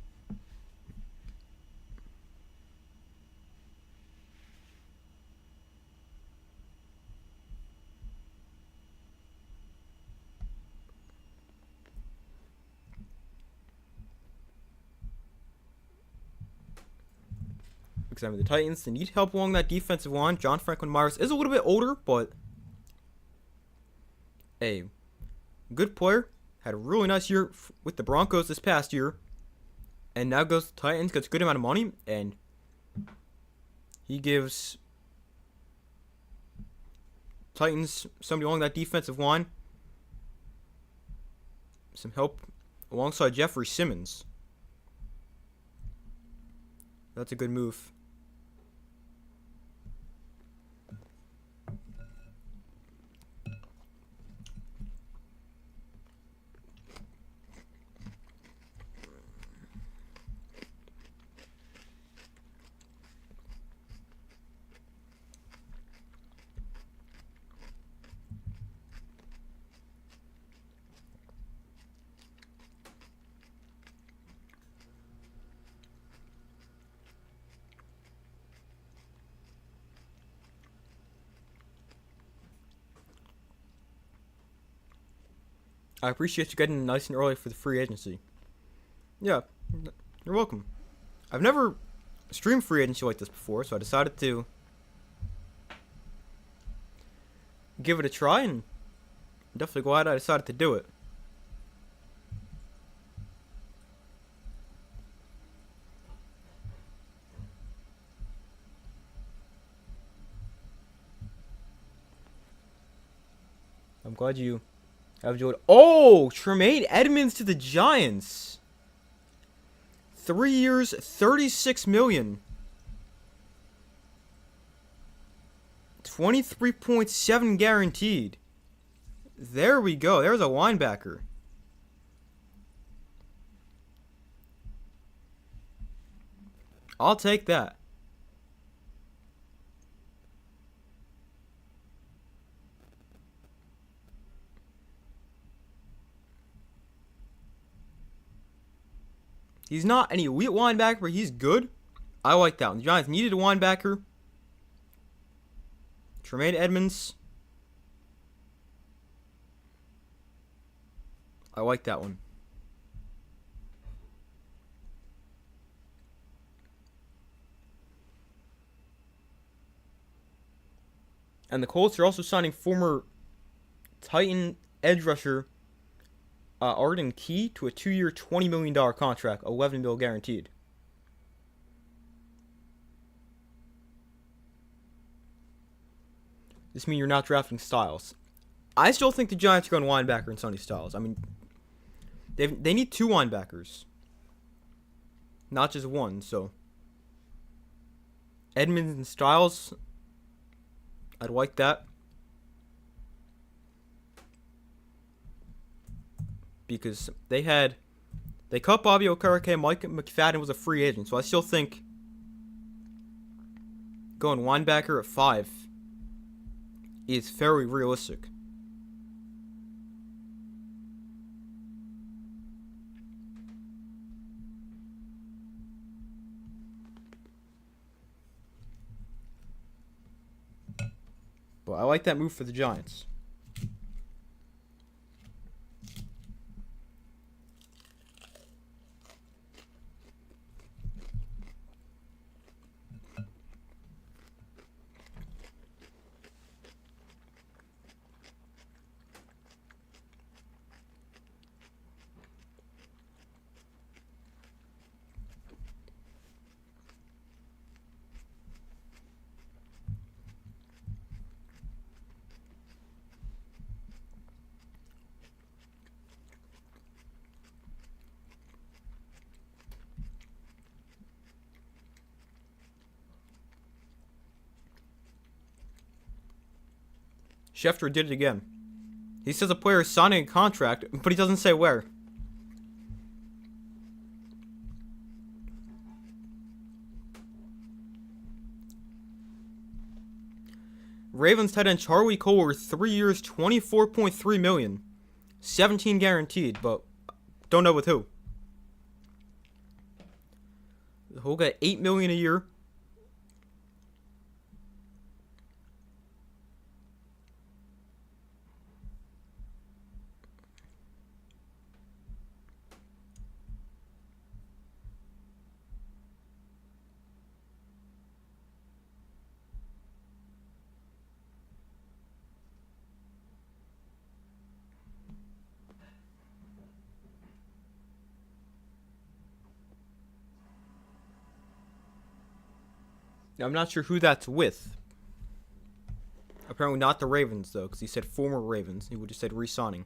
Because I mean, the Titans, they need help along that defensive line. John Franklin Myers is a little bit older, but a good player. Had a really nice year with the Broncos this past year. And now goes to the Titans, gets a good amount of money, and he gives Titans somebody along that defensive line some help alongside Jeffrey Simmons. That's a good move. I appreciate you getting nice and early for the free agency. Yeah, you're welcome. I've never streamed free agency like this before, so I decided to give it a try, and I'm definitely glad I decided to do it. I'm glad you have enjoyed. Oh, Tremaine Edmonds to the Giants. 3 years, $36 million. 23.7 guaranteed. There we go. There's a linebacker. I'll take that. He's not any elite linebacker, but he's good. I like that one. The Giants needed a linebacker. Tremaine Edmonds. I like that one. And the Colts are also signing former Titan edge rusher Arden Key to a 2-year, $20 million contract, $11 million guaranteed. This means you're not drafting Styles. I still think the Giants are going linebacker and Sonny Styles. I mean, they need 2 linebackers, not just one. So Edmonds and Styles, I'd like that. Because they cut Bobby Okereke, Mike McFadden was a free agent, so I still think going linebacker at 5 is very realistic. But I like that move for the Giants. Schefter did it again. He says a player is signing a contract, but he doesn't say where. Ravens tight end Charlie Kolar, 3 years, $24.3 million. 17 guaranteed, but don't know with who. He'll get $8 million a year. I'm not sure who that's with. Apparently not the Ravens, though, because he said former Ravens. He would have said re-signing.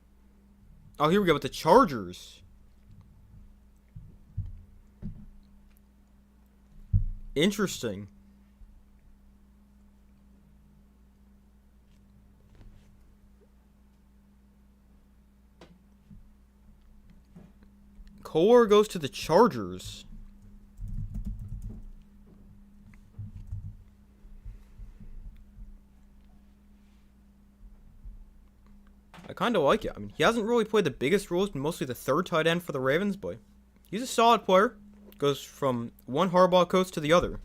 Oh, here we go with the Chargers. Interesting. Kolar goes to the Chargers. I kind of like it. I mean, he hasn't really played the biggest roles, but mostly the third tight end for the Ravens, but he's a solid player. Goes from one Harbaugh coach to the other.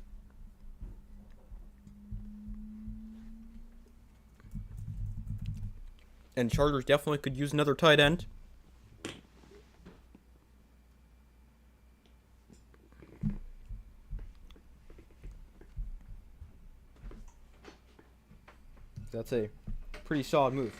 And Chargers definitely could use another tight end. That's a pretty solid move.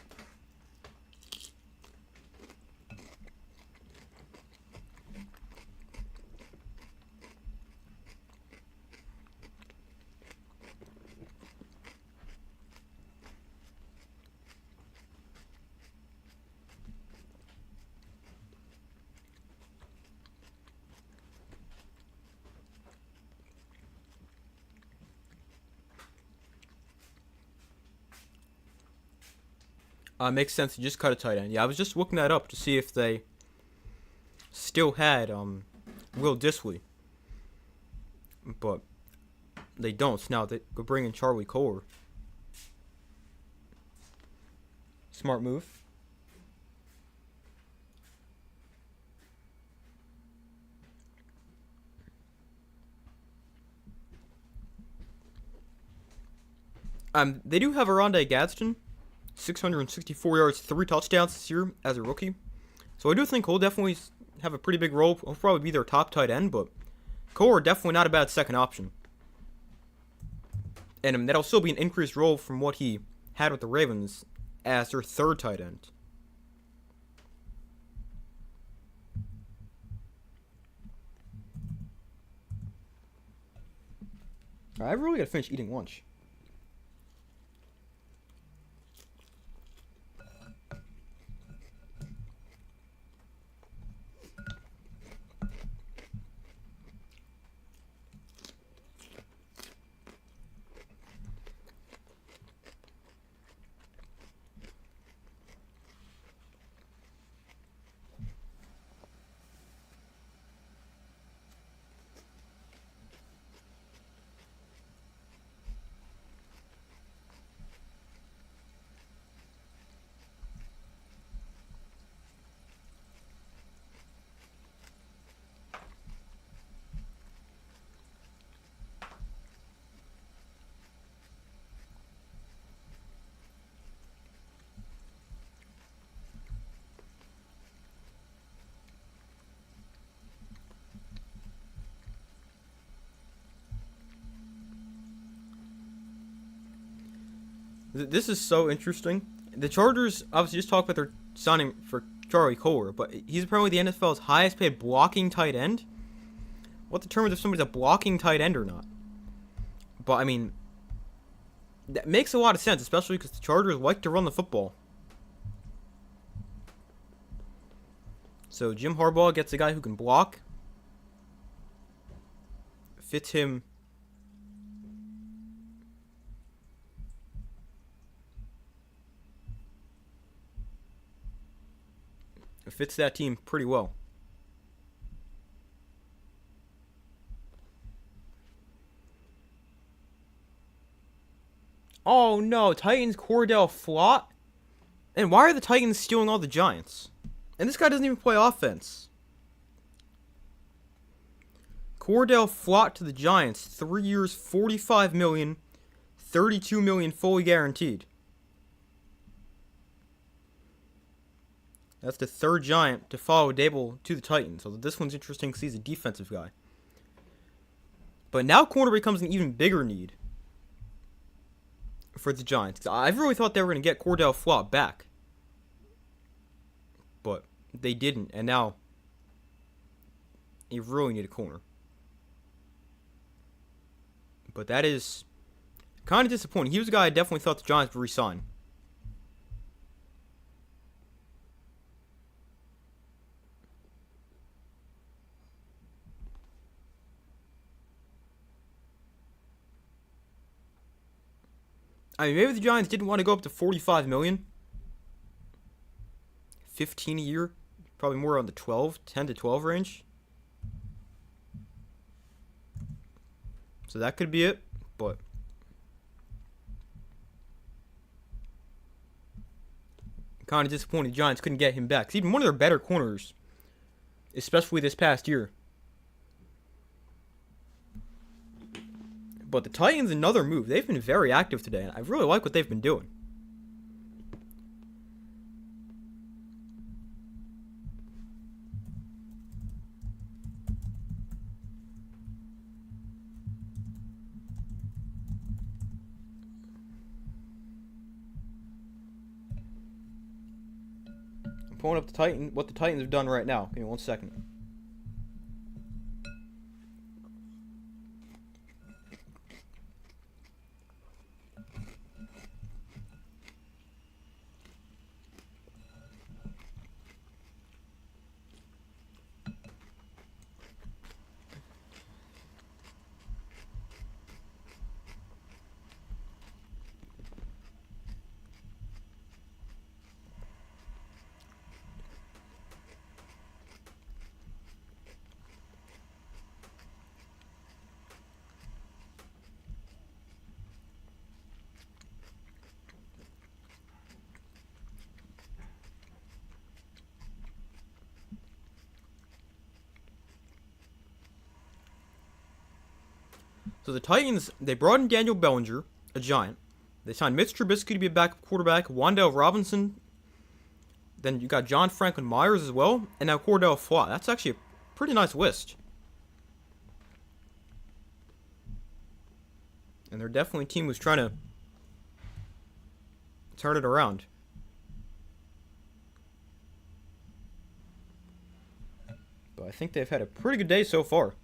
Makes sense to just cut a tight end. Yeah, I was just looking that up to see if they still had Will Dissly, but they don't. So now they go bring in Charlie Kolar. Smart move. They do have Arondé Gadsden, 664 yards, 3 touchdowns this year as a rookie. So I do think he'll definitely have a pretty big role. He'll probably be their top tight end, but Kolar definitely not a bad second option. And that'll still be an increased role from what he had with the Ravens as their third tight end. I really gotta finish eating lunch. This is so interesting. The Chargers obviously just talked about their signing for Charlie Kolar, but he's apparently the NFL's highest paid blocking tight end. What determines if somebody's a blocking tight end or not? But, I mean, that makes a lot of sense, especially because the Chargers like to run the football. So Jim Harbaugh gets a guy who can block. Fits him. It fits that team pretty well. Oh no, Titans Cordell Flott? And why are the Titans stealing all the Giants? And this guy doesn't even play offense. Cordell Flott to the Giants, 3 years, $45 million, $32 million fully guaranteed. That's the third Giant to follow Dable to the Titans. So this one's interesting because he's a defensive guy. But now corner becomes an even bigger need for the Giants. I really thought they were going to get Cordell Flott back. But they didn't. And now you really need a corner. But that is kind of disappointing. He was a guy I definitely thought the Giants would re-sign. I mean, maybe the Giants didn't want to go up to $45 million. 15 a year. Probably more on the 10 to 12 range. So that could be it, but kind of disappointed the Giants couldn't get him back. He's even one of their better corners, especially this past year. But the Titans, another move. They've been very active today, and I really like what they've been doing. pulling up what the Titans have done right now. Give me 1 second. So the Titans, they brought in Daniel Bellinger, a Giant. They signed Mitch Trubisky to be a backup quarterback, Wan'Dale Robinson. Then you got John Franklin Myers as well, and now Cordell Flott. That's actually a pretty nice list. And they're definitely a team who's trying to turn it around. But I think they've had a pretty good day so far.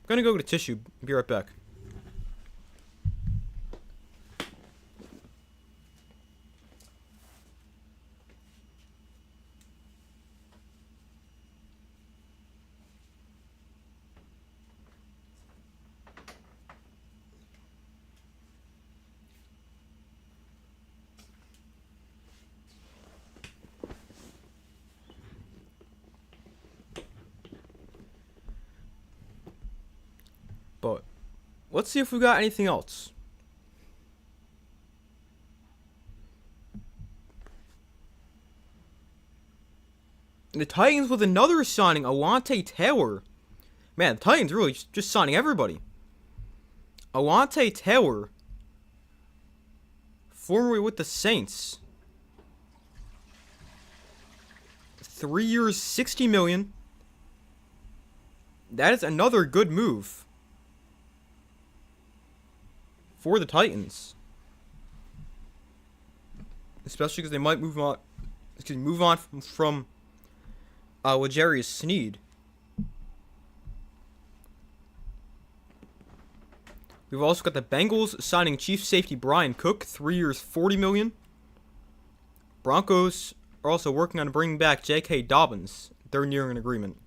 I'm gonna go to tissue. Be right back. But let's see if we got anything else. The Titans with another signing, Alontae Taylor. Man, the Titans really just signing everybody. Alontae Taylor, formerly with the Saints. 3 years, $60 million. That is another good move for the Titans, especially because they might move on from L'Jarius Sneed. We've also got the Bengals signing Chief Safety Brian Cook, 3 years, $40 million. Broncos are also working on bringing back J.K. Dobbins. They're nearing an agreement.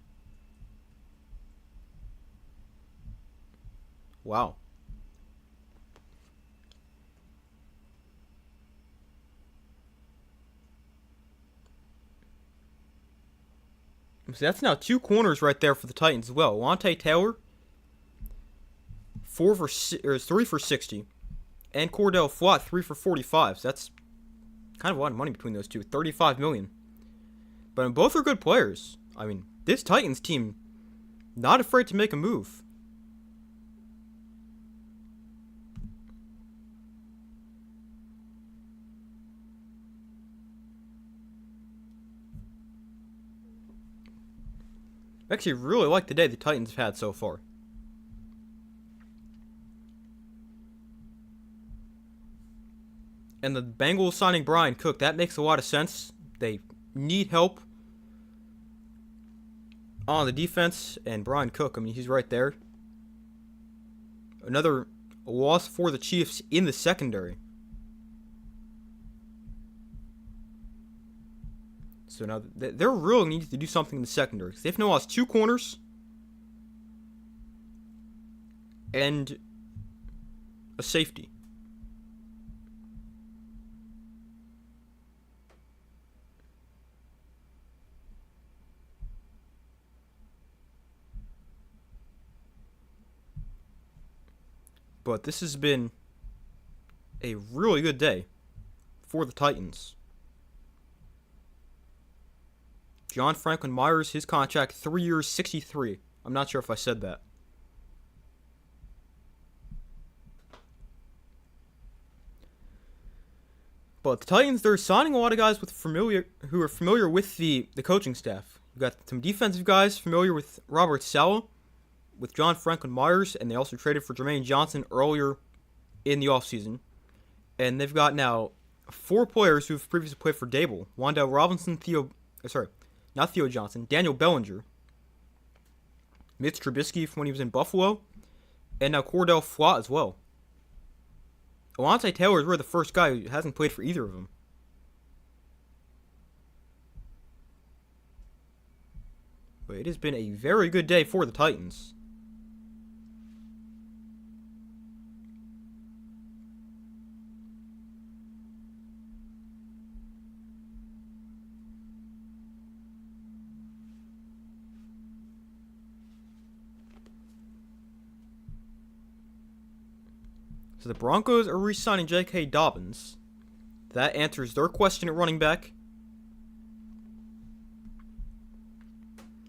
Wow. So that's now 2 corners right there for the Titans as well. Alontae Taylor, 3 for 60, and Cordell Flott, 3 for 45. So that's kind of a lot of money between those two, $35 million. But both are good players. I mean, this Titans team, not afraid to make a move. I actually really like the day the Titans have had so far. And the Bengals signing Brian Cook, that makes a lot of sense. They need help on the defense, and Brian Cook, I mean, he's right there. Another loss for the Chiefs in the secondary. So now they're really needing to do something in the secondary. They've now lost 2 corners and a safety. But this has been a really good day for the Titans. John Franklin Myers, his contract, 3 years, 63. I'm not sure if I said that. But the Titans, they're signing a lot of guys who are familiar with the coaching staff. We've got some defensive guys familiar with Robert Saleh, with John Franklin Myers, and they also traded for Jermaine Johnson earlier in the offseason. And they've got now 4 players who've previously played for Dable. Wan'Dale Robinson, Daniel Bellinger, Mitch Trubisky from when he was in Buffalo, and now Cordell Flott as well. Alontae Taylor is really the first guy who hasn't played for either of them. But it has been a very good day for the Titans. So the Broncos are re-signing J.K. Dobbins. That answers their question at running back.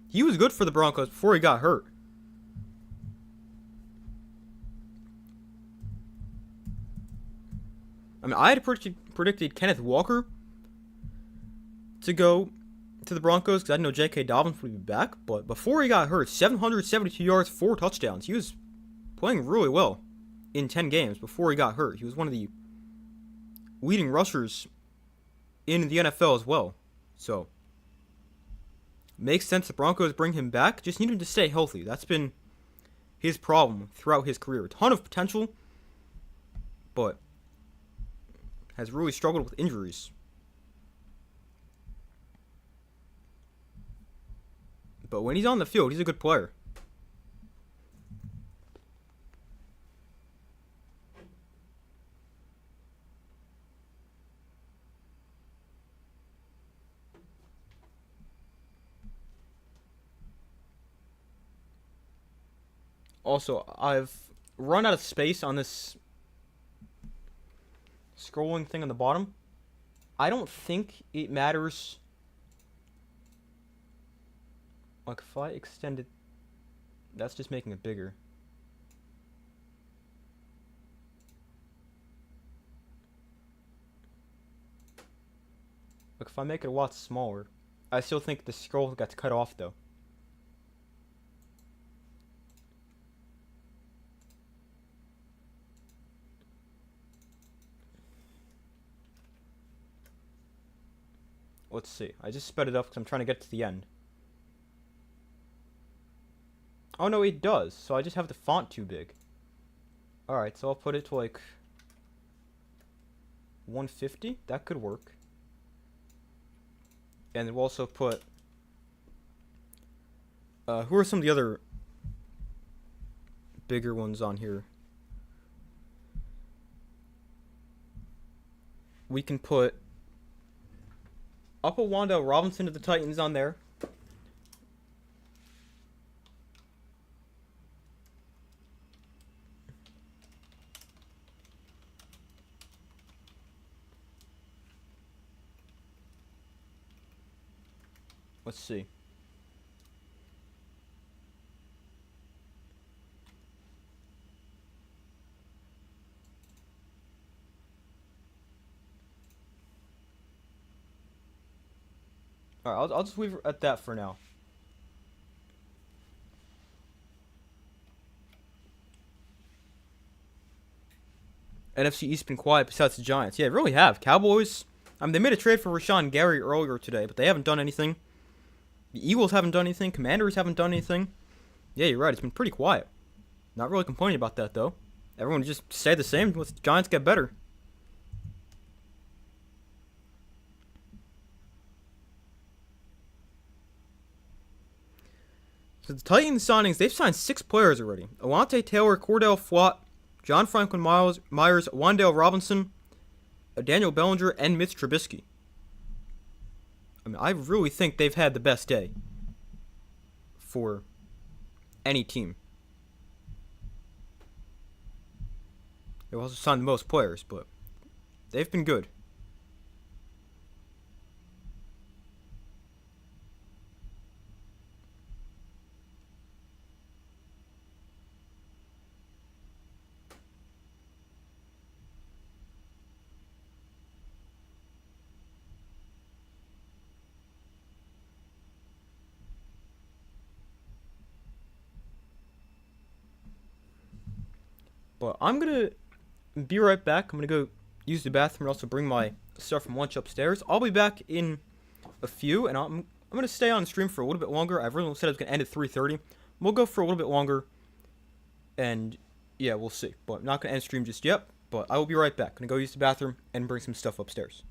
He was good for the Broncos before he got hurt. I mean, I had predicted Kenneth Walker to go to the Broncos because I didn't know J.K. Dobbins would be back. But before he got hurt, 772 yards, 4 touchdowns. He was playing really well in 10 games before he got hurt. He was one of the leading rushers in the NFL as well. So, makes sense the Broncos bring him back. Just need him to stay healthy. That's been his problem throughout his career. A ton of potential, but has really struggled with injuries. But when he's on the field, he's a good player. Also, I've run out of space on this scrolling thing on the bottom. I don't think it matters. Like, if I extend it, that's just making it bigger. Look, if I make it a lot smaller, I still think the scroll gets cut off, though. Let's see. I just sped it up because I'm trying to get to the end. Oh, no, it does. So I just have the font too big. Alright, so I'll put it to, like, 150. That could work. And then we'll also put... who are some of the other bigger ones on here? We can put... I'll put Wan'Dale Robinson of the Titans on there. Let's see. Alright, I'll just leave it at that for now. NFC East been quiet besides the Giants. Yeah, they really have. Cowboys, I mean, they made a trade for Rashawn Gary earlier today, but they haven't done anything. The Eagles haven't done anything. Commanders haven't done anything. Yeah, you're right. It's been pretty quiet. Not really complaining about that, though. Everyone just stay the same. Let the Giants get better. So the Titans signings, they've signed 6 players already. Alante Taylor, Cordell Flott, John Franklin Myers, Wan'Dale Robinson, Daniel Bellinger, and Mitch Trubisky. I mean, I really think they've had the best day for any team. They've also signed the most players, but they've been good. But I'm going to be right back. I'm going to go use the bathroom and also bring my stuff from lunch upstairs. I'll be back in a few, and I'm going to stay on stream for a little bit longer. I originally said I was going to end at 3:30. We'll go for a little bit longer, and yeah, we'll see. But I'm not going to end stream just yet, but I will be right back. I'm going to go use the bathroom and bring some stuff upstairs.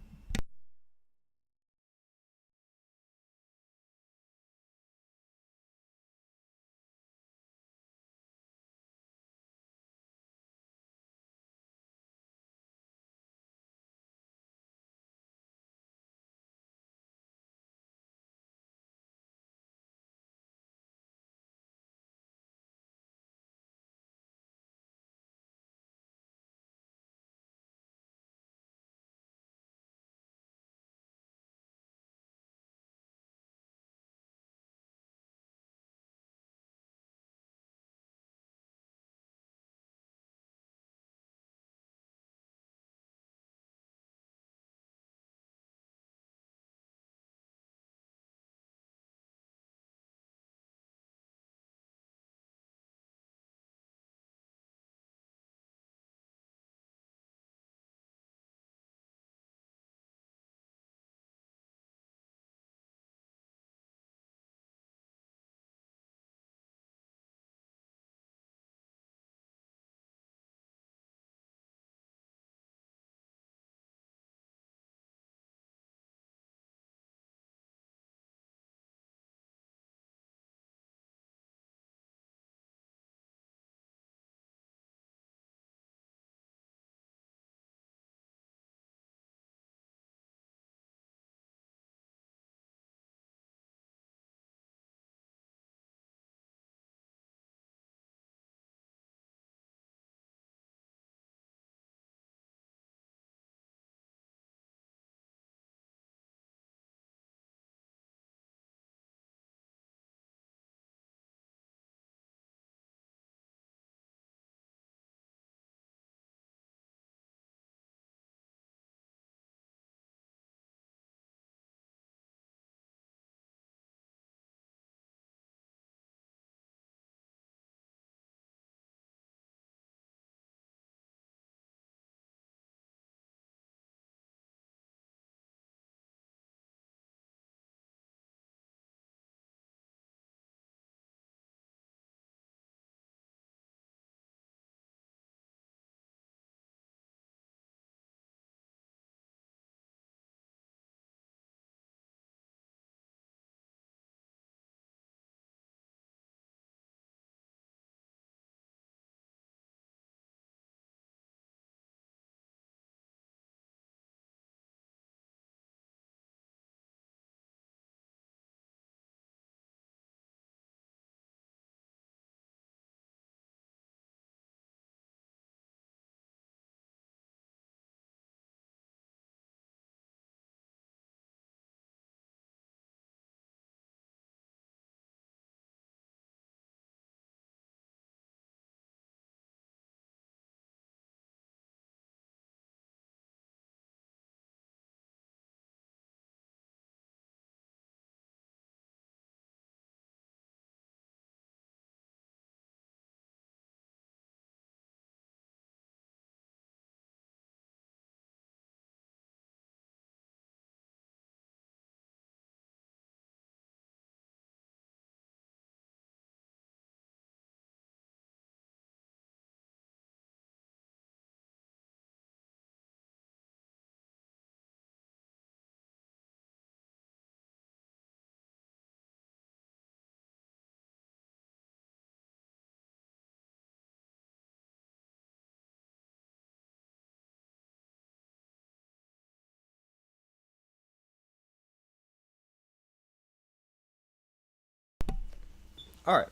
Alright,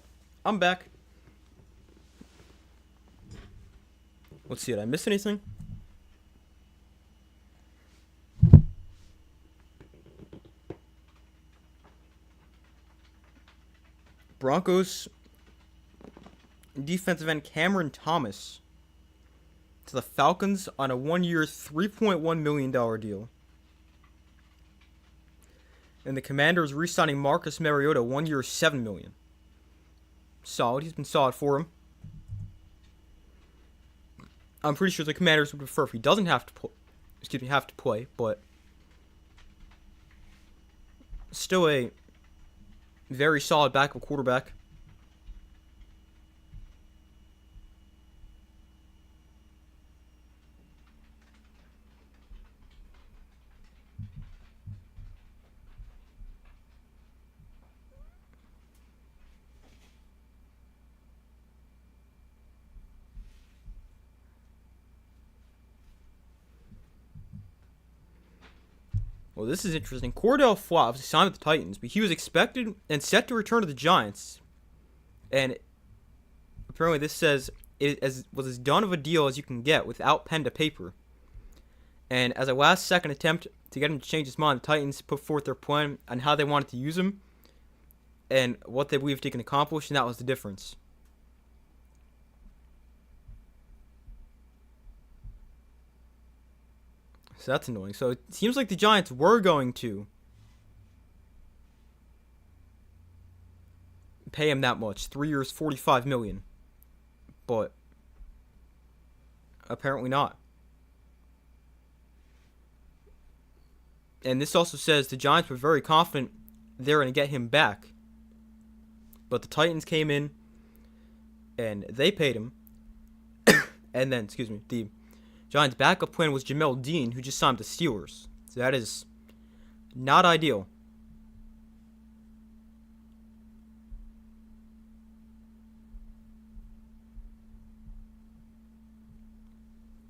I'm back. Let's see, did I miss anything? Broncos defensive end Cameron Thomas to the Falcons on a 1-year, $3.1 million deal. And the Commanders re-signing Marcus Mariota, 1 year, $7 million. Solid. He's been solid for him. I'm pretty sure the Commanders would prefer if he doesn't have to play, but still a very solid backup quarterback. Well, this is interesting. Cordell Flott was signed with the Titans, but he was expected and set to return to the Giants. And apparently this says it was as done of a deal as you can get without pen to paper. And as a last-second attempt to get him to change his mind, the Titans put forth their plan on how they wanted to use him and what they believed he can accomplish, and that was the difference. So that's annoying. So it seems like the Giants were going to pay him that much. 3 years, $45 million. But apparently not. And this also says the Giants were very confident they're going to get him back. But the Titans came in and they paid him. And then, the Giants' backup plan was Jamel Dean, who just signed the Steelers. So that is not ideal.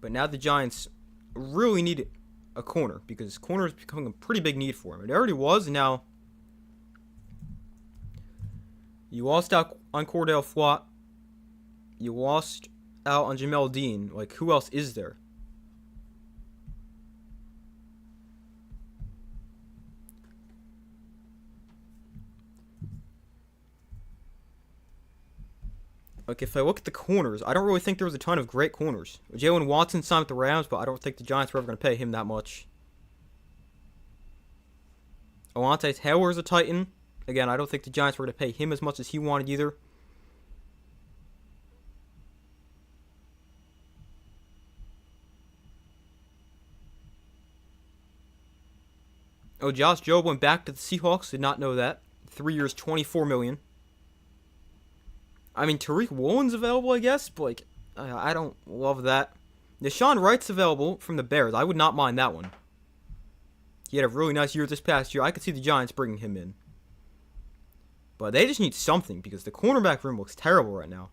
But now the Giants really need a corner, because corner is becoming a pretty big need for him. It already was, and now you lost out on Cordell Flott. You lost out on Jamel Dean. Like, who else is there? Like, if I look at the corners, I don't really think there was a ton of great corners. Jalen Watson signed with the Rams, but I don't think the Giants were ever going to pay him that much. Alontae Taylor's a Titan. Again, I don't think the Giants were going to pay him as much as he wanted either. Oh, Josh Jobe went back to the Seahawks. Did not know that. 3 years, $24 million. I mean, Tariq Woolen's available, I guess, but like, I don't love that. Deshaun Wright's available from the Bears. I would not mind that one. He had a really nice year this past year. I could see the Giants bringing him in. But they just need something, because the cornerback room looks terrible right now.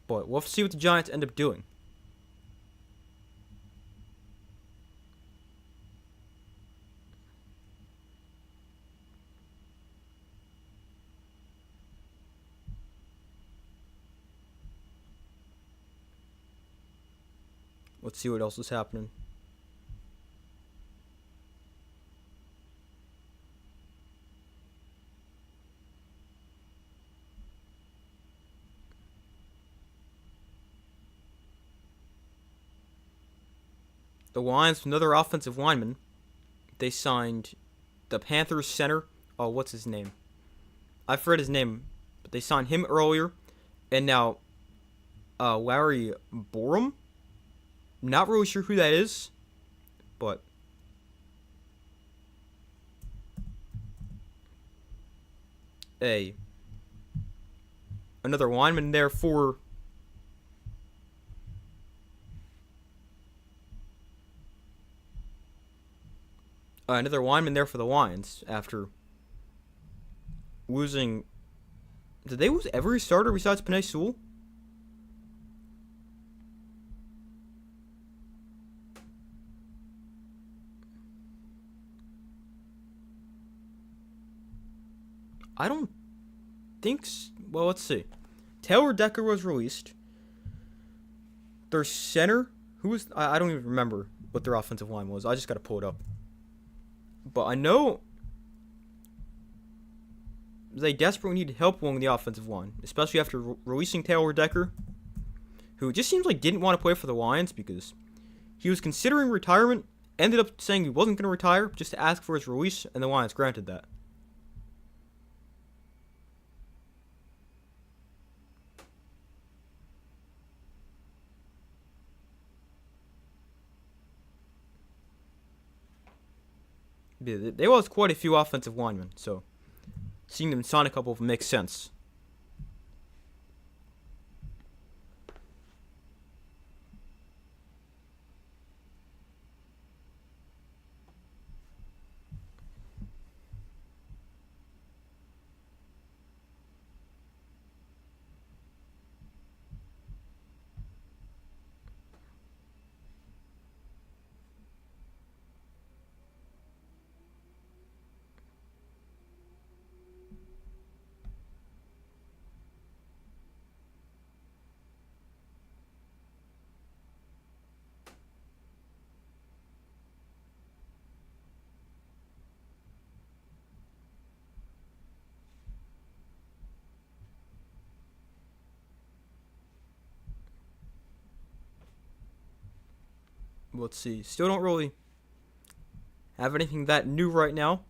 But we'll have to see what the Giants end up doing. Let's see what else is happening. The Lions, another offensive lineman. They signed the Panthers center. Oh, what's his name? I forget his name, but they signed him earlier. And now, Larry Borom. Not really sure who that is, but another lineman there for the Lions after losing. Did they lose every starter besides Penei Sewell? I don't think. Well, let's see. Taylor Decker was released. Their center, who was I don't even remember what their offensive line was. I just got to pull it up. But I know they desperately need help along the offensive line, especially after releasing Taylor Decker, who just seems like didn't want to play for the Lions because he was considering retirement, ended up saying he wasn't going to retire just to ask for his release, and the Lions granted that. They lost quite a few offensive linemen, so seeing them sign a couple of them makes sense. Let's see. Still don't really have anything that new right now.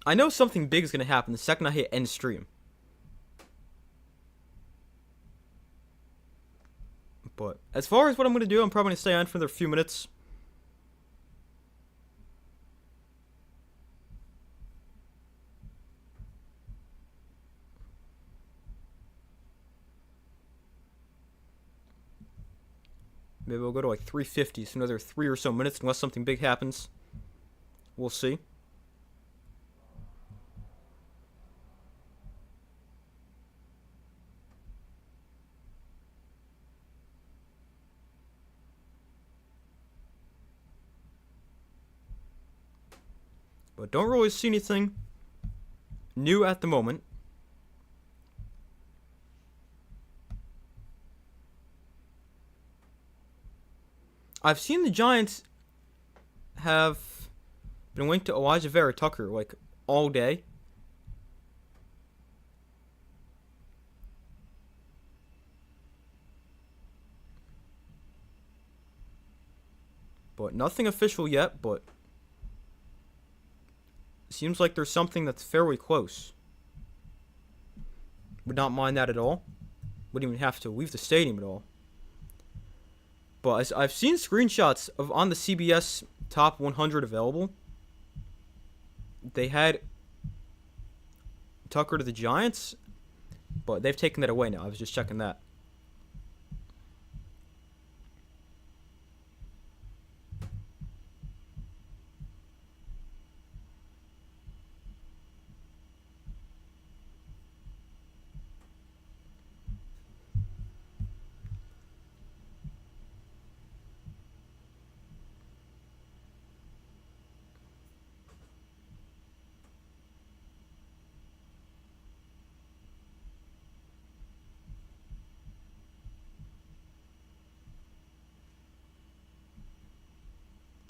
I know something big is going to happen the second I hit end stream. But as far as what I'm going to do, I'm probably going to stay on for another few minutes. Maybe we'll go to like 350, so another 3 or so minutes, unless something big happens. We'll see. But don't really see anything new at the moment. I've seen the Giants have been linked to Elijah Vera Tucker like all day. But nothing official yet, but seems like there's something that's fairly close. Would not mind that at all. Wouldn't even have to leave the stadium at all. But I've seen screenshots of on the CBS top 100 available. They had Tucker to the Giants, but they've taken that away now. I was just checking that.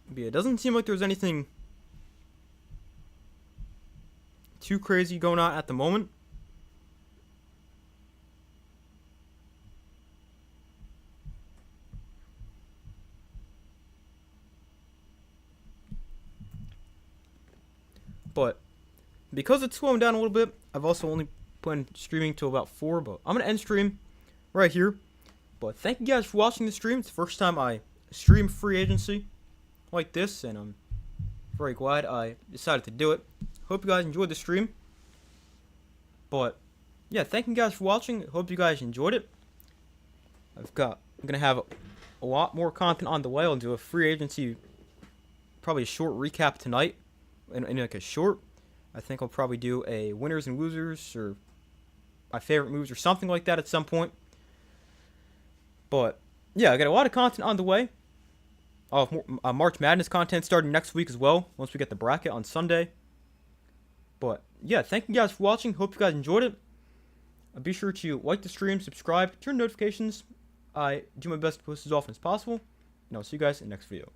But yeah, it doesn't seem like there's anything too crazy going on at the moment. But because it's slowing down a little bit, I've also only planned streaming till about 4, but I'm going to end stream right here. But thank you guys for watching the stream. It's the first time I stream free agency like this, and I'm very glad I decided to do it. Hope you guys enjoyed the stream. But yeah, thank you guys for watching. Hope you guys enjoyed it. I'm gonna have a lot more content on the way. I'll do a free agency, probably a short recap tonight, in like a short. I think I'll probably do a winners and losers, or my favorite moves or something like that at some point. But yeah, I got a lot of content on the way. I'll have more, March Madness content starting next week as well, once we get the bracket on Sunday. But yeah, thank you guys for watching. Hope you guys enjoyed it. Be sure to like the stream, subscribe, turn notifications. I do my best to post as often as possible. And I'll see you guys in the next video.